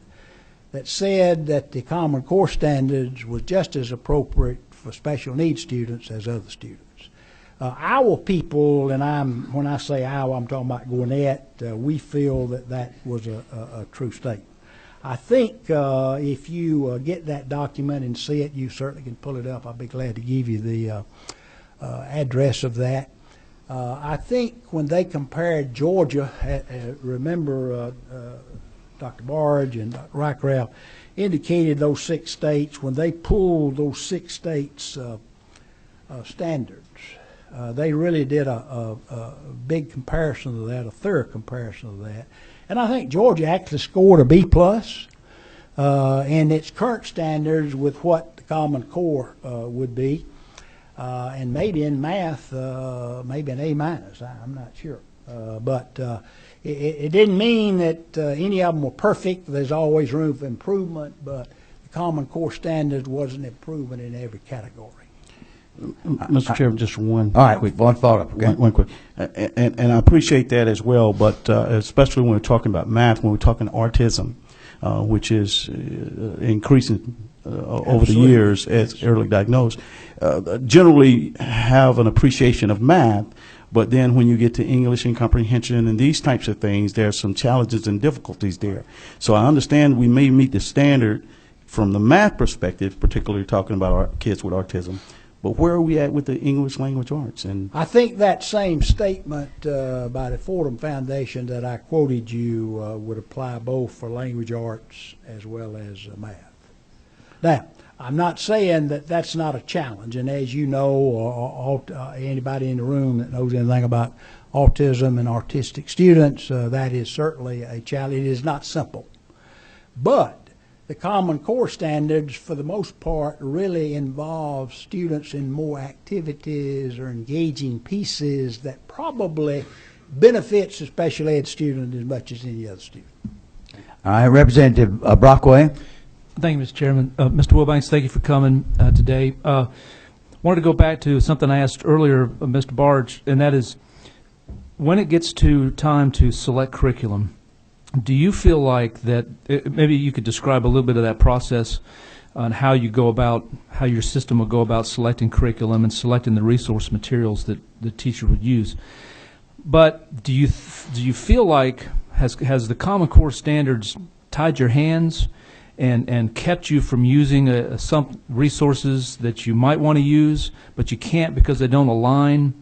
that said that the Common Core standards was just as appropriate for special needs students as other students. Our people, and when I say our, I'm talking about Gwinnett, we feel that was a true statement. I think if you get that document and see it, you certainly can pull it up. I'll be glad to give you the address of that. I think when they compared Georgia, remember Dr. Barge and Dr. Rycraft indicated those 6 states, when they pulled those 6 states' standards, they really did a big comparison of that, a thorough comparison of that. And I think Georgia actually scored a B+ in its current standards with what the Common Core would be. And maybe in math, maybe an A-. I'm not sure. But it didn't mean that any of them were perfect. There's always room for improvement, but the Common Core standards was an improvement in every category. Mr. Chairman, just one. All right, one follow-up. Okay. One quick. And I appreciate that as well, but especially when we're talking about math, when we're talking autism, which is increasing over the Absolutely. years as early diagnosed, generally have an appreciation of math, but then when you get to English and comprehension and these types of things, there are some challenges and difficulties there. So I understand we may meet the standard from the math perspective, particularly talking about our kids with autism, but where are we at with the English language arts? And I think that same statement by the Fordham Foundation that I quoted you would apply both for language arts as well as math. Now, I'm not saying that that's not a challenge, and as you know, or anybody in the room that knows anything about autism and autistic students, that is certainly a challenge. It is not simple. But the Common Core standards, for the most part, really involve students in more activities or engaging pieces that probably benefits a special ed student as much as any other student. All right, Representative Brockway. Thank you, Mr. Chairman. Mr. Wilbanks, thank you for coming today. Wanted to go back to something I asked earlier of Mr. Barge, and that is, when it gets to time to select curriculum, do you feel like that, maybe you could describe a little bit of that process on how you go about, how your system will go about selecting curriculum and selecting the resource materials that the teacher would use. But do you feel like, has the Common Core standards tied your hands and kept you from using some resources that you might want to use, but you can't because they don't align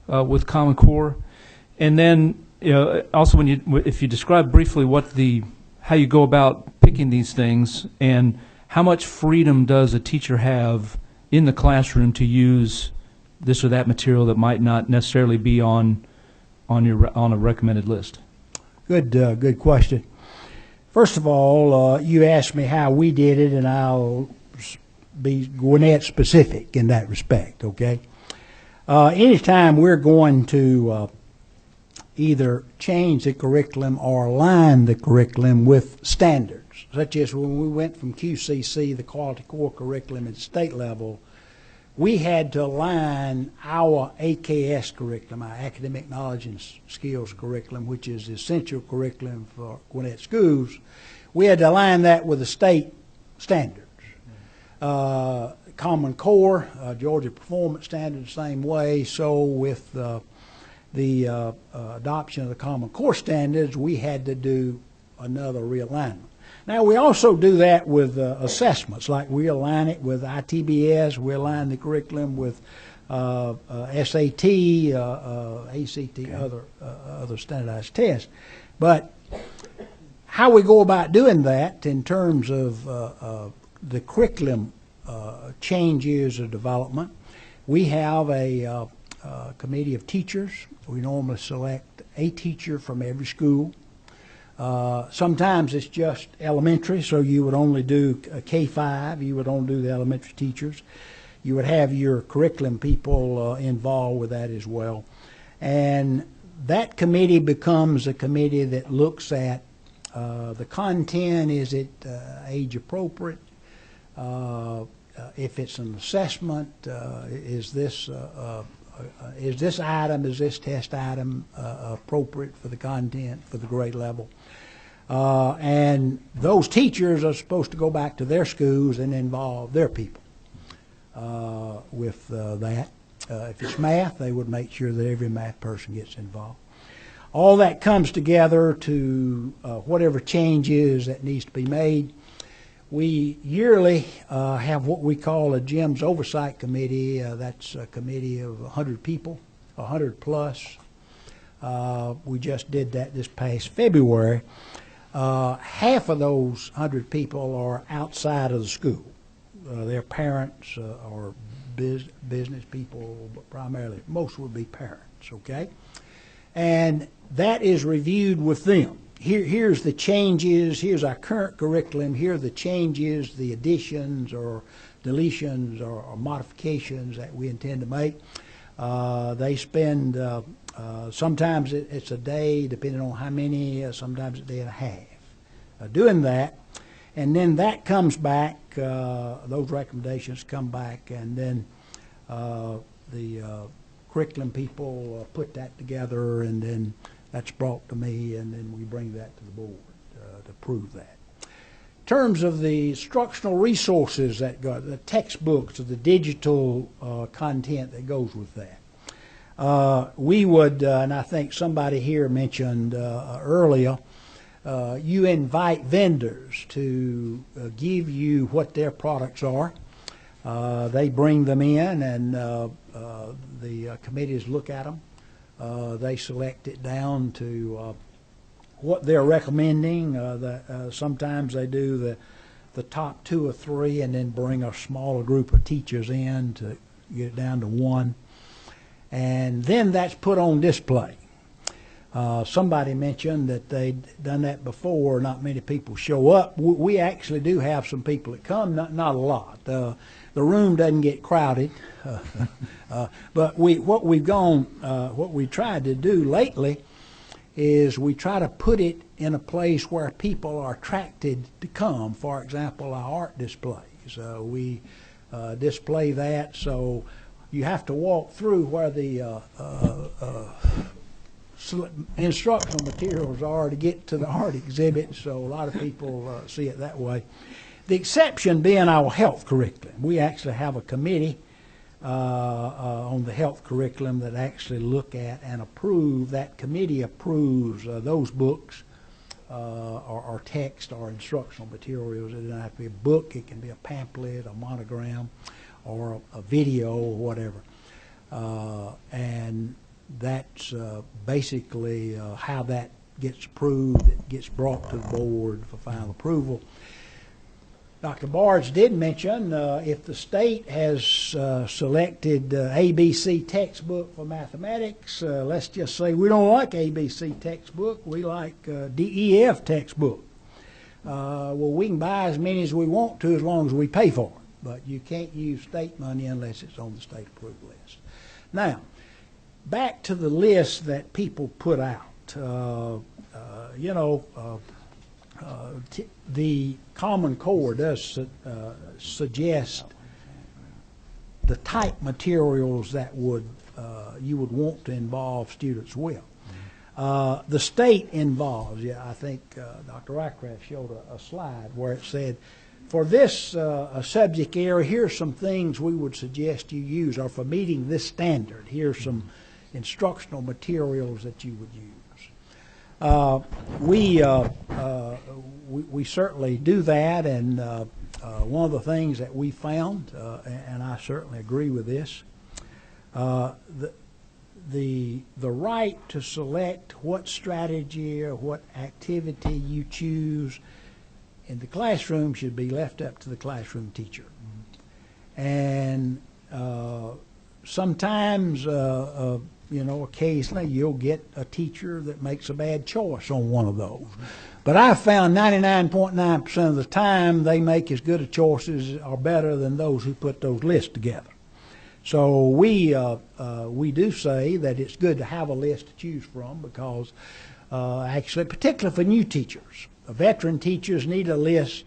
with Common Core? And then, also, if you describe briefly how you go about picking these things, and how much freedom does a teacher have in the classroom to use this or that material that might not necessarily be on a recommended list? Good question. First of all, you asked me how we did it, and I'll be Gwinnett specific in that respect, okay? Anytime we're going to either change the curriculum or align the curriculum with standards, such as when we went from QCC, the Quality Core curriculum at the state level, we had to align our AKS curriculum, our Academic Knowledge and Skills curriculum, which is the essential curriculum for Gwinnett schools. We had to align that with the state standards. Common Core, Georgia Performance Standards, the same way. So with the adoption of the Common Core standards, we had to do another realignment. Now, we also do that with assessments, like we align it with ITBS, we align the curriculum with SAT, ACT, other standardized tests. But how we go about doing that in terms of the curriculum changes or development, we have a committee of teachers. We normally select a teacher from every school. Sometimes it's just elementary, so you would only do a K-5, you would only do the elementary teachers. You would have your curriculum people involved with that as well. And that committee becomes a committee that looks at the content. Is it age appropriate? If it's an assessment, is this item, is this test item appropriate for the content, for the grade level? And those teachers are supposed to go back to their schools and involve their people with that. If it's math, they would make sure that every math person gets involved. All that comes together to whatever changes that needs to be made. We yearly have what we call a GEMS Oversight Committee. That's a committee of 100 people, 100 plus. We just did that this past February. Half of those 100 people are outside of the school. They're parents or business people, but primarily most would be parents, okay? And that is reviewed with them. Here's the changes, here's our current curriculum, here are the changes, the additions or deletions or modifications that we intend to make. They spend, sometimes it's a day, depending on how many, sometimes a day and a half, doing that. And then that comes back, those recommendations come back, and then the curriculum people put that together, and then that's brought to me, and then we bring that to the board to approve that. terms of the instructional resources that go, the textbooks or the digital content that goes with that, we would, and I think somebody here mentioned earlier, you invite vendors to give you what their products are. They bring them in, and the committees look at them. They select it down to what they're recommending. Sometimes they do the top 2 or 3 and then bring a smaller group of teachers in to get it down to 1. And then that's put on display. Somebody mentioned that they'd done that before. Not many people show up. We actually do have some people that come, not a lot. The room doesn't get crowded. But what we tried to do lately is we try to put it in a place where people are attracted to come. For example, our art displays. We display that, so you have to walk through where the instructional materials are to get to the art exhibit, so a lot of people see it that way. The exception being our health curriculum. We actually have a committee on the health curriculum that actually look at and approve. That committee approves those books or text or instructional materials. It doesn't have to be a book. It can be a pamphlet, a monogram, or a video or whatever. And that's basically how that gets approved. It gets brought to the board for final approval. Dr. Barnes did mention if the state has selected ABC textbook for mathematics, let's just say we don't like ABC textbook, we like DEF textbook. Well, we can buy as many as we want to as long as we pay for it, but you can't use state money unless it's on the state approved list. Now, back to the list that people put out. The Common Core does suggest the type materials that you would want to involve students with. The state involves, I think Dr. Rycraft showed a slide where it said, for this subject area, here's some things we would suggest you use, or for meeting this standard, here's some instructional materials that you would use. We certainly do that, and one of the things that we found, and I certainly agree with this, the right to select what strategy or what activity you choose in the classroom should be left up to the classroom teacher. And sometimes occasionally you'll get a teacher that makes a bad choice on one of those. But I've found 99.9% of the time they make as good a choices or better than those who put those lists together. So we do say that it's good to have a list to choose from because actually, particularly for new teachers, veteran teachers need a list.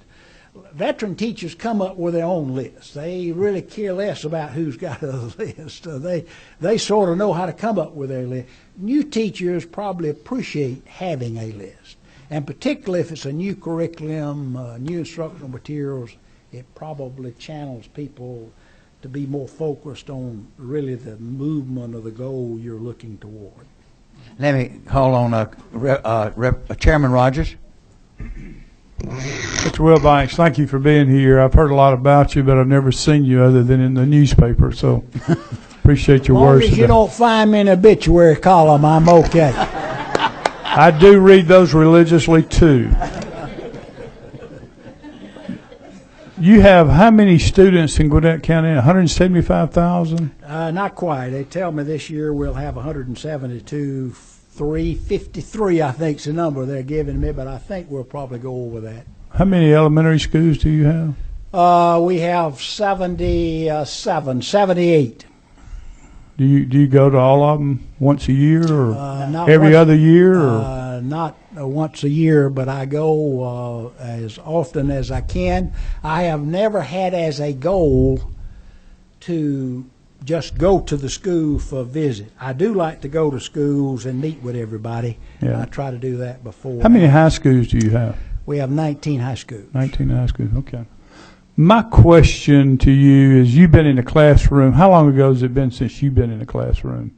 Veteran teachers come up with their own list. They really care less about who's got a list. They sort of know how to come up with their list. New teachers probably appreciate having a list. And particularly if it's a new curriculum, new instructional materials, it probably channels people to be more focused on really the movement of the goal you're looking toward. Let me call on Chairman Rogers. Mr. Wilbanks, thank you for being here. I've heard a lot about you, but I've never seen you other than in the newspaper, so appreciate your words. As long as you don't find me in an obituary column, I'm okay. I do read those religiously, too. You have how many students in Gwinnett County? 175,000? Not quite. They tell me this year we'll have 172. 353, I think, is the number they're giving me, but I think we'll probably go over that. How many elementary schools do you have? We have 78. Do you go to all of them once a year, or every other year? Or? Not once a year, but I go as often as I can. I have never had as a goal to just go to the school for a visit. I do like to go to schools and meet with everybody. Yeah. I try to do that before. How many high schools do you have? We have 19 high schools. 19 high schools, okay. My question to you is, you've been in the classroom. How long ago has it been since you've been in the classroom?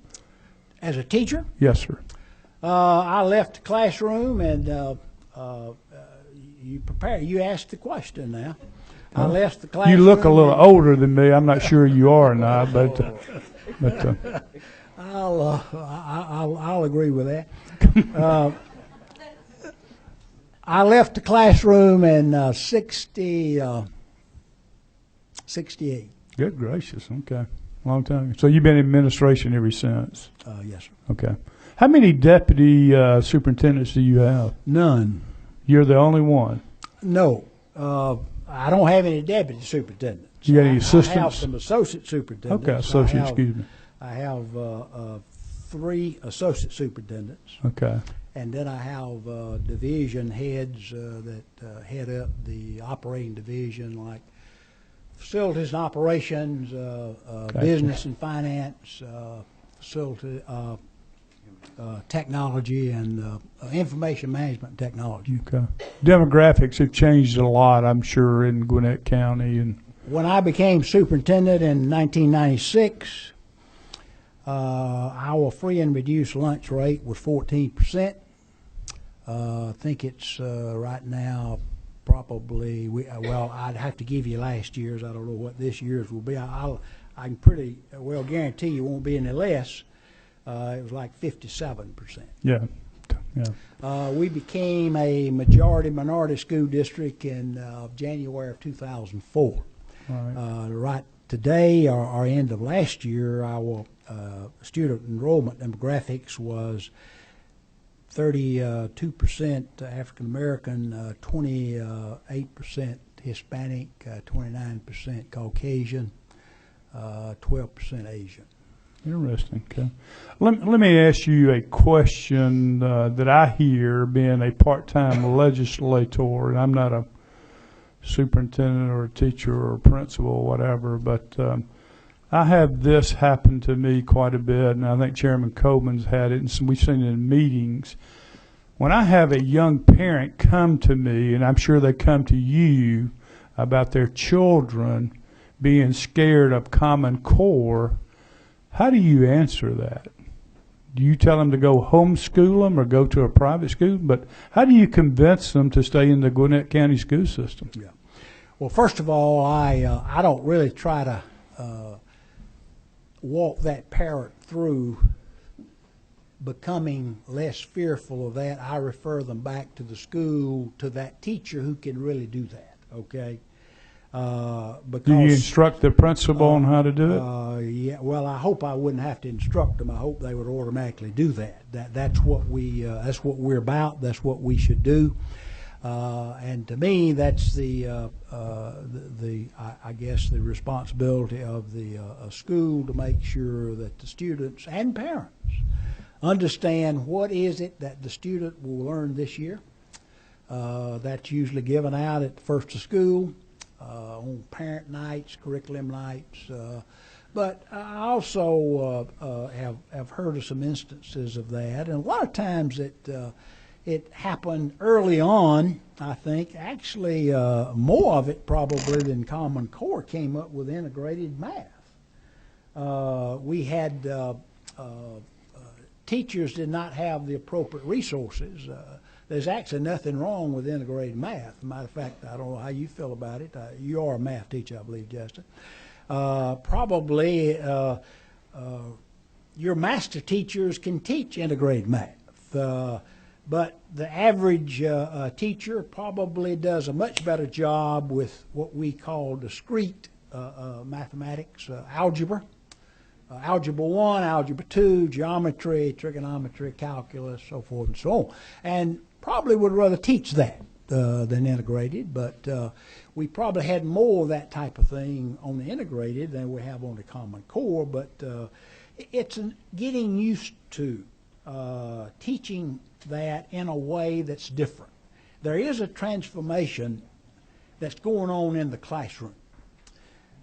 As a teacher, Yes, sir. I left the classroom and you asked the question now. I left the classroom. You look a little older than me. I'm not sure you are or not, but I'll agree with that. I left the classroom in 68. good gracious, okay. Long time. So you've been in administration ever since? Yes, sir. Okay. How many deputy superintendents do you have? None. You're the only one? No. I don't have any deputy superintendents. You got any I assistants? have some associate superintendents. Okay, associate, excuse me. I have 3 associate superintendents. Okay. And then I have division heads that head up the operating division, like facilities and operations, Gotcha. business and finance, facility, technology, and information management technology. Okay. Demographics have changed a lot, I'm sure, in Gwinnett County. And When I became superintendent in 1996, our free and reduced lunch rate was 14%. I think it's right now probably, well, I'd have to give you last year's. I don't know what this year's will be. I can pretty well guarantee you won't be any less. It was like 57%. yeah. We became a majority minority school district in January of 2004. Right. Right today, or end of last year, our student enrollment demographics was 32% African American, 28% Hispanic, 29% Caucasian, 12% Asian. Interesting. Okay. Let me ask you a question that I hear, being a part-time legislator, and I'm not a superintendent or a teacher or a principal or whatever, but I have this happen to me quite a bit, and I think Chairman Coleman's had it, and we've seen it in meetings. When I have a young parent come to me, and I'm sure they come to you about their children being scared of Common Core, how do you answer that? Do you tell them to go homeschool them or go to a private school? But how do you convince them to stay in the Gwinnett County school system? Yeah. Well, first of all, I don't really try to walk that parent through becoming less fearful of that. I refer them back to the school, to that teacher who can really do that, okay? Because, do you instruct the principal on how to do it? Yeah, well, I hope I wouldn't have to instruct them. I hope they would automatically do that. That's what we're about. That's what we should do. And to me, that's I guess the responsibility of the school to make sure that the students and parents understand what is it that the student will learn this year. That's usually given out at the first of school, on parent nights, curriculum nights. But I also have heard of some instances of that, and a lot of times it happened early on. I think actually more of it probably than Common Core came up with integrated math. We had teachers did not have the appropriate resources. There's actually nothing wrong with integrated math. As a matter of fact, I don't know how you feel about it. You are a math teacher, I believe, Justin. Probably your master teachers can teach integrated math. But the average teacher probably does a much better job with what we call discrete mathematics, algebra. Algebra 1, Algebra 2, geometry, trigonometry, calculus, so forth and so on. And probably would rather teach that than integrated, but we probably had more of that type of thing on the integrated than we have on the Common Core, but it's getting used to teaching that in a way that's different. There is a transformation that's going on in the classroom.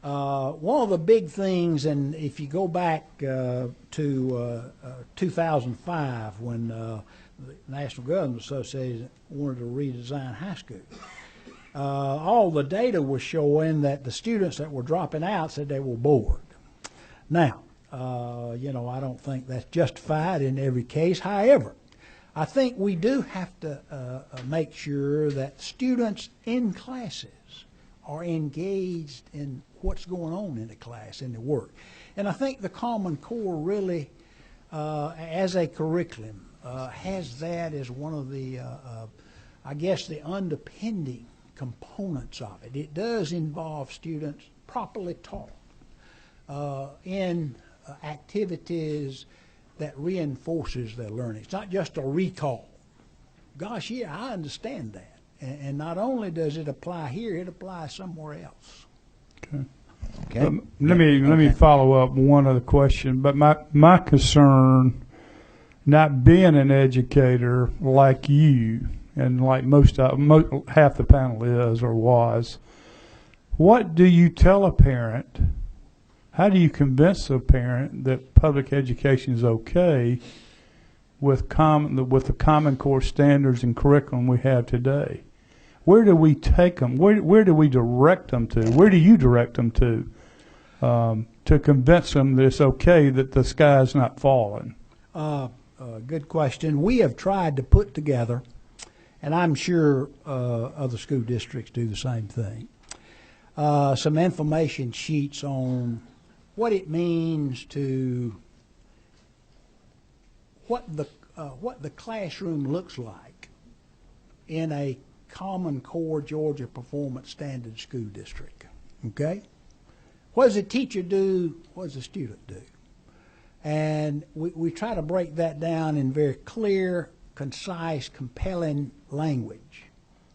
One of the big things, and if you go back to 2005 when the National Government Association wanted to redesign high school. All the data was showing that the students that were dropping out said they were bored. Now, you know, I don't think that's justified in every case. However, I think we do have to make sure that students in classes are engaged in what's going on in the class, in the work. And I think the Common Core really, as a curriculum, has that as one of the, I guess, the underpinning components of it. It does involve students properly taught in activities that reinforces their learning. It's not just a recall. Gosh, yeah, I understand that. And not only does it apply here, it applies somewhere else. Okay. Okay. Let me follow up one other question. But my concern, not being an educator like you and like half the panel is or was, what do you tell a parent? How do you convince a parent that public education is okay with the Common Core standards and curriculum we have today? Where do we take them? Where do we direct them to? Where do you direct them to convince them that it's okay that the sky's not falling? Good question. We have tried to put together, and I'm sure other school districts do the same thing, some information sheets on what it means to what the classroom looks like in a Common Core Georgia Performance Standard School District. Okay? What does the teacher do? What does the student do? And we try to break that down in very clear, concise, compelling language.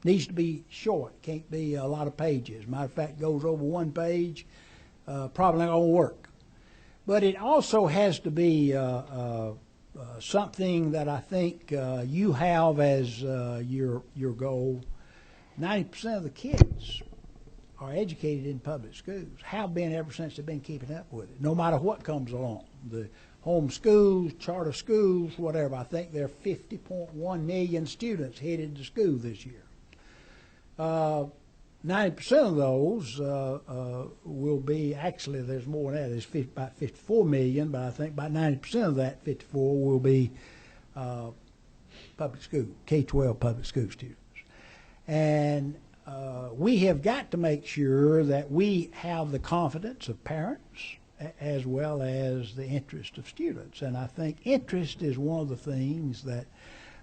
Needs to be short. Can't be a lot of pages. Matter of fact, goes over one page, probably not going to work. But it also has to be something that I think you have as your goal. 90% of the kids are educated in public schools, have been ever since they've been keeping up with it, no matter what comes along. The home schools, charter schools, whatever. I think there are 50.1 million students headed to school this year. 90% of those will be, actually there's more than that, there's about 54 million, but I think about 90% of that 54 will be public school, K-12 public school students. And we have got to make sure that we have the confidence of parents as well as the interest of students. And I think interest is one of the things that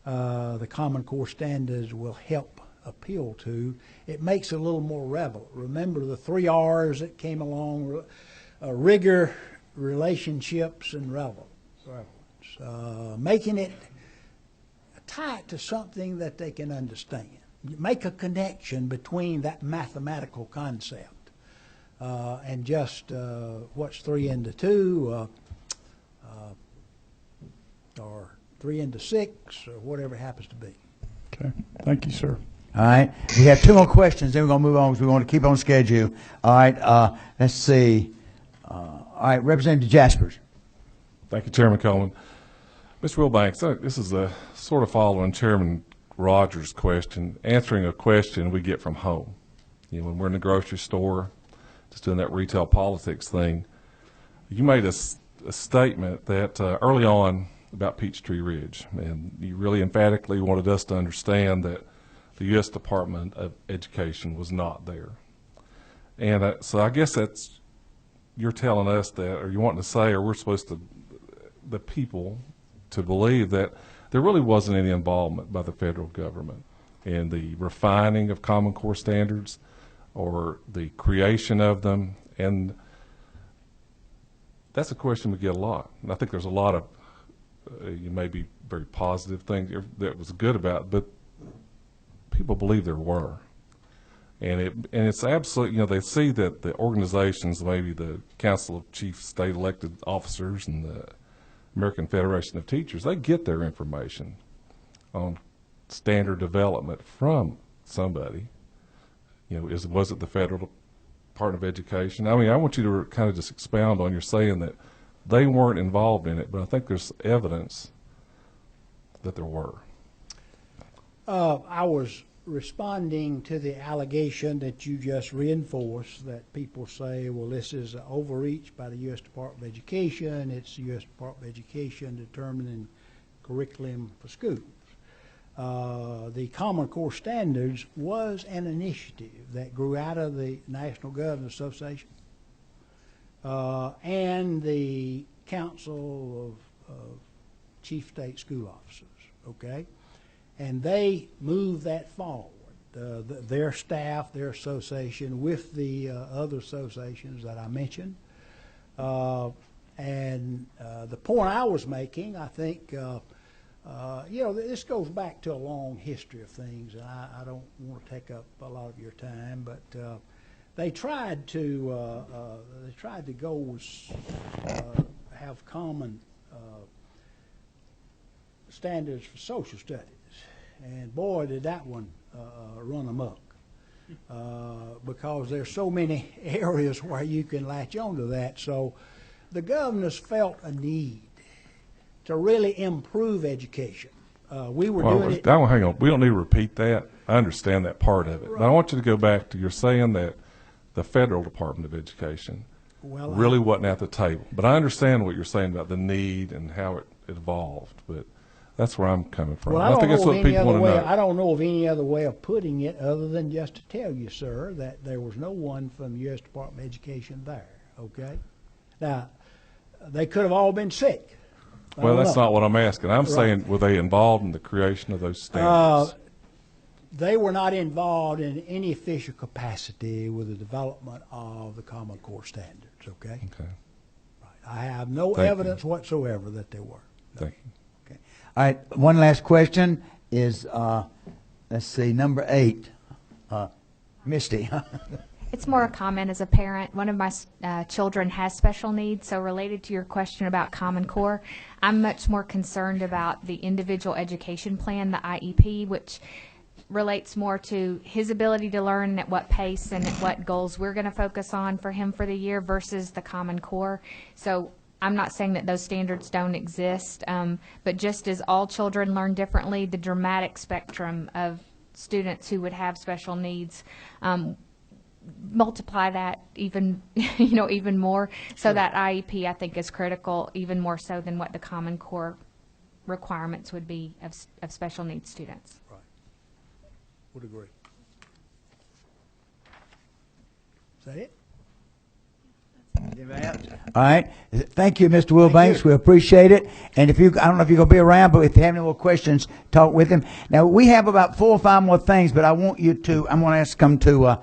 the Common Core standards will help appeal to. It makes it a little more relevant. Remember the 3 R's that came along, rigor, relationships, and relevance. Making it, tie it to something that they can understand. Make a connection between that mathematical concept and just what's 3 into 2 or 3 into 6 or whatever it happens to be. Okay. Thank you, sir. All right. We have 2 more questions, then we're going to move on because we want to keep on schedule. All right. Let's see. All right. Representative Jaspers. Thank you, Chairman Coleman. Mr. Wilbanks, this is a sort of following Chairman Rogers' question, answering a question we get from home. You know, when we're in the grocery store, just doing that retail politics thing, you made a statement that early on about Peachtree Ridge, and you really emphatically wanted us to understand that the U.S. Department of Education was not there. And so I guess that's, you're telling us that, or you wanting to say, or we're supposed to, the people, to believe that there really wasn't any involvement by the federal government in the refining of Common Core standards or the creation of them. And that's a question we get a lot. And I think there's a lot of, you may be very positive things that was good about it, but people believe there were. And it's absolutely, you know, they see that the organizations, maybe the Council of Chief State Elected Officers and the American Federation of Teachers, they get their information on standard development from somebody. You know, was it the Federal Department of Education? I mean, I want you to kind of just expound on your saying that they weren't involved in it, but I think there's evidence that there were. I was responding to the allegation that you just reinforced, that people say, well, this is an overreach by the U.S. Department of Education. It's the U.S. Department of Education determining curriculum for schools. The Common Core Standards was an initiative that grew out of the National Governors Association and the Council of Chief State School Officers, okay? And they moved that forward. Their staff, their association, with the other associations that I mentioned. And the point I was making, I think, you know, this goes back to a long history of things, and I don't want to take up a lot of your time, but they tried to go have common standards for social studies, and boy, did that one run amok, because there's so many areas where you can latch onto that. So the governors felt a need to really improve education. We were doing it. Hang on. We don't need to repeat that. I understand that part of it. Right. But I want you to go back to, you're saying that the Federal Department of Education really wasn't at the table. But I understand what you're saying about the need and how it evolved. But that's where I'm coming from. Well, I think that's what people want to know. I don't know of any other way of putting it other than just to tell you, sir, that there was no one from the U.S. Department of Education there, okay? Now, they could have all been sick. Well, that's not what I'm asking. I'm saying, were they involved in the creation of those standards? They were not involved in any official capacity with the development of the Common Core Standards, okay? Okay. Right. I have no evidence whatsoever that they were. Thank you. Okay. All right, one last question is, let's see, number 8. Misty. It's more a comment as a parent. One of my children has special needs, so related to your question about Common Core, I'm much more concerned about the individual education plan, the IEP, which relates more to his ability to learn at what pace and at what goals we're going to focus on for him for the year versus the Common Core. So I'm not saying that those standards don't exist, but just as all children learn differently, the dramatic spectrum of students who would have special needs, multiply that even, even more. So that IEP, I think, is critical, even more so than what the Common Core requirements would be of special needs students. Right. Would agree. Is that it? All right. Thank you, Mr. Wilbanks. We appreciate it. And if you, I don't know if you're going to be around, but if you have any more questions, talk with him. Now, we have about 4 or 5 more things, but I'm going to ask them to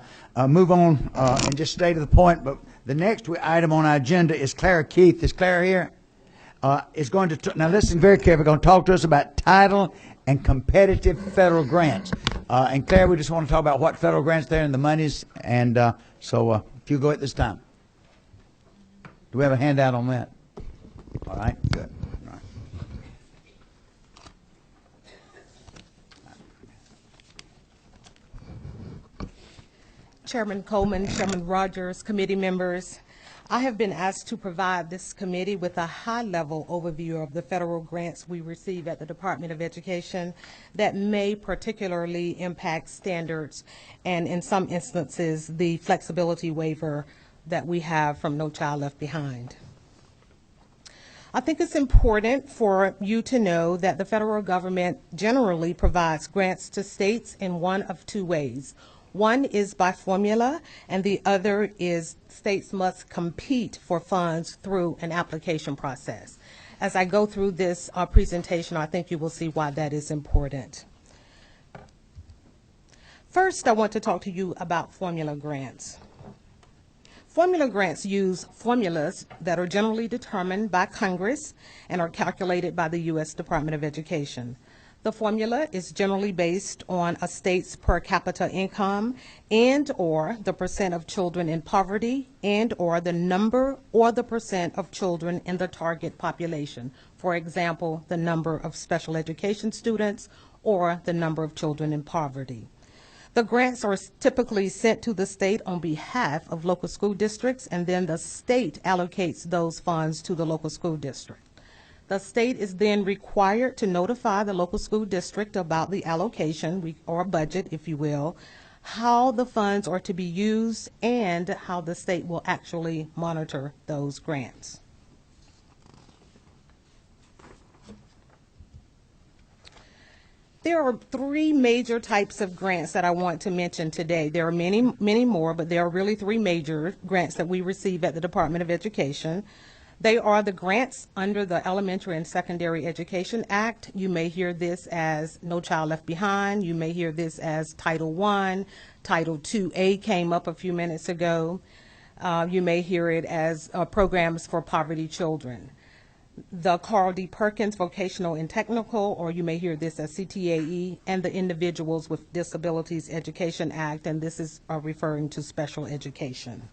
move on and just stay to the point. But the next item on our agenda is Clara Keith. Is Clara here? Is going to, now listen very carefully, going to talk to us about title and competitive federal grants. And Claire, we just want to talk about what federal grants there and the monies. And so if you go at this time. Do we have a handout on that? All right, good. All right. Chairman Coleman, Chairman Rogers, committee members, I have been asked to provide this committee with a high-level overview of the federal grants we receive at the Department of Education that may particularly impact standards and, in some instances, the flexibility waiver that we have from No Child Left Behind. I think it's important for you to know that the federal government generally provides grants to states in one of 2 ways. One is by formula, and the other is states must compete for funds through an application process. As I go through this presentation, I think you will see why that is important. First, I want to talk to you about formula grants. Formula grants use formulas that are generally determined by Congress and are calculated by the U.S. Department of Education. The formula is generally based on a state's per capita income and or the percent of children in poverty and or the number or the percent of children in the target population. For example, the number of special education students or the number of children in poverty. The grants are typically sent to the state on behalf of local school districts, and then the state allocates those funds to the local school district. The state is then required to notify the local school district about the allocation, or budget, if you will, how the funds are to be used, and how the state will actually monitor those grants. There are three major types of grants that I want to mention today. There are many, many more, but there are really three major grants that we receive at the Department of Education. They are the grants under the Elementary and Secondary Education Act. You may hear this as No Child Left Behind. You may hear this as Title I. Title IIA came up a few minutes ago. You may hear it as programs for poverty children. The Carl D. Perkins Vocational and Technical, or you may hear this as CTAE, and the Individuals with Disabilities Education Act, and this is referring to special education.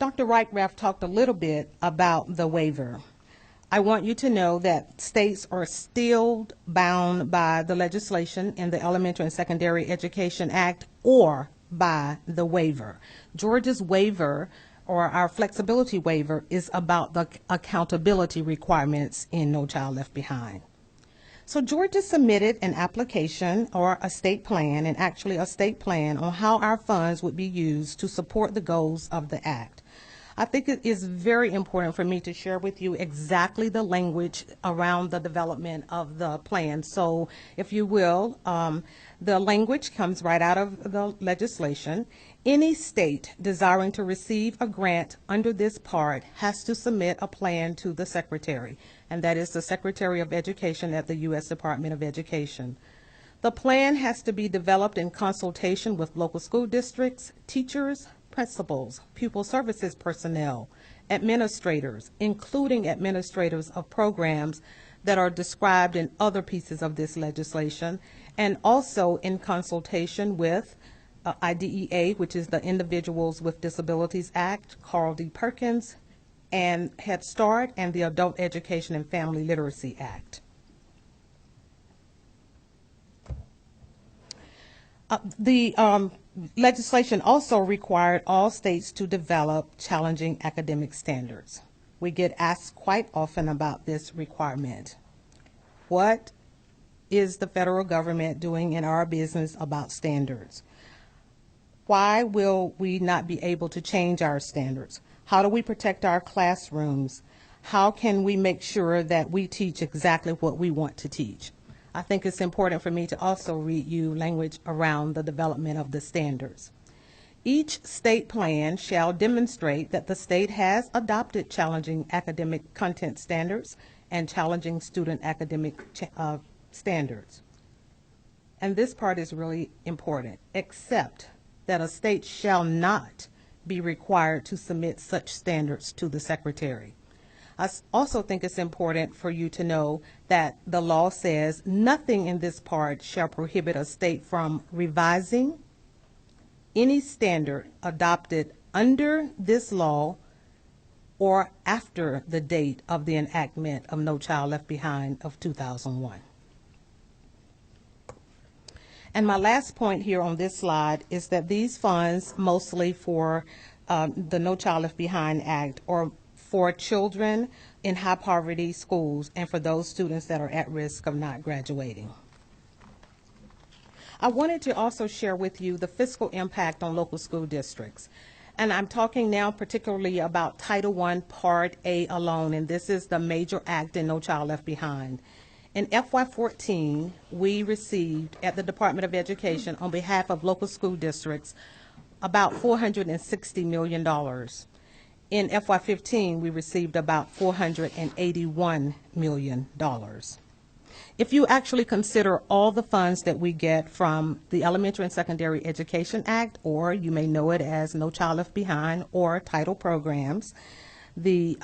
Dr. Reichrath talked a little bit about the waiver. I want you to know that states are still bound by the legislation in the Elementary and Secondary Education Act or by the waiver. Georgia's waiver, or our flexibility waiver, is about the accountability requirements in No Child Left Behind. So Georgia submitted an application, or a state plan, and actually a state plan on how our funds would be used to support the goals of the Act. I think it is very important for me to share with you exactly the language around the development of the plan. So if you will, the language comes right out of the legislation. Any state desiring to receive a grant under this part has to submit a plan to the Secretary, and that is the Secretary of Education at the U.S. Department of Education. The plan has to be developed in consultation with local school districts, teachers, principals, pupil services personnel, administrators, including administrators of programs that are described in other pieces of this legislation, and also in consultation with IDEA, which is the Individuals with Disabilities Act, Carl D. Perkins, and Head Start, and the Adult Education and Family Literacy Act. The legislation also required all states to develop challenging academic standards. We get asked quite often about this requirement. What is the federal government doing in our business about standards? Why will we not be able to change our standards? How do we protect our classrooms? How can we make sure that we teach exactly what we want to teach? I think it's important for me to also read you language around the development of the standards. Each state plan shall demonstrate that the state has adopted challenging academic content standards and challenging student academic standards. And this part is really important, except that a state shall not be required to submit such standards to the Secretary. I also think it's important for you to know that the law says nothing in this part shall prohibit a state from revising any standard adopted under this law or after the date of the enactment of No Child Left Behind of 2001. And my last point here on this slide is that these funds, mostly for the No Child Left Behind Act, are for children in high poverty schools and for those students that are at risk of not graduating. I wanted to also share with you the fiscal impact on local school districts. And I'm talking now particularly about Title I Part A alone, and this is the major act in No Child Left Behind. In FY14, we received at the Department of Education on behalf of local school districts about $460 million. In FY15, we received about $481 million. If you actually consider all the funds that we get from the Elementary and Secondary Education Act, or you may know it as No Child Left Behind or Title Programs, the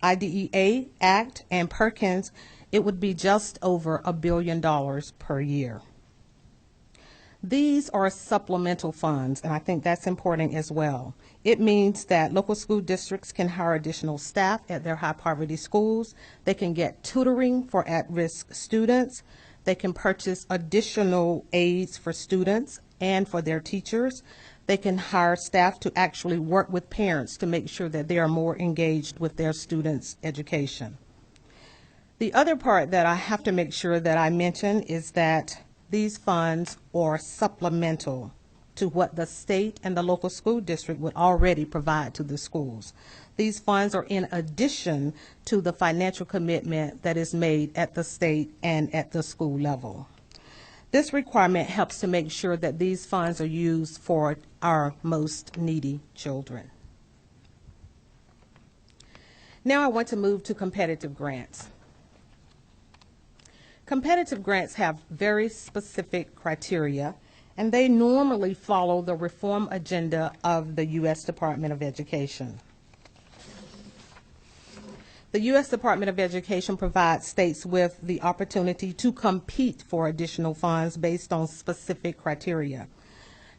IDEA Act and Perkins, it would be just over $1 billion per year. These are supplemental funds, and I think that's important as well. It means that local school districts can hire additional staff at their high poverty schools. They can get tutoring for at-risk students. They can purchase additional aids for students and for their teachers. They can hire staff to actually work with parents to make sure that they are more engaged with their students' education. The other part that I have to make sure that I mention is that these funds are supplemental to what the state and the local school district would already provide to the schools. These funds are in addition to the financial commitment that is made at the state and at the school level. This requirement helps to make sure that these funds are used for our most needy children. Now I want to move to competitive grants. Competitive grants have very specific criteria, and they normally follow the reform agenda of the U.S. Department of Education. The U.S. Department of Education provides states with the opportunity to compete for additional funds based on specific criteria.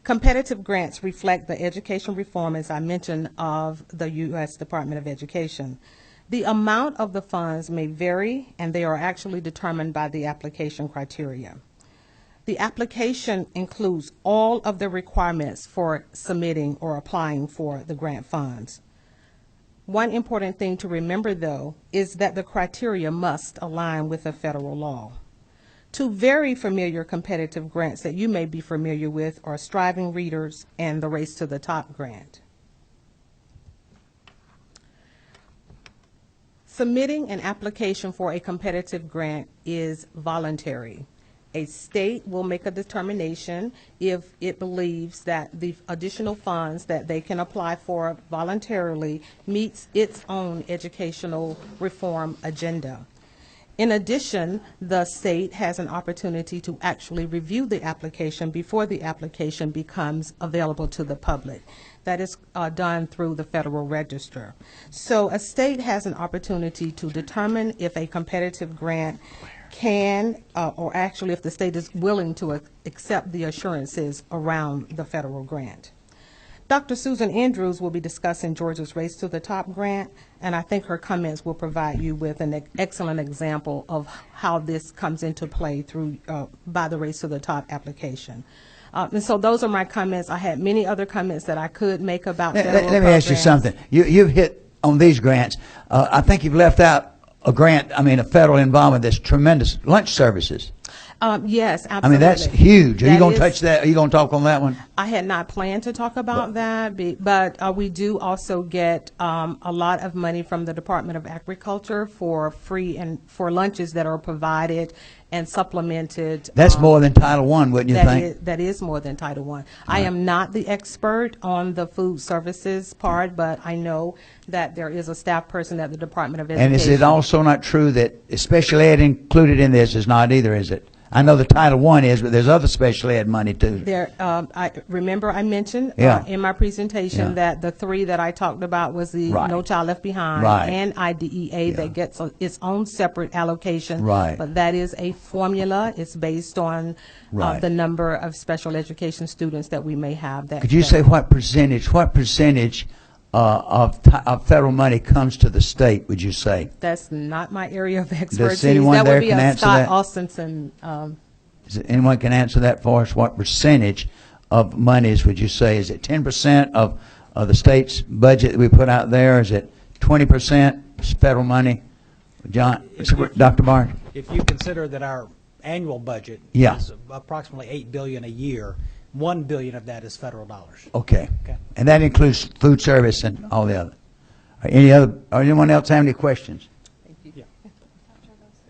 Competitive grants reflect the education reform, as I mentioned, of the U.S. Department of Education. The amount of the funds may vary, and they are actually determined by the application criteria. The application includes all of the requirements for submitting or applying for the grant funds. One important thing to remember, though, is that the criteria must align with the federal law. Two very familiar competitive grants that you may be familiar with are Striving Readers and the Race to the Top grant. Submitting an application for a competitive grant is voluntary. A state will make a determination if it believes that the additional funds that they can apply for voluntarily meets its own educational reform agenda. In addition, the state has an opportunity to actually review the application before the application becomes available to the public. That is done through the Federal Register. So a state has an opportunity to determine if a competitive grant can, or actually if the state is willing to accept the assurances around the federal grant. Dr. Susan Andrews will be discussing Georgia's Race to the Top grant, and I think her comments will provide you with an excellent example of how this comes into play through by the Race to the Top application. And so those are my comments. I had many other comments that I could make about federal programs. Let me ask you something. You've hit on these grants. I think you've left out a grant, a federal involvement that's tremendous, lunch services. Yes, absolutely. I mean, that's huge. Are you going to touch that? Are you going to talk on that one? I had not planned to talk about that, but we do also get a lot of money from the Department of Agriculture for free and for lunches that are provided and supplemented. That's more than Title I, wouldn't you think? That is more than Title I. I am not the expert on the food services part, but I know that there is a staff person at the Department of Education. And is it also not true that special ed included in this is not either, is it? I know the Title I is, but there's other special ed money too. There, I remember I mentioned in my presentation that the three that I talked about was the No Child Left Behind and IDEA that gets its own separate allocation. But that is a formula. It's based on the number of special education students that we may have. Could you say what percentage of federal money comes to the state, would you say? That's not my area of expertise. Does anyone that there would be can a answer Scott that? Austinson. Anyone can answer that for us? What percentage of monies would you say? Is it 10% of the state's budget that we put out there? Is it 20% federal money? John, Dr. Barnes? If you consider that our annual budget is approximately $8 billion a year, $1 billion of that is federal dollars. Okay. And that includes food service and all the other. Anyone else have any questions?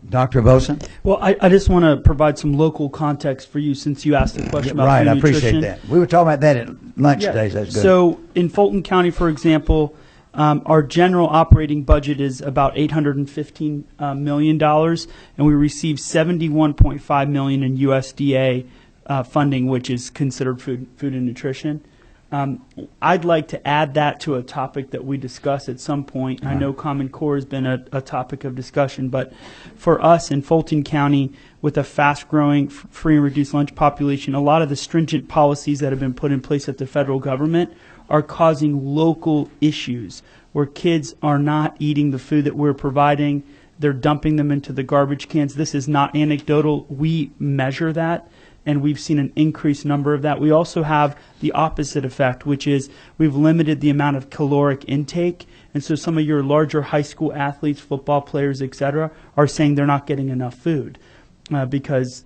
Dr. Boson? Well, I just want to provide some local context for you since you asked the question about food I nutrition. appreciate that. We were talking about that at lunch today. So that's good. So in Fulton County, for example, our general operating budget is about $815 million, and we receive $71.5 million in USDA funding, which is considered food and nutrition. I'd like to add that to a topic that we discuss at some point. I know Common Core has been a topic of discussion, but for us in Fulton County, with a fast-growing free and reduced lunch population, a lot of the stringent policies that have been put in place at the federal government are causing local issues where kids are not eating the food that we're providing. They're dumping them into the garbage cans. This is not anecdotal. We measure that. and we've seen an increased number of that. We also have the opposite effect, which is we've limited the amount of caloric intake, and so some of your larger high school athletes, football players, etc., are saying they're not getting enough food because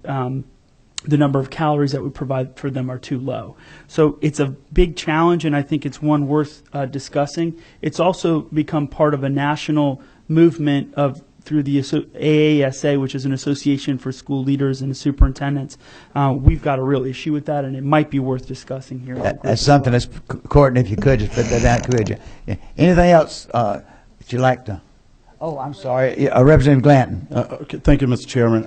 the number of calories that we provide for them are too low. So it's a big challenge, and I think it's one worth discussing. It's also become part of a national movement through the AASA, which is an association for school leaders and superintendents. We've got a real issue with that, and it might be worth discussing here. That's something that's, Courtney, if you could, just put that down, could you? Yeah. Anything else that you'd like to? Oh, I'm sorry, Representative Glanton. Okay, thank you, Mr. Chairman.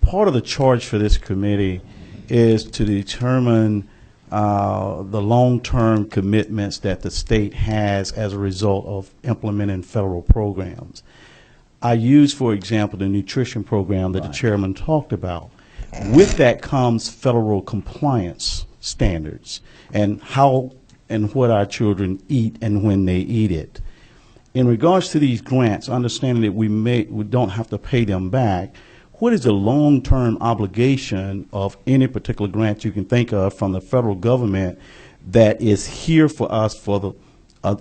Part of the charge for this committee is to determine the long-term commitments that the state has as a result of implementing federal programs. I use, for example, the nutrition program that the chairman talked about. With that comes federal compliance standards and how and what our children eat and when they eat it. In regards to these grants, understanding that we don't have to pay them back, what is the long-term obligation of any particular grant you can think of from the federal government that is here for us for the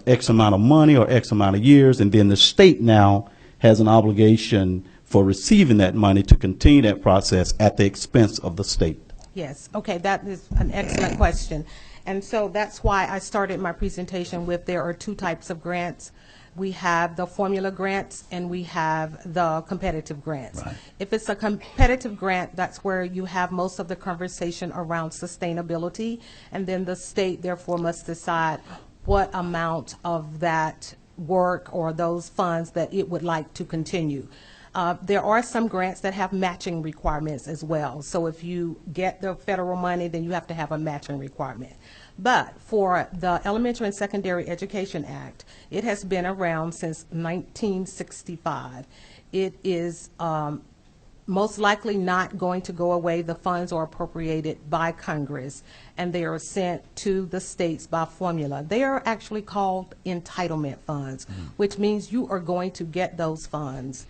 X amount of money or X amount of years, and then the state now has an obligation for receiving that money to continue that process at the expense of the state? Yes, okay, that is an excellent question. And so that's why I started my presentation with there are two types of grants. We have the formula grants and we have the competitive grants. Right. If it's a competitive grant, that's where you have most of the conversation around sustainability, and then the state therefore must decide what amount of that work or those funds that it would like to continue. There are some grants that have matching requirements as well. So if you get the federal money, then you have to have a matching requirement. But for the Elementary and Secondary Education Act, it has been around since 1965. It is most likely not going to go away. The funds are appropriated by Congress, and they are sent to the states by formula. They are actually called entitlement funds, which means you are going to get those funds.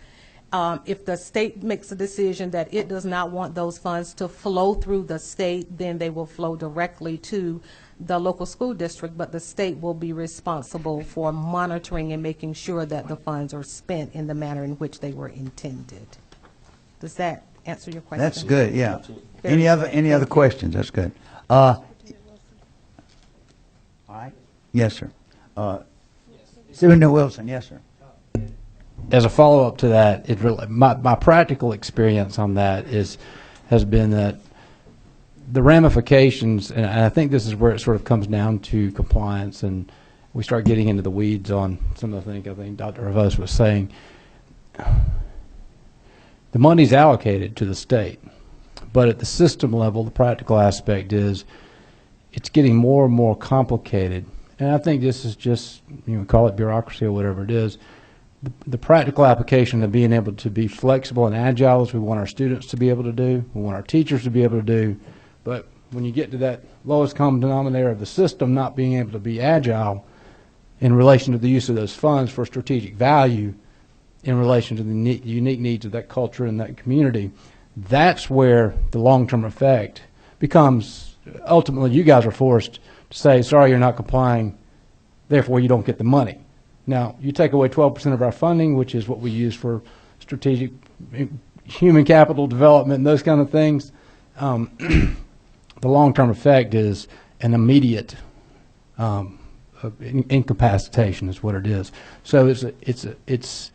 If the state makes a decision that it does not want those funds to flow through the state, then they will flow directly to the local school district, but the state will be responsible for monitoring and making sure that the funds are spent in the manner in which they were intended. Does that answer your question? That's good, yeah. Any other questions? That's good. All right. Yes, sir. Superintendent Wilson, yes, sir. As a follow-up to that, it really, my practical experience on that has been that the ramifications, and I think this is where it sort of comes down to compliance, and we start getting into the weeds on some of the things I think Dr. Ravos was saying. The money's allocated to the state, but at the system level, the practical aspect is it's getting more and more complicated. And I think this is just, call it bureaucracy or whatever it is. The practical application of being able to be flexible and agile as we want our students to be able to do, we want our teachers to be able to do, but when you get to that lowest common denominator of the system not being able to be agile in relation to the use of those funds for strategic value in relation to the unique needs of that culture and that community, that's where the long-term effect becomes, ultimately you guys are forced to say, sorry, you're not complying, therefore you don't get the money. Now, you take away 12% of our funding, which is what we use for strategic human capital development and those kind of things. The long-term effect is an immediate incapacitation is what it is. So it's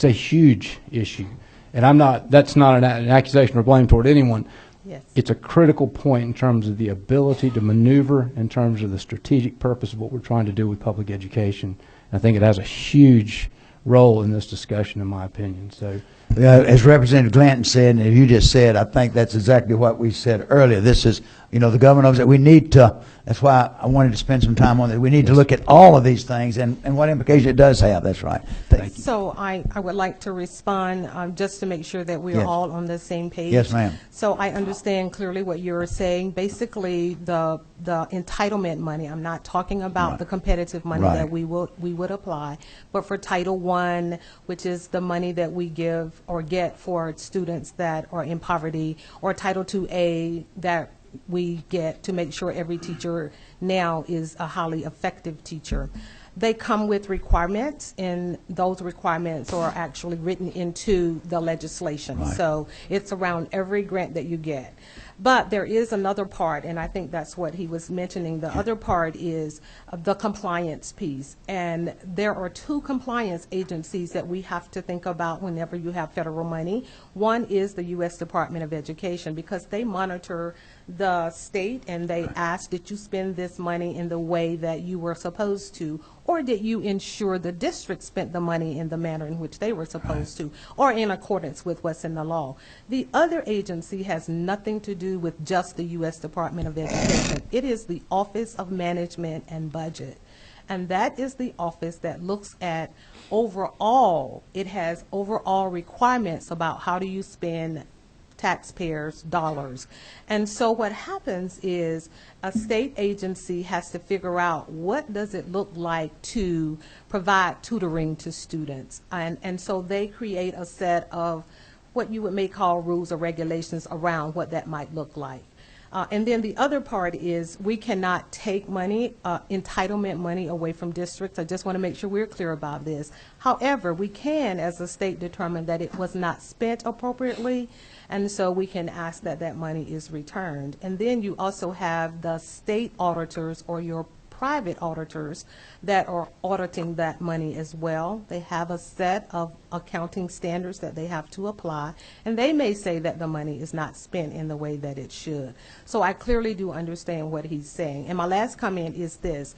a huge issue, and that's not an accusation or blame toward anyone. Yes. It's a critical point in terms of the ability to maneuver in terms of the strategic purpose of what we're trying to do with public education. I think it has a huge role in this discussion, in my opinion. So, as Representative Glanton said, and you just said, I think that's exactly what we said earlier. This is the government knows that we need to, that's why I wanted to spend some time on it. We need to look at all of these things and what implication it does have. That's right. Thank you. So I would like to respond just to make sure that we are Yes. all on the same page. Yes, ma'am. So I understand clearly what you're saying. Basically, the entitlement money, I'm not talking about Right. the competitive money Right. that we would apply, but for Title I, which is the money that we give or get for students that are in poverty, or Title IIA that we get to make sure every teacher now is a highly effective teacher. They come with requirements, and those requirements are actually written into the legislation. Right. So it's around every grant that you get. But there is another part, and I think that's what he was mentioning. The other part is the compliance piece. And there are two compliance agencies that we have to think about whenever you have federal money. One is the U.S. Department of Education, because they monitor the state and they ask, did you spend this money in the way that you were supposed to, or did you ensure the district spent the money in the manner in which they were supposed to, or in accordance with what's in the law. The other agency has nothing to do with just the U.S. Department of Education. It is the Office of Management and Budget. And that is the office that looks at overall, it has overall requirements about how do you spend taxpayers' dollars. And so what happens is a state agency has to figure out what does it look like to provide tutoring to students. And so they create a set of what you may call rules or regulations around what that might look like. And then the other part is we cannot take money, entitlement money away from districts. I just want to make sure we're clear about this. However, we can, as a state, determine that it was not spent appropriately, and so we can ask that that money is returned. And then you also have the state auditors or your private auditors that are auditing that money as well. They have a set of accounting standards that they have to apply, and they may say that the money is not spent in the way that it should. So I clearly do understand what he's saying. And my last comment is this.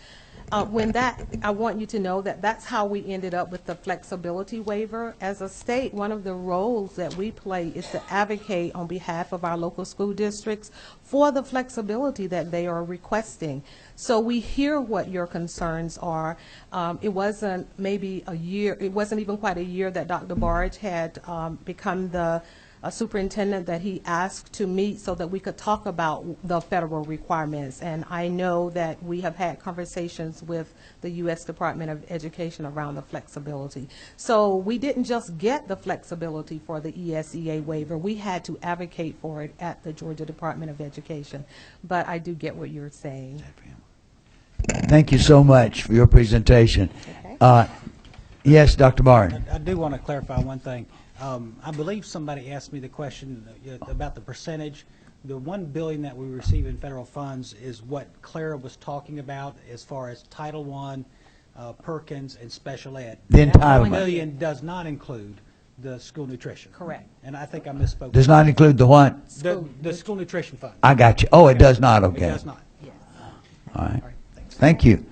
I want you to know that that's how we ended up with the flexibility waiver. As a state, one of the roles that we play is to advocate on behalf of our local school districts for the flexibility that they are requesting. So we hear what your concerns are. It wasn't maybe a year, it wasn't even quite a year that Dr. Barge had become the superintendent that he asked to meet so that we could talk about the federal requirements. And I know that we have had conversations with the U.S. Department of Education around the flexibility. So we didn't just get the flexibility for the ESEA waiver. We had to advocate for it at the Georgia Department of Education. But I do get what you're saying. Thank you so much for your presentation. Okay. Yes, Dr. Barton. I do want to clarify one thing. I believe somebody asked me the question about the percentage. The $1 billion that we receive in federal funds is what Clara was talking about as far as Title I, Perkins, and special ed. The That entitlement. $1 billion does not include the school nutrition. Correct. And I think I misspoke. Does not include the what? The school nutrition fund. I got you. Oh, it does not. Okay. It does not. All right. Thank you.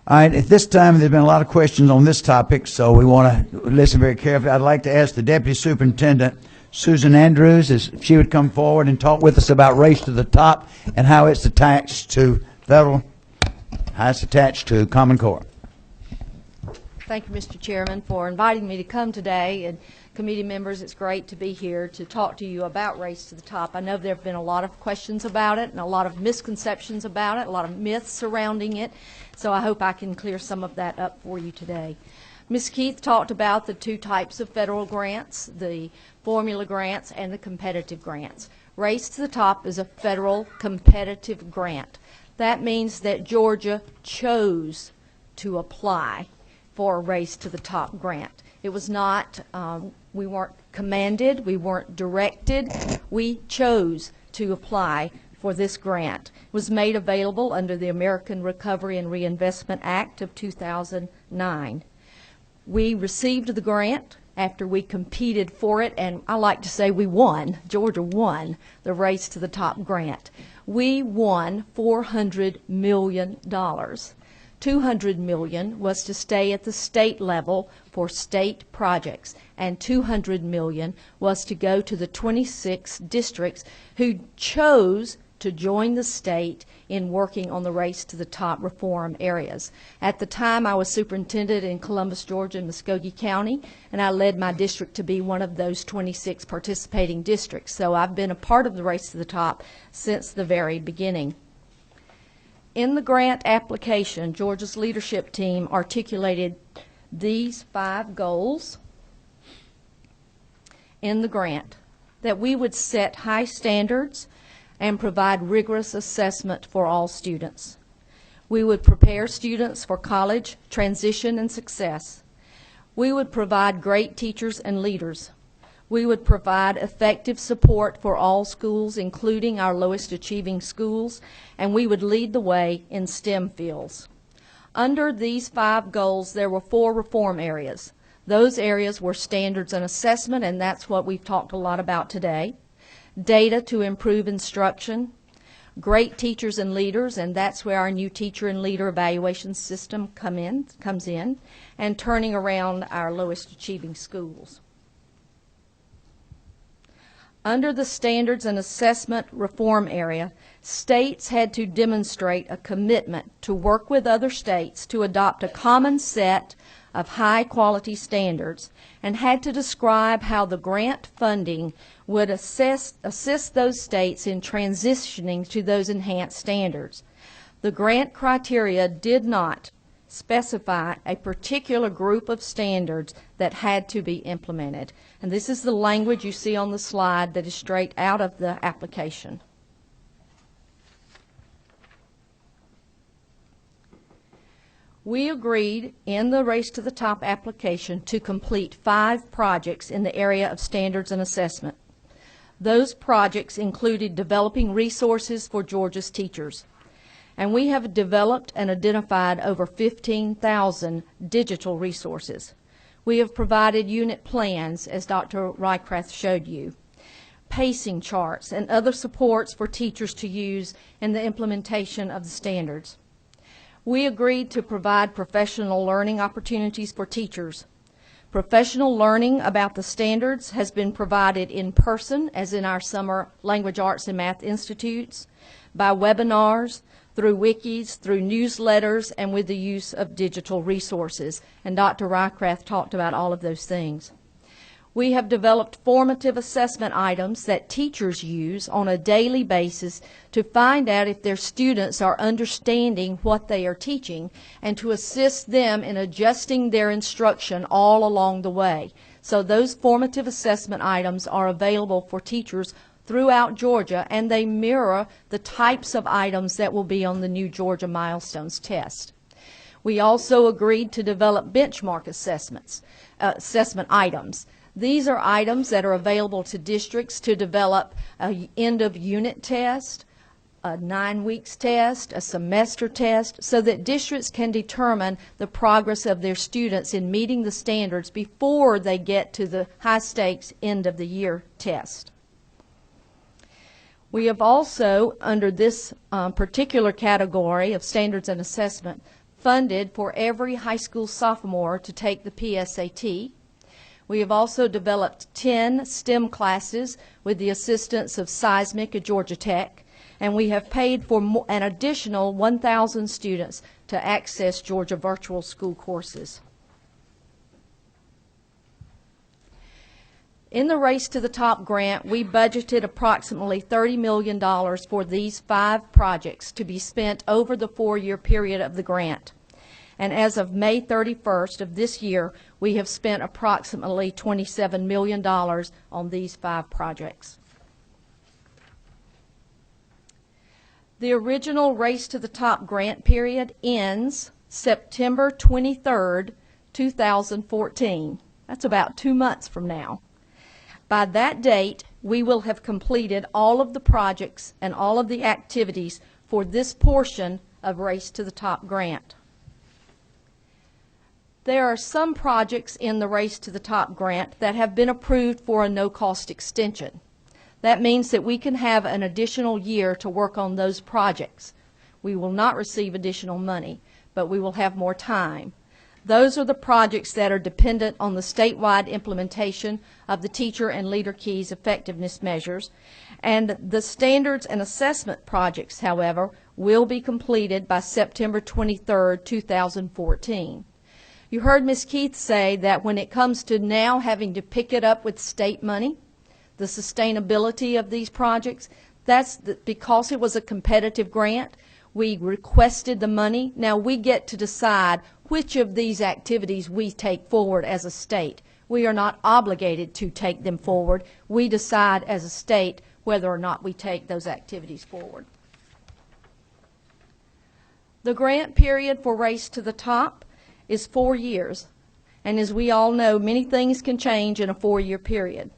All right, at this time, there's been a lot of questions on this topic, so we want to listen very carefully. I'd like to ask the Deputy Superintendent, Susan Andrews, if she would come forward and talk with us about Race to the Top and how it's attached to federal, how it's attached to Common Core. Thank you, Mr. Chairman, for inviting me to come today. And committee members, it's great to be here to talk to you about Race to the Top. I know there have been a lot of questions about it and a lot of misconceptions about it, a lot of myths surrounding it. So I hope I can clear some of that up for you today. Ms. Keith talked about the two types of federal grants, the formula grants and the competitive grants. Race to the Top is a federal competitive grant. That means that Georgia chose to apply for a Race to the Top grant. It was not, we weren't commanded, we weren't directed, we chose to apply for this grant. It was made available under the American Recovery and Reinvestment Act of 2009. We received the grant after we competed for it, and I like to say we won. Georgia won the Race to the Top grant. We won $400 million. $200 million was to stay at the state level for state projects, and $200 million was to go to the 26 districts who chose to join the state in working on the Race to the Top reform areas. At the time, I was superintendent in Columbus, Georgia, and Muskogee County, and I led my district to be one of those 26 participating districts. So I've been a part of the Race to the Top since the very beginning. In the grant application, Georgia's leadership team articulated these 5 goals in the grant: that we would set high standards and provide rigorous assessment for all students. We would prepare students for college, transition, and success. We would provide great teachers and leaders. We would provide effective support for all schools, including our lowest achieving schools, and we would lead the way in STEM fields. Under these 5 goals, there were 4 reform areas. Those areas were standards and assessment, and that's what we've talked a lot about today. Data to improve instruction, great teachers and leaders, and that's where our new teacher and leader evaluation system comes in, and turning around our lowest achieving schools. Under the standards and assessment reform area, states had to demonstrate a commitment to work with other states to adopt a common set of high-quality standards, and had to describe how the grant funding would assist those states in transitioning to those enhanced standards. The grant criteria did not specify a particular group of standards that had to be implemented. And this is the language you see on the slide that is straight out of the application. We agreed in the Race to the Top application to complete 5 projects in the area of standards and assessment. Those projects included developing resources for Georgia's teachers. And we have developed and identified over 15,000 digital resources. We have provided unit plans, as Dr. Rycraft showed you, pacing charts, and other supports for teachers to use in the implementation of the standards. We agreed to provide professional learning opportunities for teachers. Professional learning about the standards has been provided in person, as in our summer language arts and math institutes, by webinars, through wikis, through newsletters, and with the use of digital resources. And Dr. Rycraft talked about all of those things. We have developed formative assessment items that teachers use on a daily basis to find out if their students are understanding what they are teaching, and to assist them in adjusting their instruction all along the way. So those formative assessment items are available for teachers throughout Georgia, and they mirror the types of items that will be on the new Georgia Milestones test. We also agreed to develop benchmark assessment items. These are items that are available to districts to develop an end-of-unit test, a 9 weeks test, a semester test, so that districts can determine the progress of their students in meeting the standards before they get to the high-stakes end-of-the-year test. We have also, under this particular category of standards and assessment, funded for every high school sophomore to take the PSAT. We have also developed 10 STEM classes with the assistance of Seismic at Georgia Tech, and we have paid for an additional 1,000 students to access Georgia virtual school courses. In the Race to the Top grant, we budgeted approximately $30 million for these 5 projects to be spent over the 4-year period of the grant. And as of May 31st of this year, we have spent approximately $27 million on these 5 projects. The original Race to the Top grant period ends September 23rd, 2014. That's about 2 months from now. By that date, we will have completed all of the projects and all of the activities for this portion of Race to the Top grant. There are some projects in the Race to the Top grant that have been approved for a no-cost extension. That means that we can have an additional year to work on those projects. We will not receive additional money, but we will have more time. Those are the projects that are dependent on the statewide implementation of the Teacher and Leader Keys effectiveness measures. And the standards and assessment projects, however, will be completed by September 23rd, 2014. You heard Ms. Keith say that when it comes to now having to pick it up with state money, the sustainability of these projects, because it was a competitive grant, we requested the money. Now we get to decide which of these activities we take forward as a state. We are not obligated to take them forward. We decide as a state whether or not we take those activities forward. The grant period for Race to the Top is 4 years, and as we all know, many things can change in a 4-year period.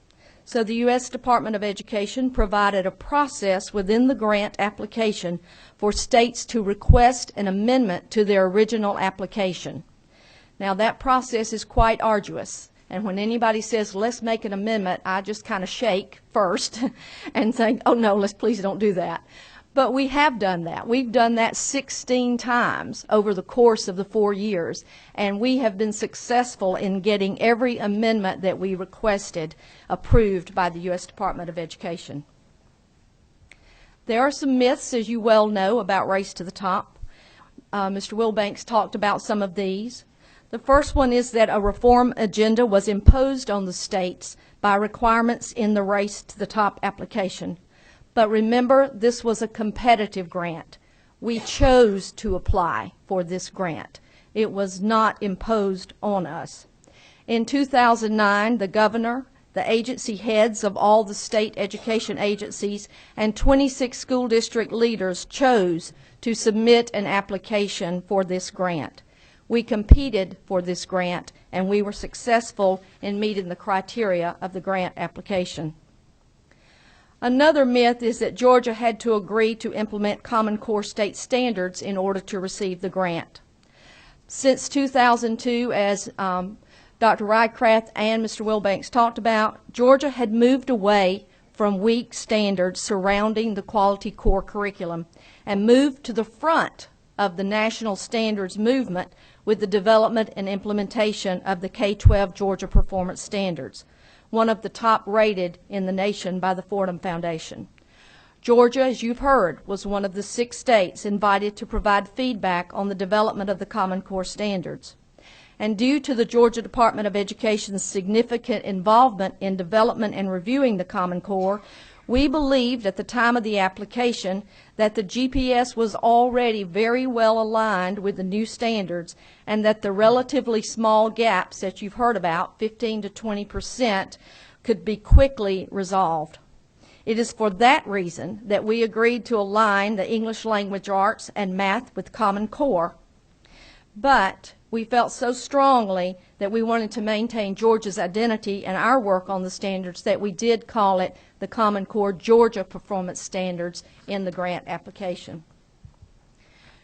So the U.S. Department of Education provided a process within the grant application for states to request an amendment to their original application. Now that process is quite arduous, and when anybody says, let's make an amendment, I just kind of shake first and think, oh no, please don't do that. But we have done that. We've done that 16 times over the course of the 4 years, and we have been successful in getting every amendment that we requested approved by the U.S. Department of Education. There are some myths, as you well know, about Race to the Top. Mr. Wilbanks talked about some of these. The first one is that a reform agenda was imposed on the states by requirements in the Race to the Top application. But remember, this was a competitive grant. We chose to apply for this grant. It was not imposed on us. In 2009, the governor, the agency heads of all the state education agencies, and 26 school district leaders chose to submit an application for this grant. We competed for this grant, and we were successful in meeting the criteria of the grant application. Another myth is that Georgia had to agree to implement Common Core state standards in order to receive the grant. Since 2002, as Dr. Rycraft and Mr. Wilbanks talked about, Georgia had moved away from weak standards surrounding the Quality Core curriculum and moved to the front of the national standards movement with the development and implementation of the K-12 Georgia Performance Standards, one of the top rated in the nation by the Fordham Foundation. Georgia, as you've heard, was one of the 6 states invited to provide feedback on the development of the Common Core standards. And due to the Georgia Department of Education's significant involvement in development and reviewing the Common Core, we believed at the time of the application that the GPS was already very well aligned with the new standards and that the relatively small gaps that you've heard about, 15 to 20%, could be quickly resolved. It is for that reason that we agreed to align the English language arts and math with Common Core. But we felt so strongly that we wanted to maintain Georgia's identity and our work on the standards that we did call it the Common Core Georgia Performance Standards in the grant application.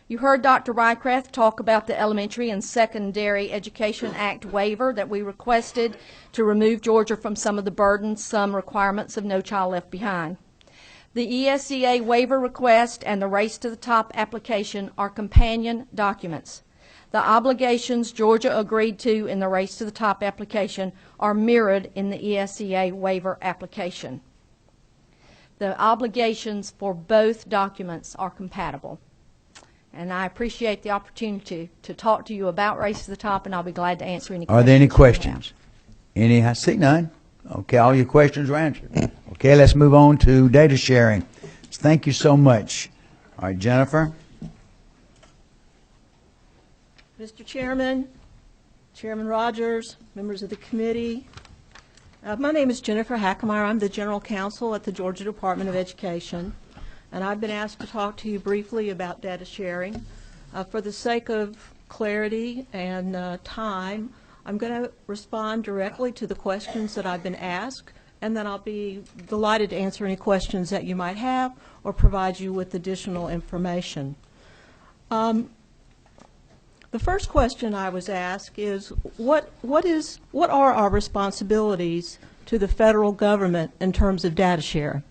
You heard Dr. Rycraft talk about the Elementary and Secondary Education Act waiver that we requested to remove Georgia from some of the burdensome requirements of No Child Left Behind. The ESEA waiver request and the Race to the Top application are companion documents. The obligations Georgia agreed to in the Race to the Top application are mirrored in the ESEA waiver application. The obligations for both documents are compatible. And I appreciate the opportunity to talk to you about Race to the Top, and I'll be glad to answer any questions. Are there any questions? Any? I see none. Okay, all your questions are answered. Okay, let's move on to data sharing. Thank you so much. All right, Jennifer. Mr. Chairman, Chairman Rogers, members of the committee, my name is Jennifer Hackemeyer. I'm the General Counsel at the Georgia Department of Education, and I've been asked to talk to you briefly about data sharing. For the sake of clarity and time, I'm going to respond directly to the questions that I've been asked, and then I'll be delighted to answer any questions that you might have or provide you with additional information. The first question I was asked is, what are our responsibilities to the federal government in terms of data sharing?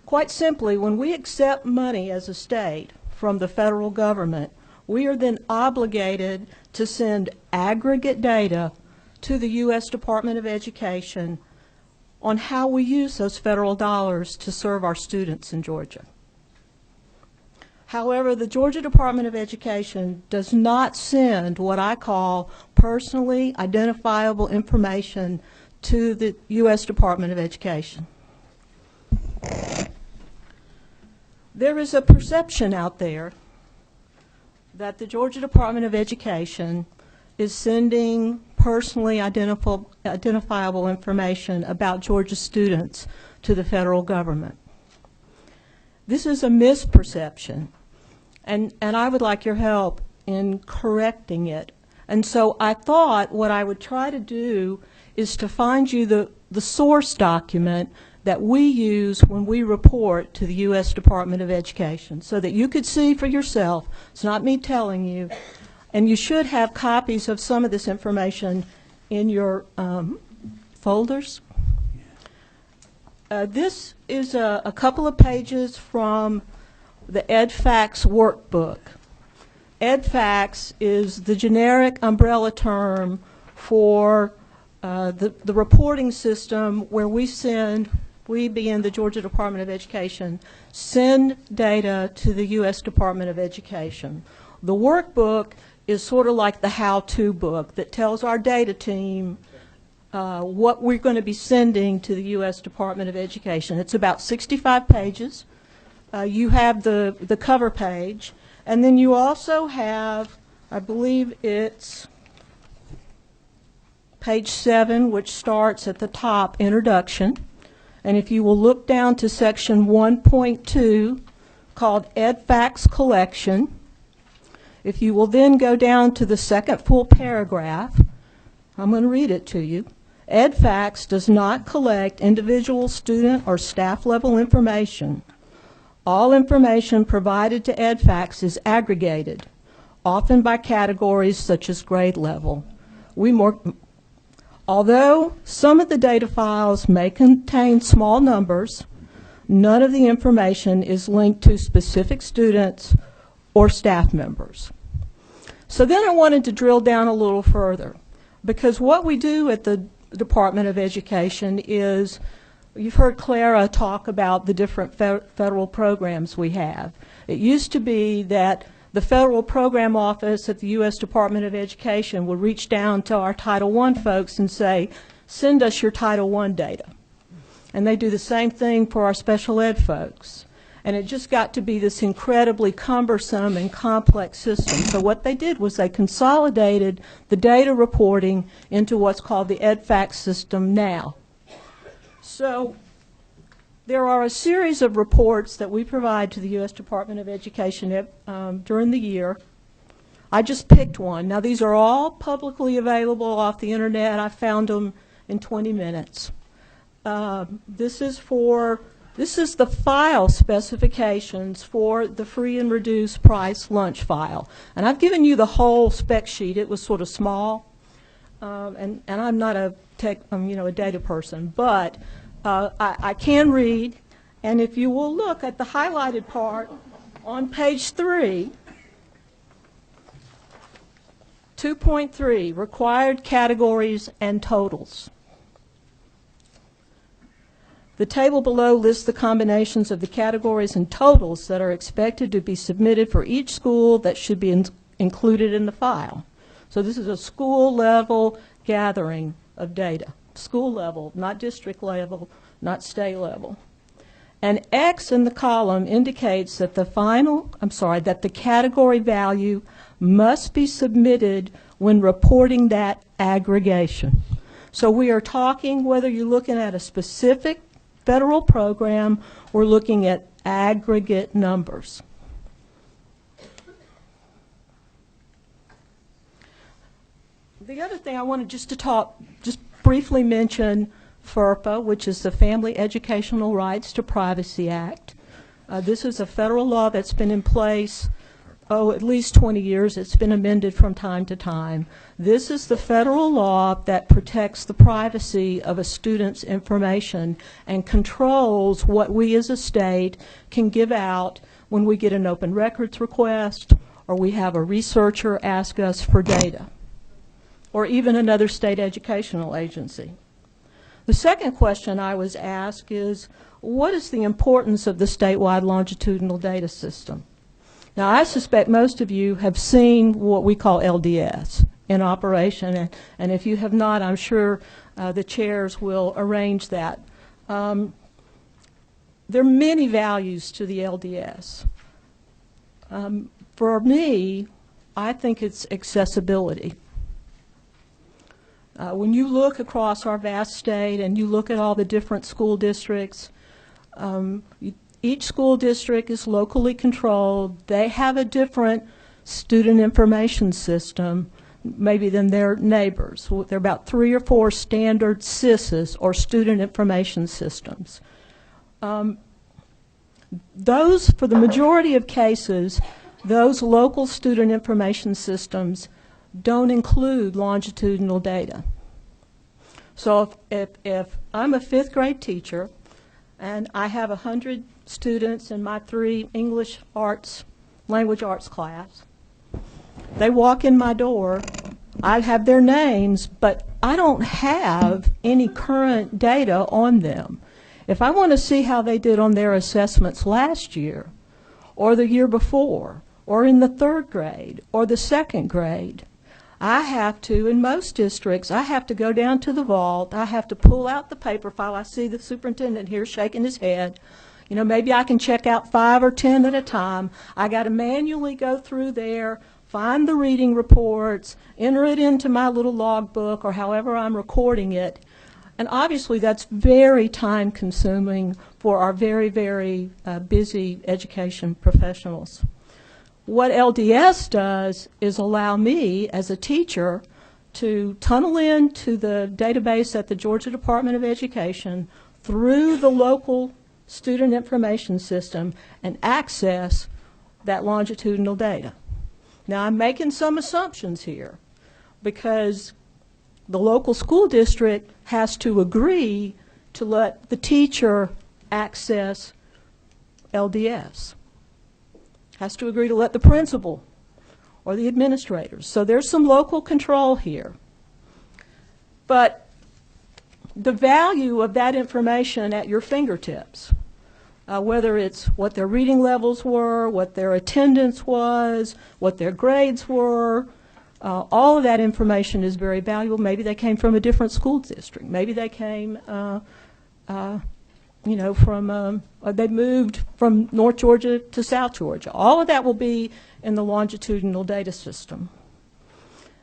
Quite simply, when we accept money as a state from the federal government, we are then obligated to send aggregate data to the U.S. Department of Education on how we use those federal dollars to serve our students in Georgia. However, the Georgia Department of Education does not send what I call personally identifiable information to the U.S. Department of Education. There is a perception out there that the Georgia Department of Education is sending personally identifiable information about Georgia students to the federal government. This is a misperception, and I would like your help in correcting it. And so I thought what I would try to do is to find you the source document that we use when we report to the U.S. Department of Education so that you could see for yourself. It's not me telling you. And you should have copies of some of this information in your folders. This is a couple of pages from the EdFacts workbook. EdFacts is the generic umbrella term for the reporting system where we being the Georgia Department of Education, send data to the U.S. Department of Education. The workbook is sort of like the how-to book that tells our data team what we're going to be sending to the U.S. Department of Education. It's about 65 pages. You have the cover page, and then you also have, I believe it's page 7, which starts at the top, Introduction. And if you will look down to section 1.2, called EdFacts Collection, if you will then go down to the second full paragraph, I'm going to read it to you. EdFacts does not collect individual student or staff level information. All information provided to EdFacts is aggregated, often by categories such as grade level. Although some of the data files may contain small numbers, none of the information is linked to specific students or staff members. So then I wanted to drill down a little further, because what we do at the Department of Education is, you've heard Clara talk about the different federal programs we have. It used to be that the Federal Program Office at the U.S. Department of Education would reach down to our Title I folks and say, send us your Title I data. And they do the same thing for our special ed folks. And it just got to be this incredibly cumbersome and complex system. So what they did was they consolidated the data reporting into what's called the EdFacts system now. So there are a series of reports that we provide to the U.S. Department of Education during the year. I just picked one. Now these are all publicly available off the internet. I found them in 20 minutes. This is the file specifications for the free and reduced price lunch file. And I've given you the whole spec sheet. It was sort of small. And I'm not a data person, but I can read, and if you will look at the highlighted part on page 3, 2.3, required categories and totals. The table below lists the combinations of the categories and totals that are expected to be submitted for each school that should be included in the file. So this is a school level gathering of data. School level, not district level, not state level. An X in the column indicates that the category value must be submitted when reporting that aggregation. So we are talking whether you're looking at a specific federal program or looking at aggregate numbers. The other thing I wanted just briefly mention FERPA, which is the Family Educational Rights to Privacy Act. This is a federal law that's been in place, at least 20 years. It's been amended from time to time. This is the federal law that protects the privacy of a student's information and controls what we as a state can give out when we get an open records request or we have a researcher ask us for data, or even another state educational agency. The second question I was asked is, what is the importance of the statewide longitudinal data system? Now, I suspect most of you have seen what we call LDS in operation, and if you have not, I'm sure the chairs will arrange that. There are many values to the LDS. For me, I think it's accessibility. When you look across our vast state and you look at all the different school districts, each school district is locally controlled. They have a different student information system maybe than their neighbors. There are about 3 or 4 standard SISs, or student information systems. Those, for the majority of cases, those local student information systems don't include longitudinal data. So if I'm a 5th grade teacher and I have 100 students in my 3 English arts, language arts class, they walk in my door, I have their names, but I don't have any current data on them. If I want to see how they did on their assessments last year, or the year before, or in the 3rd grade, or the 2nd grade, I have to, in most districts, I have to go down to the vault, I have to pull out the paper file. I see the superintendent here shaking his head. You know, maybe I can check out 5 or 10 at a time. I got to manually go through there, find the reading reports, enter it into my little logbook or however I'm recording it. And obviously that's very time consuming for our very, very busy education professionals. What LDS does is allow me as a teacher to tunnel into the database at the Georgia Department of Education through the local student information system and access that longitudinal data. Now, I'm making some assumptions here because the local school district has to agree to let the teacher access LDS, has to agree to let the principal or the administrators. So there's some local control here. But the value of that information at your fingertips, whether it's what their reading levels were, what their attendance was, what their grades were, all of that information is very valuable. Maybe they came from a different school district. Maybe they came, you know, from, they moved from North Georgia to South Georgia. All of that will be in the longitudinal data system.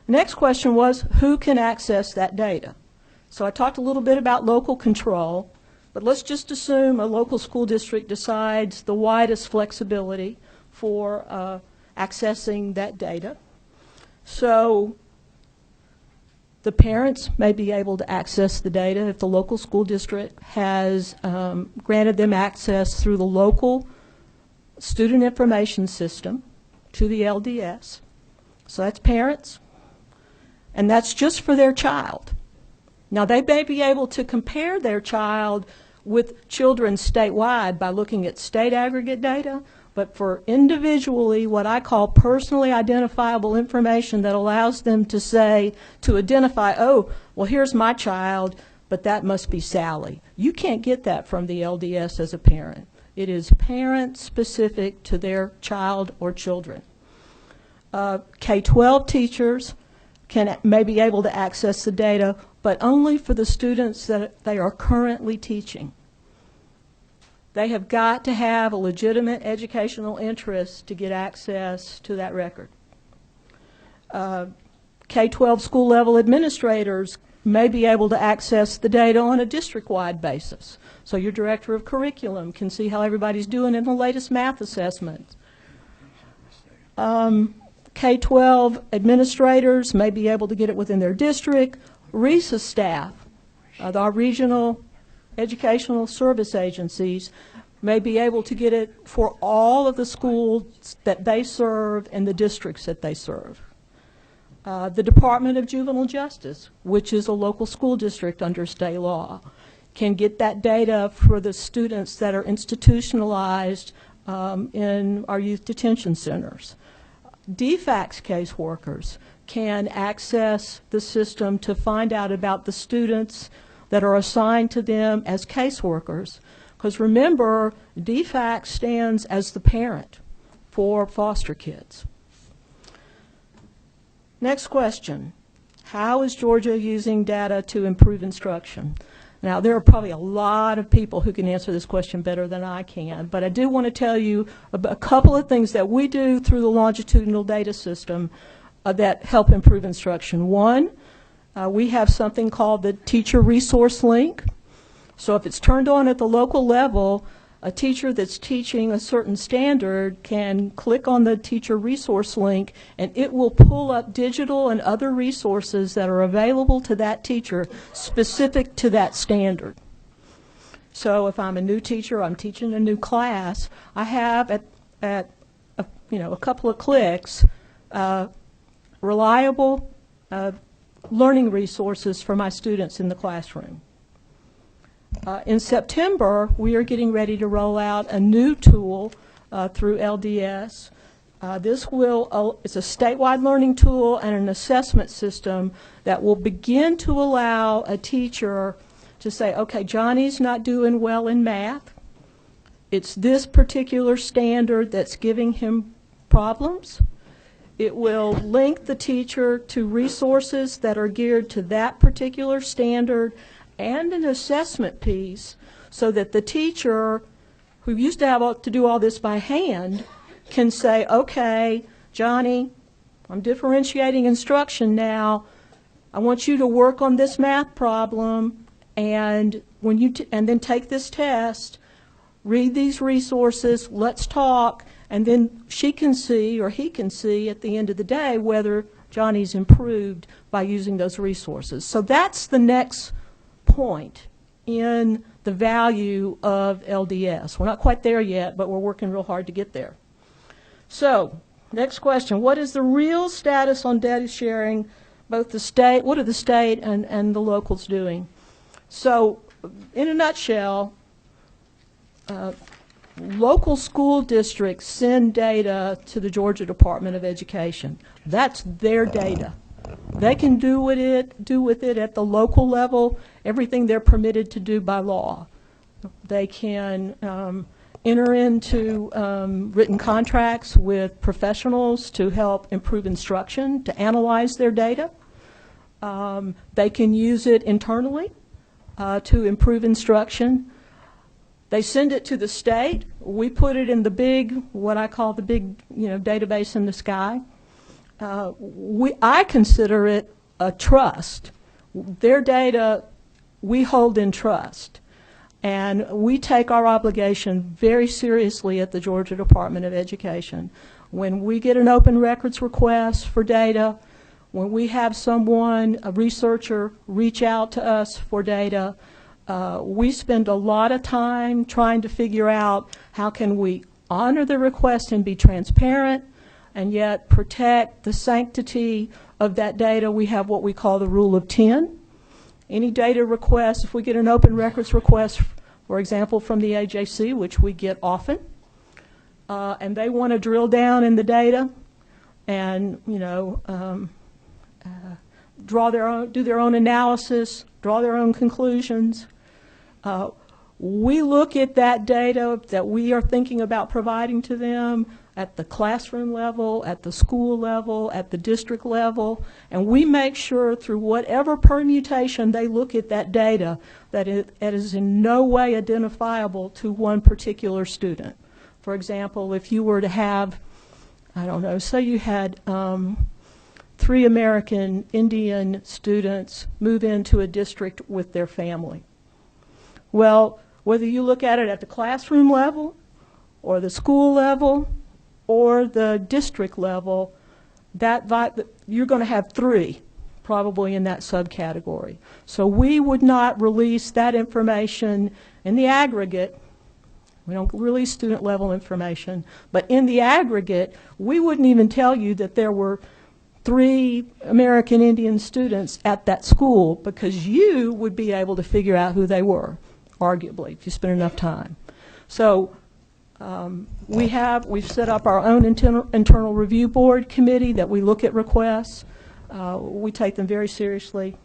Next question was, who can access that data? So I talked a little bit about local control, but let's just assume a local school district decides the widest flexibility for accessing that data. So the parents may be able to access the data if the local school district has granted them access through the local student information system to the LDS. So that's parents, and that's just for their child. Now, they may be able to compare their child with children statewide by looking at state aggregate data, but for individually what I call personally identifiable information that allows them to say, to identify, oh, well, here's my child, but that must be Sally. You can't get that from the LDS as a parent. It is parent specific to their child or children. K-12 teachers may be able to access the data, but only for the students that they are currently teaching. They have got to have a legitimate educational interest to get access to that record. K-12 school level administrators may be able to access the data on a district-wide basis. So your director of curriculum can see how everybody's doing in the latest math assessment. K-12 administrators may be able to get it within their district. RESA staff, our regional educational service agencies, may be able to get it for all of the schools that they serve and the districts that they serve. The Department of Juvenile Justice, which is a local school district under state law, can get that data for the students that are institutionalized in our youth detention centers. DFACS caseworkers can access the system to find out about the students that are assigned to them as caseworkers. Because remember, DFACS stands as the parent for foster kids. Next question. How is Georgia using data to improve instruction? Now, there are probably a lot of people who can answer this question better than I can, but I do want to tell you a couple of things that we do through the longitudinal data system that help improve instruction. One, we have something called the Teacher Resource Link. So if it's turned on at the local level, a teacher that's teaching a certain standard can click on the Teacher Resource Link, and it will pull up digital and other resources that are available to that teacher specific to that standard. So if I'm a new teacher, I'm teaching a new class, I have a couple of clicks reliable learning resources for my students in the classroom. In September, we are getting ready to roll out a new tool through LDS. It's a statewide learning tool and an assessment system that will begin to allow a teacher to say, okay, Johnny's not doing well in math. It's this particular standard that's giving him problems. It will link the teacher to resources that are geared to that particular standard and an assessment piece so that the teacher, who used to have to do all this by hand, can say, okay, Johnny, I'm differentiating instruction now. I want you to work on this math problem, and and then take this test, read these resources, let's talk, and then she can see, or he can see at the end of the day, whether Johnny's improved by using those resources. So that's the next point in the value of LDS. We're not quite there yet, but we're working real hard to get there. So, next question. What is the real status on data sharing, both the state, what are the state and the locals doing? So, in a nutshell, local school districts send data to the Georgia Department of Education. That's their data. They can do with it at the local level everything they're permitted to do by law. They can enter into written contracts with professionals to help improve instruction, to analyze their data. They can use it internally to improve instruction. They send it to the state. We put it in the big, what I call the big, database in the sky. I consider it a trust. Their data we hold in trust. And we take our obligation very seriously at the Georgia Department of Education. When we get an open records request for data, when we have someone, a researcher, reach out to us for data, we spend a lot of time trying to figure out how can we honor the request and be transparent, and yet protect the sanctity of that data. We have what we call the Rule of 10. Any data request, if we get an open records request, for example, from the AJC, which we get often, and they want to drill down in the data and, do their own analysis, draw their own conclusions, we look at that data that we are thinking about providing to them at the classroom level, at the school level, at the district level, and we make sure through whatever permutation they look at that data that it is in no way identifiable to one particular student. For example, if you were to have, I don't know, say you had 3 American Indian students move into a district with their family. Well, whether you look at it at the classroom level or the school level or the district level, you're going to have 3 probably in that subcategory. So we would not release that information in the aggregate. We don't release student level information, but in the aggregate, we wouldn't even tell you that there were 3 American Indian students at that school, because you would be able to figure out who they were, arguably, if you spent enough time. So We've set up our own internal review board committee that we look at requests. We take them very seriously.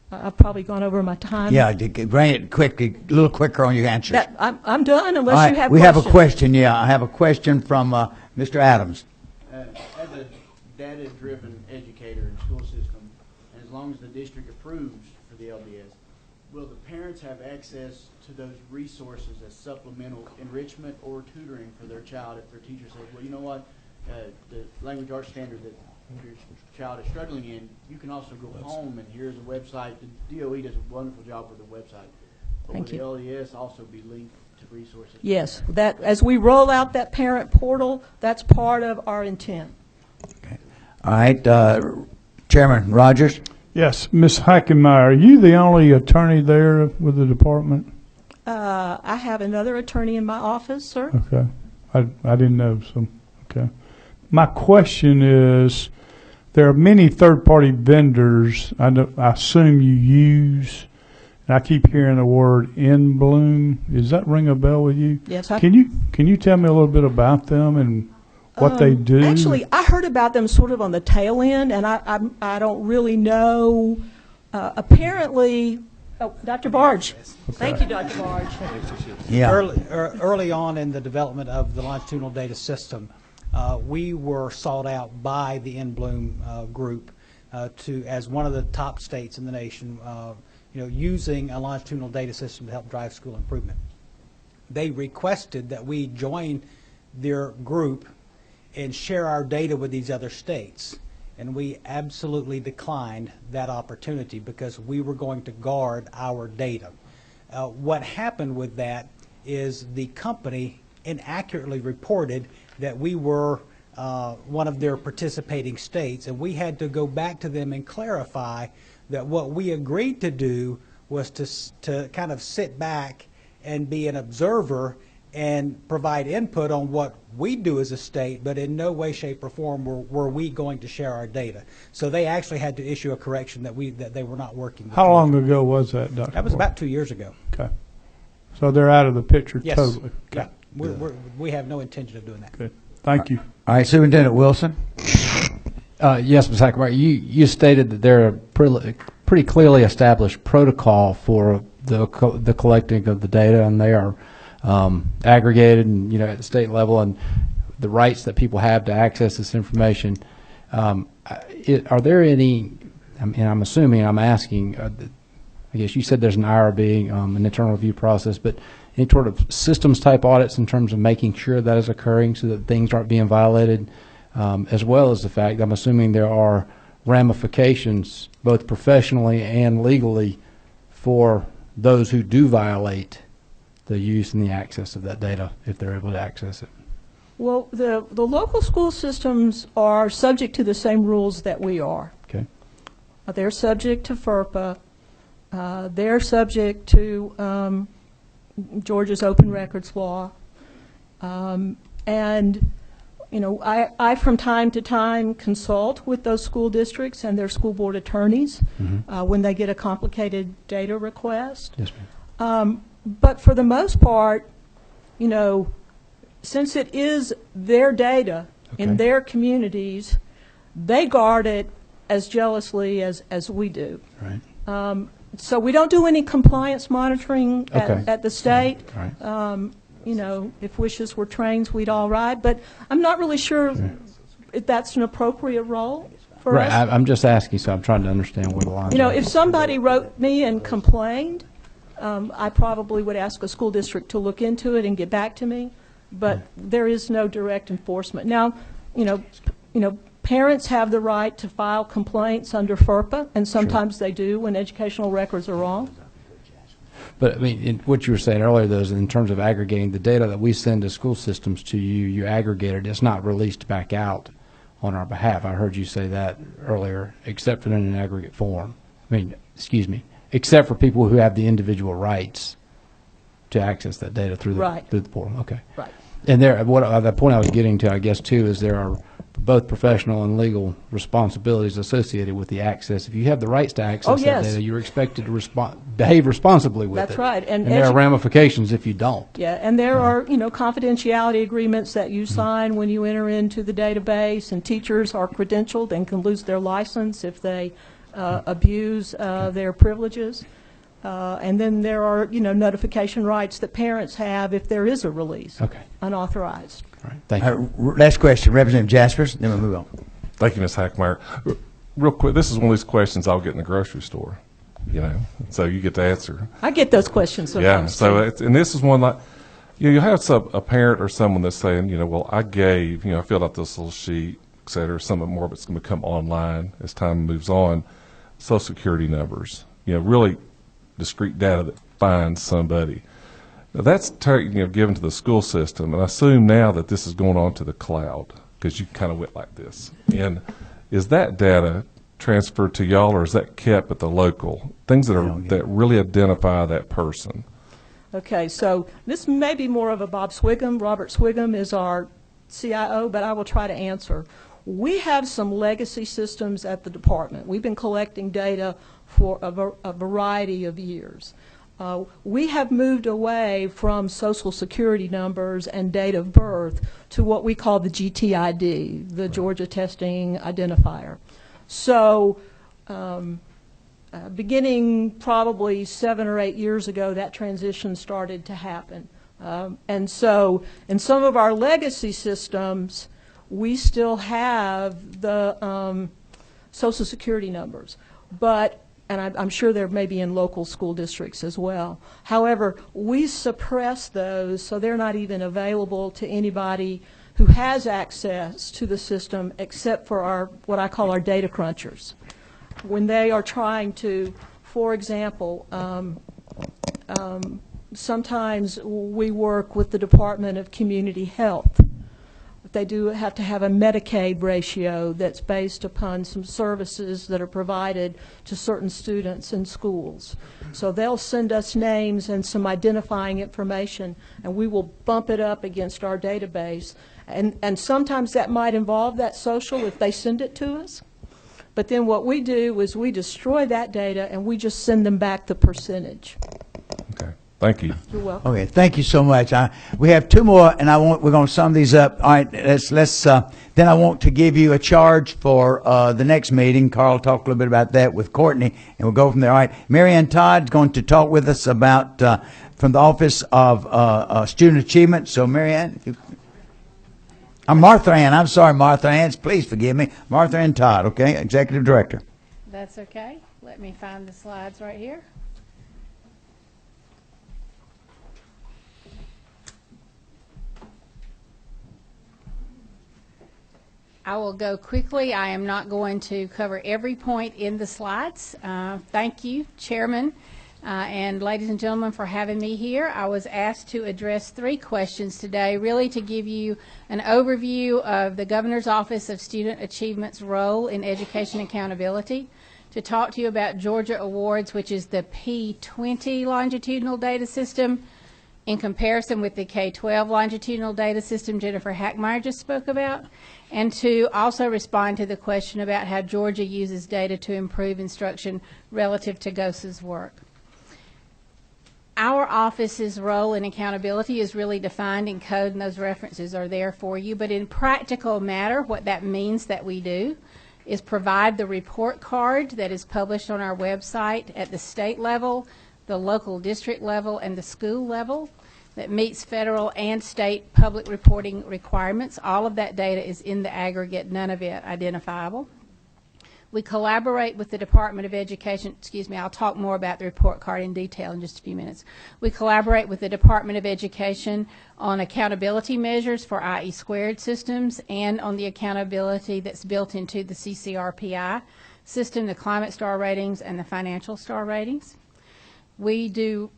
I've probably gone over my time. Yeah, bring it quickly, a little quicker on your answers. I'm done unless All right, you have we questions. have a question, yeah. I have a question from Mr. Adams. As a data-driven educator in the school system, and as long as the district approves for the LDS, will the parents have access to those resources as supplemental enrichment or tutoring for their child if their teacher says, well, you know what, the language arts standard that your child is struggling in, you can also go home and here's a website. The DOE does a wonderful job with the website. But Thank you. will the LDS also be linked to resources? Yes, that as we roll out that parent portal, that's part of our intent. All right, Chairman Rogers? Yes, Ms. Hackenmeyer, are you the only attorney there with the department? I have another attorney in my office, sir. Okay. I didn't know, so, okay. My question is, there are many third-party vendors I assume you use, and I keep hearing the word In Bloom. Does that ring a bell with you? Yes. Can you tell me a little bit about them and what they do? Actually, I heard about them sort of on the tail end, and I don't really know. Apparently, Dr. Barge. Thank you, Dr. Barge. Yeah. Early on in the development of the longitudinal data system, we were sought out by the In Bloom group as one of the top states in the nation, using a longitudinal data system to help drive school improvement. They requested that we join their group and share our data with these other states. And we absolutely declined that opportunity because we were going to guard our data. What happened with that is the company inaccurately reported that we were one of their participating states, and we had to go back to them and clarify that what we agreed to do was to kind of sit back and be an observer and provide input on what we do as a state, but in no way, shape, or form were we going to share our data. So they actually had to issue a correction that they were not working with. How long ago was that, Dr.? That was about 2 years ago. Okay. So they're out of the picture Yes. totally? Yeah. We have no intention of doing that. Good. Thank you. All right, Superintendent Wilson? Yes, Ms. Hackenmeyer, you stated that there are pretty clearly established protocol for the collecting of the data, and they are aggregated and at the state level, and the rights that people have to access this information. Are there any, and I'm assuming, I'm asking, I guess you said there's an IRB, an internal review process, but any sort of systems type audits in terms of making sure that is occurring so that things aren't being violated, as well as the fact I'm assuming there are ramifications both professionally and legally for those who do violate the use and the access of that data if they're able to access it. Well, the local school systems are subject to the same rules that we are. Okay. They're subject to FERPA. They're subject to Georgia's open records law. And, I from time to time consult with those school districts and their school board attorneys when they get a complicated data request. Yes, ma'am. But for the most part, since it is their data in their communities, they guard it as jealously as we do. Right. So we don't do any compliance monitoring at the state. Right. If wishes were trains, we'd all ride. But I'm not really sure if that's an appropriate role for us. Right. I'm just asking, so I'm trying to understand where the line is. If somebody wrote me and complained, I probably would ask a school district to look into it and get back to me, but there is no direct enforcement. Now, parents have the right to file complaints under FERPA, and sometimes they do when educational records are wrong. But, what you were saying earlier, though, is in terms of aggregating the data that we send to school systems to you, you aggregate it. It's not released back out on our behalf. I heard you say that earlier, except for in an aggregate form. Except for people who have the individual rights to access that data through the portal. Okay. Right. And the point I was getting to, I guess, too, is there are both professional and legal responsibilities associated with the access. If you have the rights to access that data, you're expected to behave responsibly with it. That's right. And there are ramifications if you don't. Yeah, and there are, confidentiality agreements that you sign when you enter into the database, and teachers are credentialed and can lose their license if they abuse their privileges. And then there are, notification rights that parents have if there is a release. Okay. Unauthorized. All right. Thank you. Last question, Representative Jaspers, then we'll move on. Thank you, Ms. Hackmeyer. Real quick, this is one of these questions I'll get in the grocery store, so you get to answer. I get those questions sometimes. Yeah, so and this is one like, you have a parent or someone that's saying, well, I gave, I filled out this little sheet, et cetera, some of more of it's going to become online as time moves on, Social Security numbers, really discrete data that finds somebody. Now that's given to the school system, and I assume now that this is going on to the cloud, because you kind of went like this. And is that data transferred to y'all, or is that kept at the local? Things that really identify that person. Okay, so this may be more of a Bob Swigum. Robert Swigum is our CIO, but I will try to answer. We have some legacy systems at the department. We've been collecting data for a variety of years. We have moved away from Social Security numbers and date of birth to what we call the GTID, the Georgia Testing Identifier. So beginning probably 7 or 8 years ago, that transition started to happen. And so in some of our legacy systems, we still have the Social Security numbers. And I'm sure there may be in local school districts as well. However, we suppress those so they're not even available to anybody who has access to the system except for what I call our data crunchers. When they are trying to, for example, sometimes we work with the Department of Community Health. They do have to have a Medicaid ratio that's based upon some services that are provided to certain students in schools. So they'll send us names and some identifying information, and we will bump it up against our database. And sometimes that might involve that social if they send it to us. But then what we do is we destroy that data and we just send them back the percentage. Okay. Thank you. You're welcome. Okay, thank you so much. We have 2 more, and we're going to sum these up. All right, let's. Then I want to give you a charge for the next meeting. Carl will talk a little bit about that with Courtney, and we'll go from there. All right, Mary Ann Todd's going to talk with us about from the Office of Student Achievement. So, Mary Ann, I'm Martha Ann. I'm sorry, Martha Ann. Please forgive me. Martha Ann Todd, okay, Executive Director. That's okay. Let me find the slides right here. I will go quickly. I am not going to cover every point in the slides. Thank you, Chairman, and ladies and gentlemen, for having me here. I was asked to address 3 questions today, really to give you an overview of the Governor's Office of Student Achievement's role in education accountability, to talk to you about Georgia Awards, which is the P20 longitudinal data system, in comparison with the K-12 longitudinal data system Jennifer Hackmeyer just spoke about, and to also respond to the question about how Georgia uses data to improve instruction relative to GOSA's work. Our office's role in accountability is really defined in code, and those references are there for you, but in practical matter, what that means that we do is provide the report card that is published on our website at the state level, the local district level, and the school level that meets federal and state public reporting requirements. All of that data is in the aggregate, none of it identifiable. We collaborate with the Department of Education. Excuse me, I'll talk more about the report card in detail in just a few minutes. We collaborate with the Department of Education on accountability measures for IE squared systems and on the accountability that's built into the CCRPI system, the climate star ratings and the financial star ratings. We do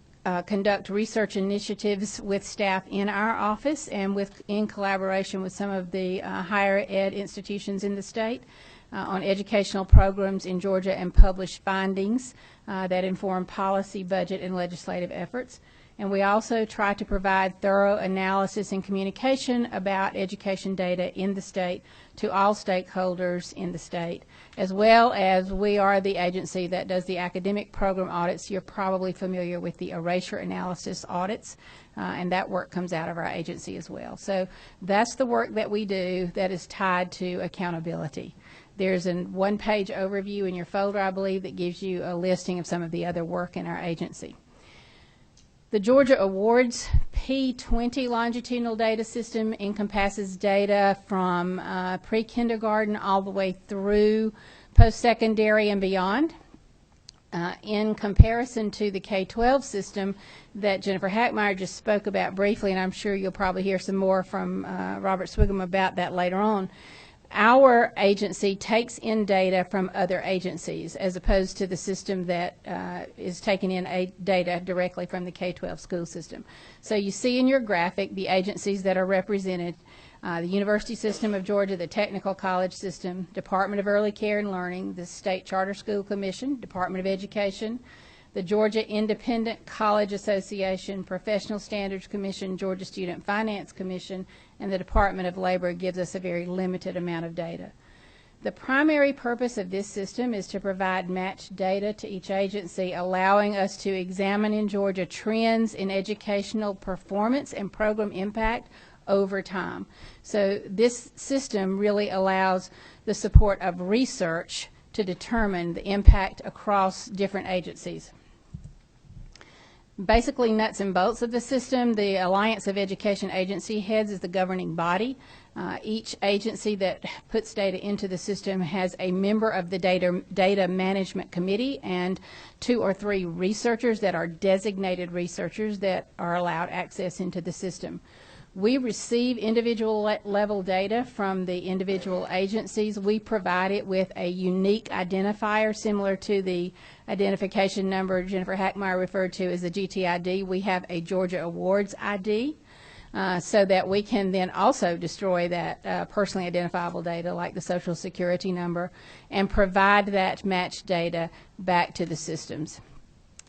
conduct research initiatives with staff in our office and in collaboration with some of the higher ed institutions in the state on educational programs in Georgia and publish findings that inform policy, budget, and legislative efforts. And we also try to provide thorough analysis and communication about education data in the state to all stakeholders in the state, as well as we are the agency that does the academic program audits. You're probably familiar with the erasure analysis audits, and that work comes out of our agency as well. So that's the work that we do that is tied to accountability. There's a one-page overview in your folder, I believe, that gives you a listing of some of the other work in our agency. The Georgia Awards P20 longitudinal data system encompasses data from pre-kindergarten all the way through post-secondary and beyond. In comparison to the K-12 system that Jennifer Hackmeyer just spoke about briefly, and I'm sure you'll probably hear some more from Robert Swigum about that later on, our agency takes in data from other agencies as opposed to the system that is taking in data directly from the K-12 school system. So you see in your graphic the agencies that are represented: the University System of Georgia, the Technical College System, Department of Early Care and Learning, the State Charter School Commission, Department of Education, the Georgia Independent College Association, Professional Standards Commission, Georgia Student Finance Commission, and the Department of Labor gives us a very limited amount of data. The primary purpose of this system is to provide matched data to each agency, allowing us to examine in Georgia trends in educational performance and program impact over time. So this system really allows the support of research to determine the impact across different agencies. Basically, nuts and bolts of the system, the Alliance of Education Agency Heads is the governing body. Each agency that puts data into the system has a member of the data management committee and 2 or 3 researchers that are designated researchers that are allowed access into the system. We receive individual level data from the individual agencies. We provide it with a unique identifier similar to the identification number Jennifer Hackmeyer referred to as the GTID. We have a Georgia Awards ID so that we can then also destroy that personally identifiable data like the Social Security number and provide that matched data back to the systems,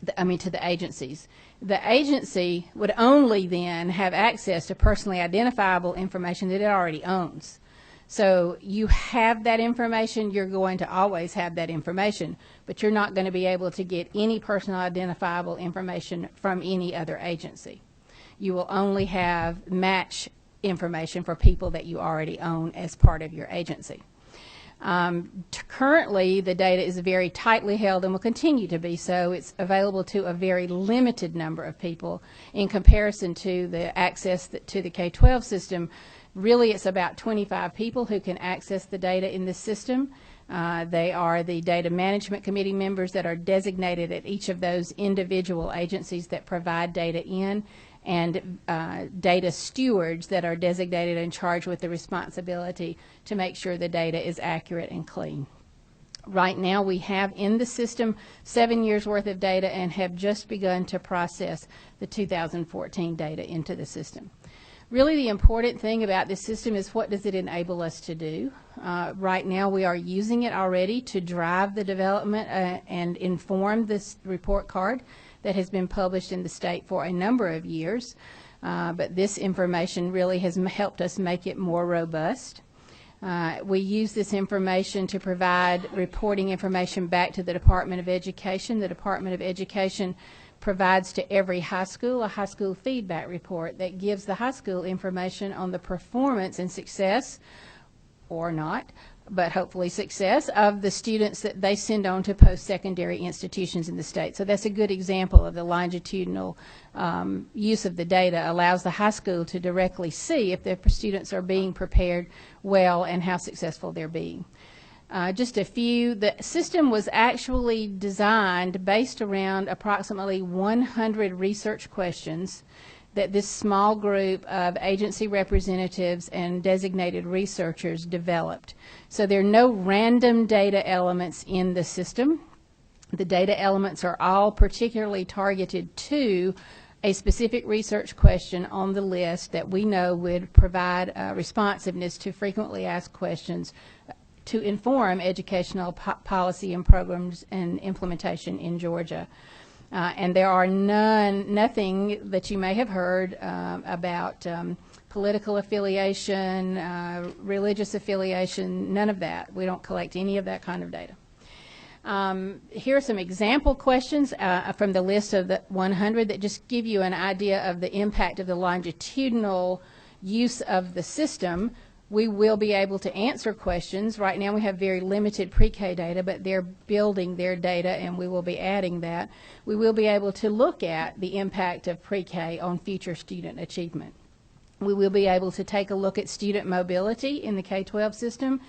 to the agencies. The agency would only then have access to personally identifiable information that it already owns. So you have that information, you're going to always have that information, but you're not going to be able to get any personal identifiable information from any other agency. You will only have match information for people that you already own as part of your agency. Currently, the data is very tightly held and will continue to be so. It's available to a very limited number of people in comparison to the access to the K-12 system. Really, it's about 25 people who can access the data in this system. They are the data management committee members that are designated at each of those individual agencies that provide data in, and data stewards that are designated and charged with the responsibility to make sure the data is accurate and clean. Right now we have in the system 7 years worth of data and have just begun to process the 2014 data into the system. Really the important thing about this system is what does it enable us to do. Right now we are using it already to drive the development and inform this report card that has been published in the state for a number of years, but this information really has helped us make it more robust. We use this information to provide reporting information back to the Department of Education. The Department of Education provides to every high school a high school feedback report that gives the high school information on the performance and success, or not, but hopefully success, of the students that they send on to post-secondary institutions in the state. So that's a good example of the longitudinal use of the data. Allows the high school to directly see if their students are being prepared well and how successful they're being. Just a few. The system was actually designed based around approximately 100 research questions that this small group of agency representatives and designated researchers developed. So there are no random data elements in the system. The data elements are all particularly targeted to a specific research question on the list that we know would provide responsiveness to frequently asked questions to inform educational policy and programs and implementation in Georgia. And there are nothing that you may have heard about political affiliation, religious affiliation, none of that. We don't collect any of that kind of data. Here are some example questions from the list of the 100 that just give you an idea of the impact of the longitudinal use of the system. We will be able to answer questions. Right now we have very limited pre-K data, but they're building their data and we will be adding that. We will be able to look at the impact of pre-K on future student achievement. We will be able to take a look at student mobility in the K-12 system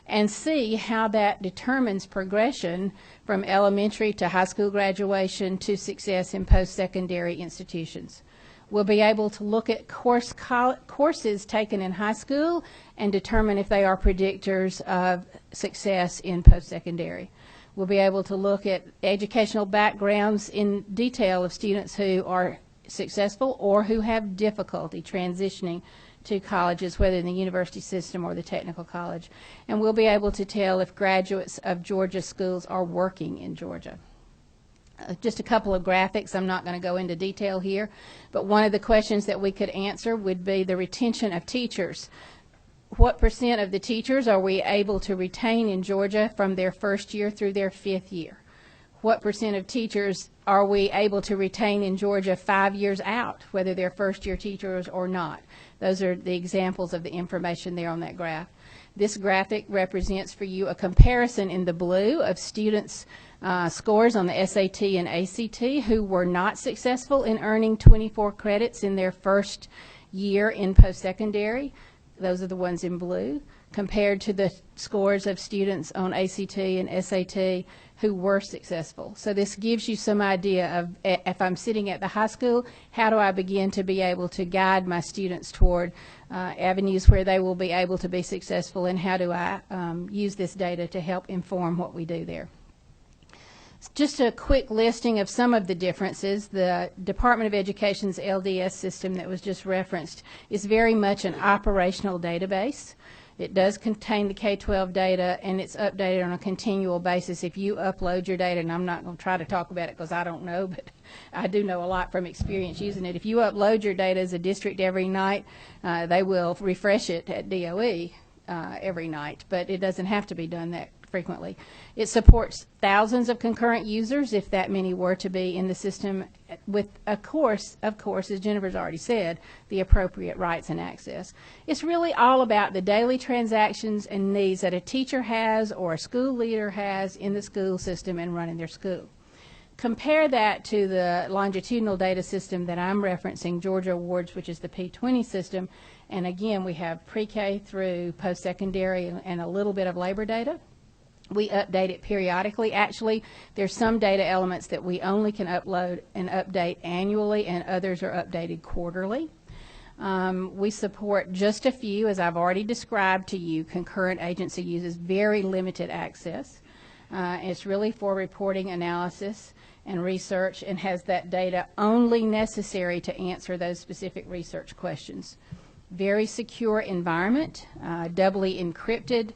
and see how that determines progression from elementary to high school graduation to success in post-secondary institutions. We'll be able to look at courses taken in high school and determine if they are predictors of success in post-secondary. We'll be able to look at educational backgrounds in detail of students who are successful or who have difficulty transitioning to colleges, whether in the university system or the technical college. And we'll be able to tell if graduates of Georgia schools are working in Georgia. Just a couple of graphics. I'm not going to go into detail here, but one of the questions that we could answer would be the retention of teachers. What % of the teachers are we able to retain in Georgia from their first year through their 5th year? What % of teachers are we able to retain in Georgia 5 years out, whether they're first-year teachers or not? Those are the examples of the information there on that graph. This graphic represents for you a comparison in the blue of students' scores on the SAT and ACT who were not successful in earning 24 credits in their first year in post-secondary. Those are the ones in blue, compared to the scores of students on ACT and SAT who were successful. So this gives you some idea of, if I'm sitting at the high school, how do I begin to be able to guide my students toward avenues where they will be able to be successful, and how do I use this data to help inform what we do there. Just a quick listing of some of the differences. The Department of Education's LDS system that was just referenced is very much an operational database. It does contain the K-12 data, and it's updated on a continual basis. If you upload your data, and I'm not going to try to talk about it because I don't know, but I do know a lot from experience using it. If you upload your data as a district every night, they will refresh it at DOE every night, but it doesn't have to be done that frequently. It supports thousands of concurrent users, if that many were to be in the system, with, of course, as Jennifer's already said, the appropriate rights and access. It's really all about the daily transactions and needs that a teacher has or a school leader has in the school system and running their school. Compare that to the longitudinal data system that I'm referencing, Georgia Awards, which is the P20 system, and again we have pre-K through post-secondary and a little bit of labor data. We update it periodically. Actually, there's some data elements that we only can upload and update annually, and others are updated quarterly. We support just a few, as I've already described to you. Concurrent agency uses very limited access. It's really for reporting, analysis, and research, and has that data only necessary to answer those specific research questions. Very secure environment, doubly encrypted.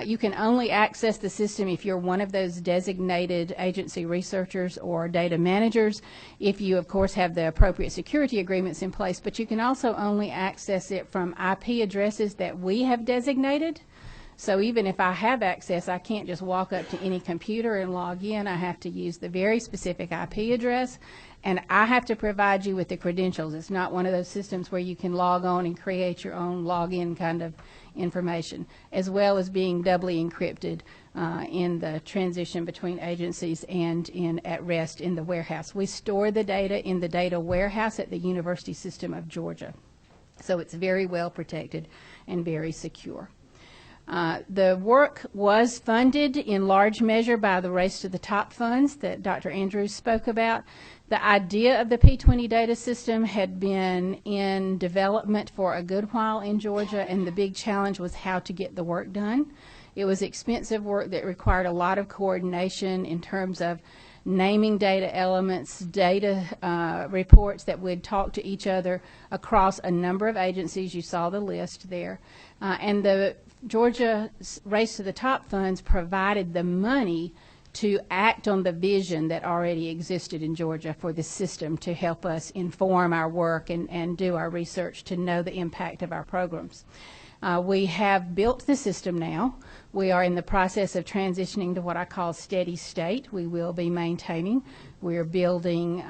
You can only access the system if you're one of those designated agency researchers or data managers, if you, of course, have the appropriate security agreements in place, but you can also only access it from IP addresses that we have designated. So even if I have access, I can't just walk up to any computer and log in. I have to use the very specific IP address, and I have to provide you with the credentials. It's not one of those systems where you can log on and create your own login kind of information, as well as being doubly encrypted in the transition between agencies and at rest in the warehouse. We store the data in the data warehouse at the University System of Georgia, so it's very well protected and very secure. The work was funded in large measure by the Race to the Top funds that Dr. Andrews spoke about. The idea of the P20 data system had been in development for a good while in Georgia, and the big challenge was how to get the work done. It was expensive work that required a lot of coordination in terms of naming data elements, data reports that would talk to each other across a number of agencies. You saw the list there. And the Georgia Race to the Top funds provided the money to act on the vision that already existed in Georgia for the system to help us inform our work and do our research to know the impact of our programs. We have built the system now. We are in the process of transitioning to what I call steady state. We will be maintaining. We're building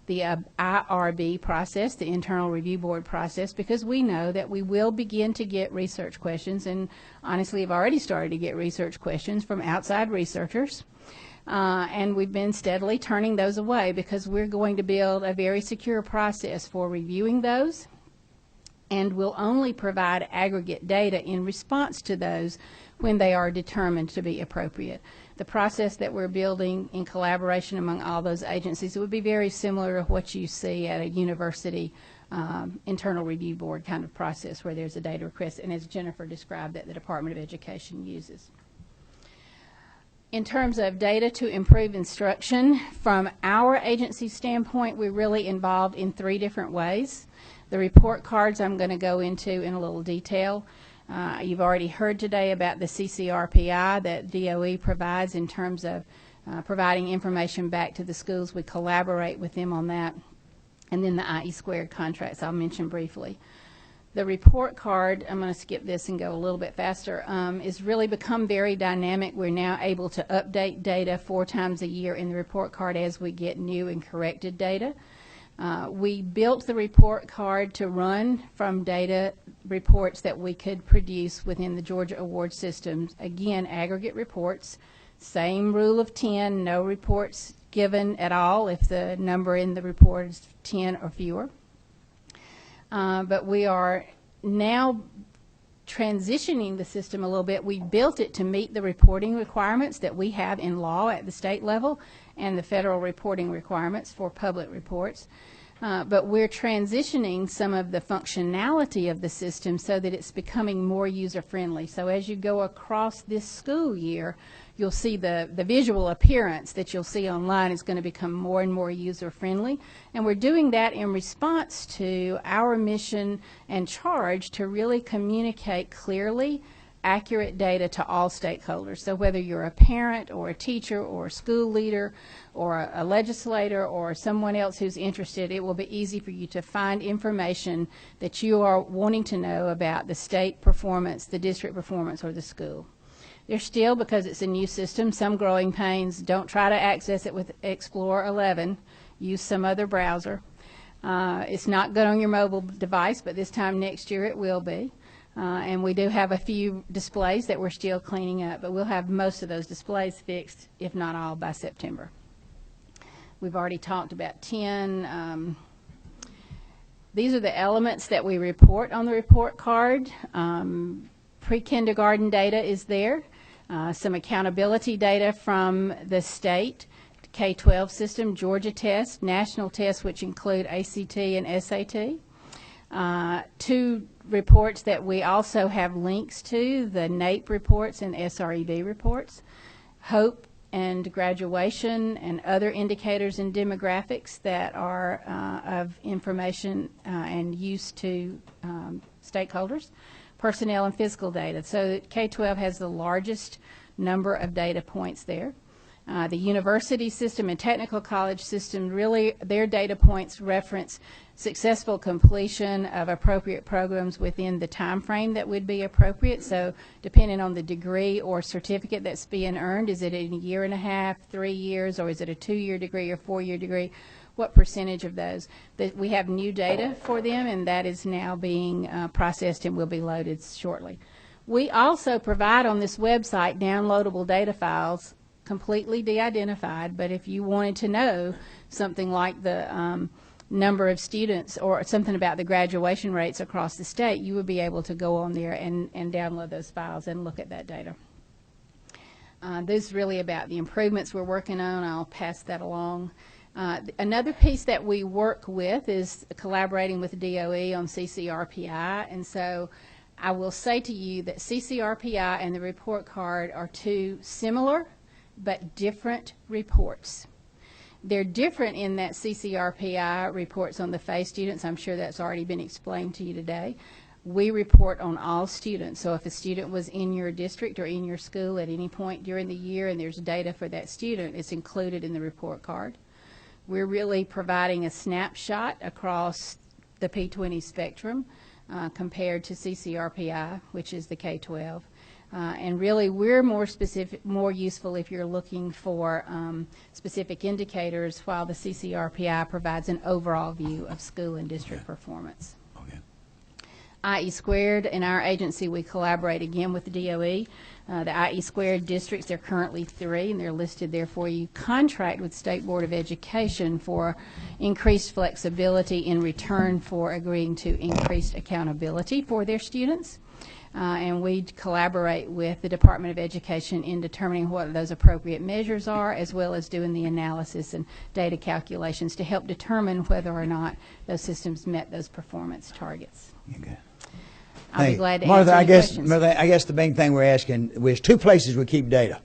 the IRB process, the Internal Review Board process, because we know that we will begin to get research questions, and honestly have already started to get research questions from outside researchers. And we've been steadily turning those away because we're going to build a very secure process for reviewing those, and will only provide aggregate data in response to those when they are determined to be appropriate. The process that we're building in collaboration among all those agencies would be very similar to what you see at a university internal review board kind of process where there's a data request, and as Jennifer described, that the Department of Education uses. In terms of data to improve instruction, from our agency standpoint, we're really involved in 3 different ways. The report cards I'm going to go into in a little detail. You've already heard today about the CCRPI that DOE provides in terms of providing information back to the schools. We collaborate with them on that. And then the IE squared contracts I'll mention briefly. The report card, I'm going to skip this and go a little bit faster, is really become very dynamic. We're now able to update data 4 times a year in the report card as we get new and corrected data. We built the report card to run from data reports that we could produce within the Georgia award systems. Again, aggregate reports, same rule of 10, no reports given at all if the number in the report is 10 or fewer. But we are now transitioning the system a little bit. We built it to meet the reporting requirements that we have in law at the state level and the federal reporting requirements for public reports. But we're transitioning some of the functionality of the system so that it's becoming more user-friendly. So as you go across this school year, you'll see the visual appearance that you'll see online is going to become more and more user-friendly. And we're doing that in response to our mission and charge to really communicate clearly accurate data to all stakeholders. So whether you're a parent or a teacher or a school leader or a legislator or someone else who's interested, it will be easy for you to find information that you are wanting to know about the state performance, the district performance, or the school. There's still, because it's a new system, some growing pains. Don't try to access it with Explorer 11. Use some other browser. It's not good on your mobile device, but this time next year it will be. And we do have a few displays that we're still cleaning up, but we'll have most of those displays fixed, if not all, by September. We've already talked about 10. These are the elements that we report on the report card. Pre-kindergarten data is there. Some accountability data from the state, K-12 system, Georgia tests, national tests, which include ACT and SAT. 2 reports that we also have links to, the NAEP reports and SREB reports, HOPE and graduation and other indicators and demographics that are of information and use to stakeholders, personnel and physical data. So K-12 has the largest number of data points there. The university system and technical college system, really their data points reference successful completion of appropriate programs within the time frame that would be appropriate. So depending on the degree or certificate that's being earned, is it in a year and a half, 3 years, or is it a 2-year degree or 4-year degree? What percentage of those? We have new data for them, and that is now being processed and will be loaded shortly. We also provide on this website downloadable data files, completely de-identified, but if you wanted to know something like the number of students or something about the graduation rates across the state, you would be able to go on there and download those files and look at that data. This is really about the improvements we're working on. I'll pass that along. Another piece that we work with is collaborating with DOE on CCRPI, and so I will say to you that CCRPI and the report card are 2 similar but different reports. They're different in that CCRPI reports on the FACE students. I'm sure that's already been explained to you today. we report on all students. So if a student was in your district or in your school at any point during the year and there's data for that student, it's included in the report card. We're really providing a snapshot across the P20 spectrum compared to CCRPI, which is the K-12. And really, we're more specific, more useful if you're looking for specific indicators, while the CCRPI provides an overall view of school and district performance. IE Squared, in our agency, we collaborate again with the DOE. The IE Squared districts, there are currently 3, and they're listed there for you. Contract with State Board of Education for increased flexibility in return for agreeing to increased accountability for their students. And we collaborate with the Department of Education in determining what those appropriate measures are, as well as doing the analysis and data calculations to help determine whether or not those systems met those performance targets. Okay. I'll be glad to Martha, answer any questions. Martha, I guess the main thing we're asking, there's 2 places we keep data,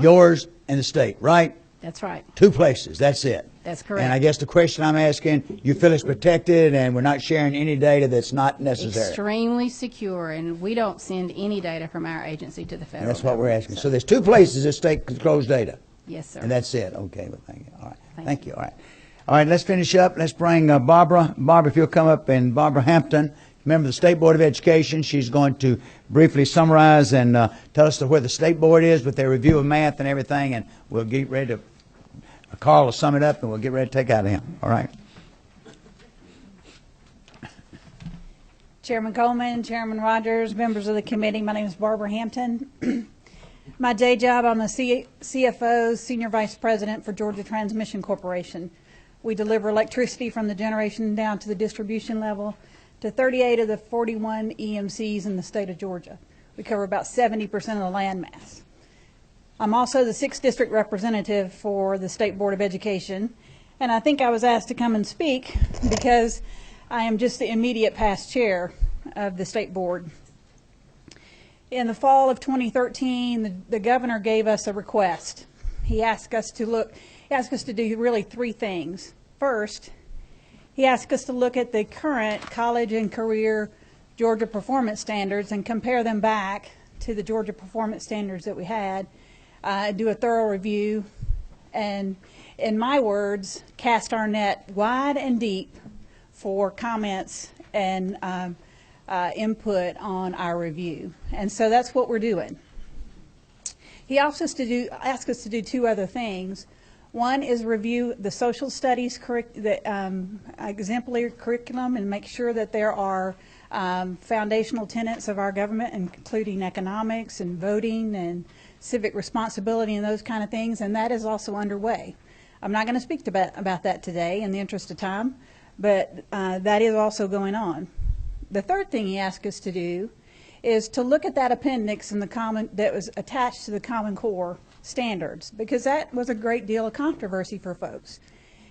yours and the state, right? That's right. 2 places, that's it. That's correct. And I guess the question I'm asking, you feel it's protected and we're not sharing any data that's not necessary? Extremely secure, and we don't send any data from our agency to the federal That's what we're government, asking. So there's 2 places that state controls data? Yes, sir. And that's it? Okay, well, thank you. All right. Thank you. All right. All right, let's finish up. Let's bring Barbara. Barbara, if you'll come up, and Barbara Hampton, member of the State Board of Education. She's going to briefly summarize and tell us where the State Board is with their review of math and everything, and we'll get ready to, Carl will sum it up, and we'll get ready to take out of him. All right. Chairman Coleman, Chairman Rogers, members of the committee, my name is Barbara Hampton. My day job, I'm the CFO, Senior Vice President for Georgia Transmission Corporation. We deliver electricity from the generation down to the distribution level to 38 of the 41 EMCs in the state of Georgia. We cover about 70% of the land mass. I'm also the 6th district representative for the State Board of Education, and I think I was asked to come and speak because I am just the immediate past chair of the State Board. In the fall of 2013, the governor gave us a request. He asked us to do really 3 things. First, he asked us to look at the current college and career Georgia performance standards and compare them back to the Georgia performance standards that we had, do a thorough review, and in my words, cast our net wide and deep for comments and input on our review. And so that's what we're doing. He asked us to do 2 other things. One is review the social studies exemplary curriculum and make sure that there are foundational tenets of our government, including economics and voting and civic responsibility and those kind of things, and that is also underway. I'm not going to speak about that today in the interest of time, but that is also going on. The third thing he asked us to do is to look at that appendix in that was attached to the Common Core standards, because that was a great deal of controversy for folks.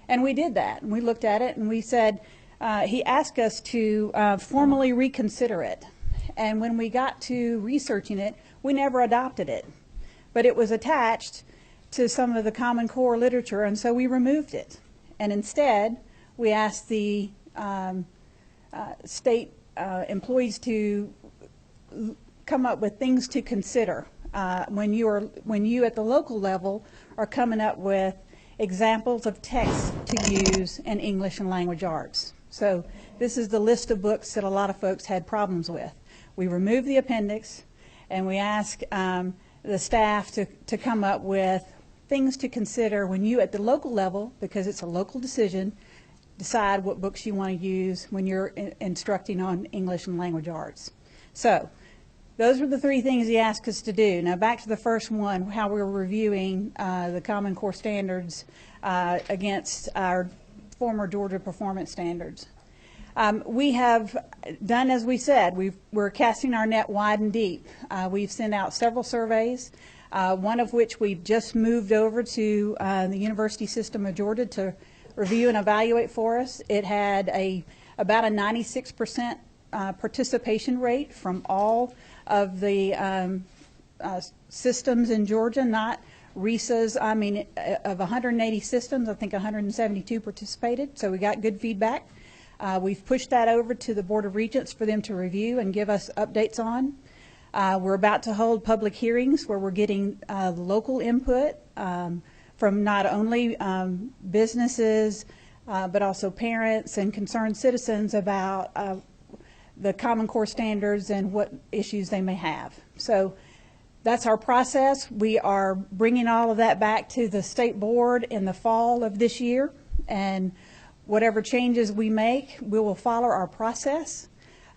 And we did that, and we looked at it, and we said, he asked us to formally reconsider it. And when we got to researching it, we never adopted it. But it was attached to some of the Common Core literature, and so we removed it. And instead, we asked the state employees to come up with things to consider when you at the local level are coming up with examples of texts to use in English and language arts. So this is the list of books that a lot of folks had problems with. We removed the appendix, and we asked the staff to come up with things to consider when you at the local level, because it's a local decision, decide what books you want to use when you're instructing on English and language arts. So those were the 3 things he asked us to do. Now back to the first one, how we're reviewing the Common Core standards against our former Georgia performance standards. We have done as we said. We're casting our net wide and deep. We've sent out several surveys, one of which we've just moved over to the University System of Georgia to review and evaluate for us. It had about a 96% participation rate from all of the systems in Georgia, not RESA's. I mean, of 180 systems, I think 172 participated, so we got good feedback. We've pushed that over to the Board of Regents for them to review and give us updates on. We're about to hold public hearings where we're getting local input from not only businesses, but also parents and concerned citizens about the Common Core standards and what issues they may have. So that's our process. We are bringing all of that back to the state board in the fall of this year, and whatever changes we make, we will follow our process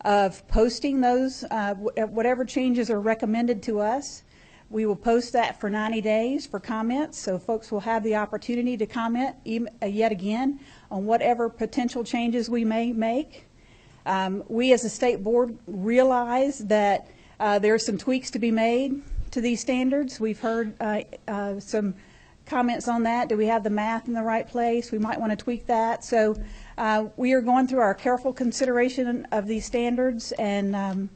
of posting those, whatever changes are recommended to us. We will post that for 90 days for comments, so folks will have the opportunity to comment yet again on whatever potential changes we may make. We as a state board realize that there are some tweaks to be made to these standards. We've heard some comments on that. Do we have the math in the right place? We might want to tweak that. So we are going through our careful consideration of these standards and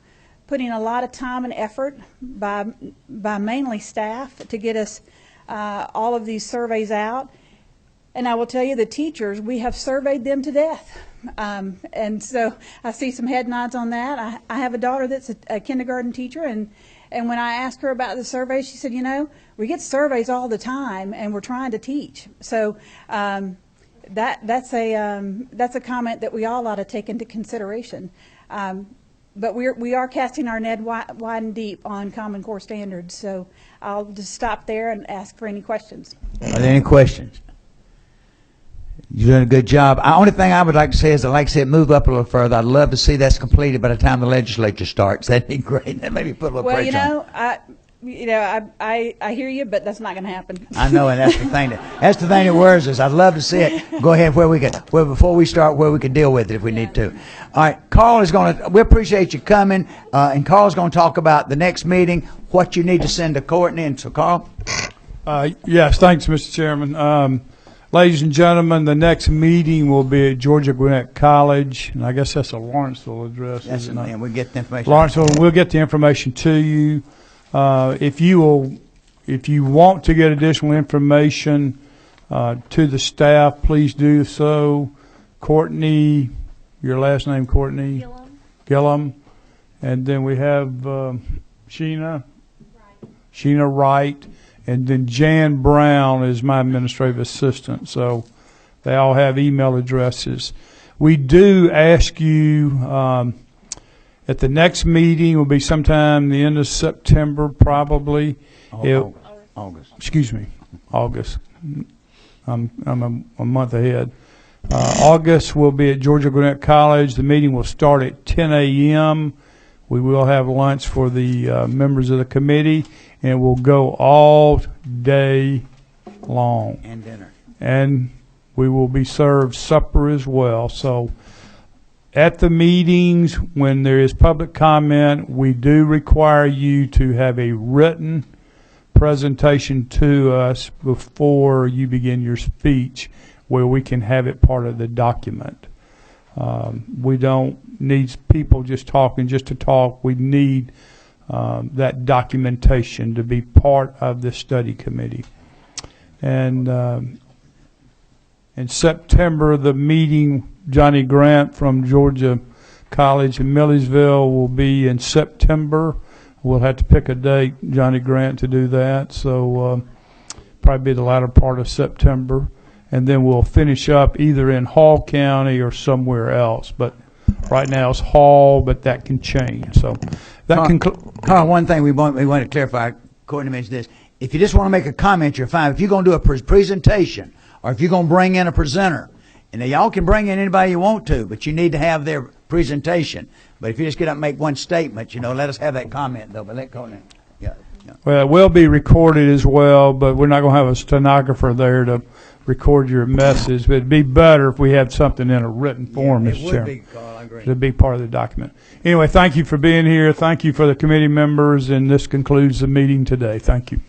putting a lot of time and effort by mainly staff to get us all of these surveys out. And I will tell you, the teachers, we have surveyed them to death. And so I see some head nods on that. I have a daughter that's a kindergarten teacher, and when I asked her about the survey, she said, you know, we get surveys all the time, and we're trying to teach. So that's a comment that we all ought to take into consideration. But we are casting our net wide and deep on Common Core standards. So I'll just stop there and ask for any questions. Are there any questions? You're doing a good job. The only thing I would like to say is I'd like to see it move up a little further. I'd love to see that's completed by the time the legislature starts. That'd be great. That maybe put a little pressure on. I hear you, but that's not going to happen. I know, and that's the thing that worries us. I'd love to see it go ahead before we start, where we can deal with it if we need to. All right, Carl is going to. We appreciate you coming, and Carl's going to talk about the next meeting, what you need to send to Courtney. And so, Carl. Yes, thanks, Mr. Chairman. Ladies and gentlemen, the next meeting will be at Georgia Gwinnett College, and I guess that's a Lawrenceville address. Yes, and we'll get the information. Lawrenceville, we'll get the information to you. If you want to get additional information to the staff, please do so. Courtney, your last name, Courtney? Gillum. And then we have Sheena Wright. And then Jan Brown is my administrative assistant. So they all have email addresses. We do ask you at the next meeting will be sometime the end of September, probably. August. Excuse me, August. I'm a month ahead. August will be at Georgia Gwinnett College. The meeting will start at 10 a.m. We will have lunch for the members of the committee, and it will go all day long. And dinner. And we will be served supper as well. So at the meetings, when there is public comment, we do require you to have a written presentation to us before you begin your speech, where we can have it part of the document. We don't need people just talking just to talk. We need that documentation to be part of the study committee. And in September, the meeting, Johnny Grant from Georgia College in Millersville will be in September. We'll have to pick a date, Johnny Grant, to do that. So probably be the latter part of September. And then we'll finish up either in Hall County or somewhere else. But right now it's Hall, but that can change. So that Carl, one thing we want to clarify, Courtney mentioned this. If you just want to make a comment, you're fine. If you're going to do a presentation, or if you're going to bring in a presenter, and y'all can bring in anybody you want to, but you need to have their presentation. But if you just get up and make one statement, let us have that comment, though. But let Courtney. Yeah. Well, it will be recorded as well, but we're not going to have a stenographer there to record your message. But it'd be better if we had something in a written form, Mr. Chairman. It would be, Carl, I agree. It'd be part of the document. Anyway, thank you for being here. Thank you for the committee members, and this concludes the meeting today. Thank you.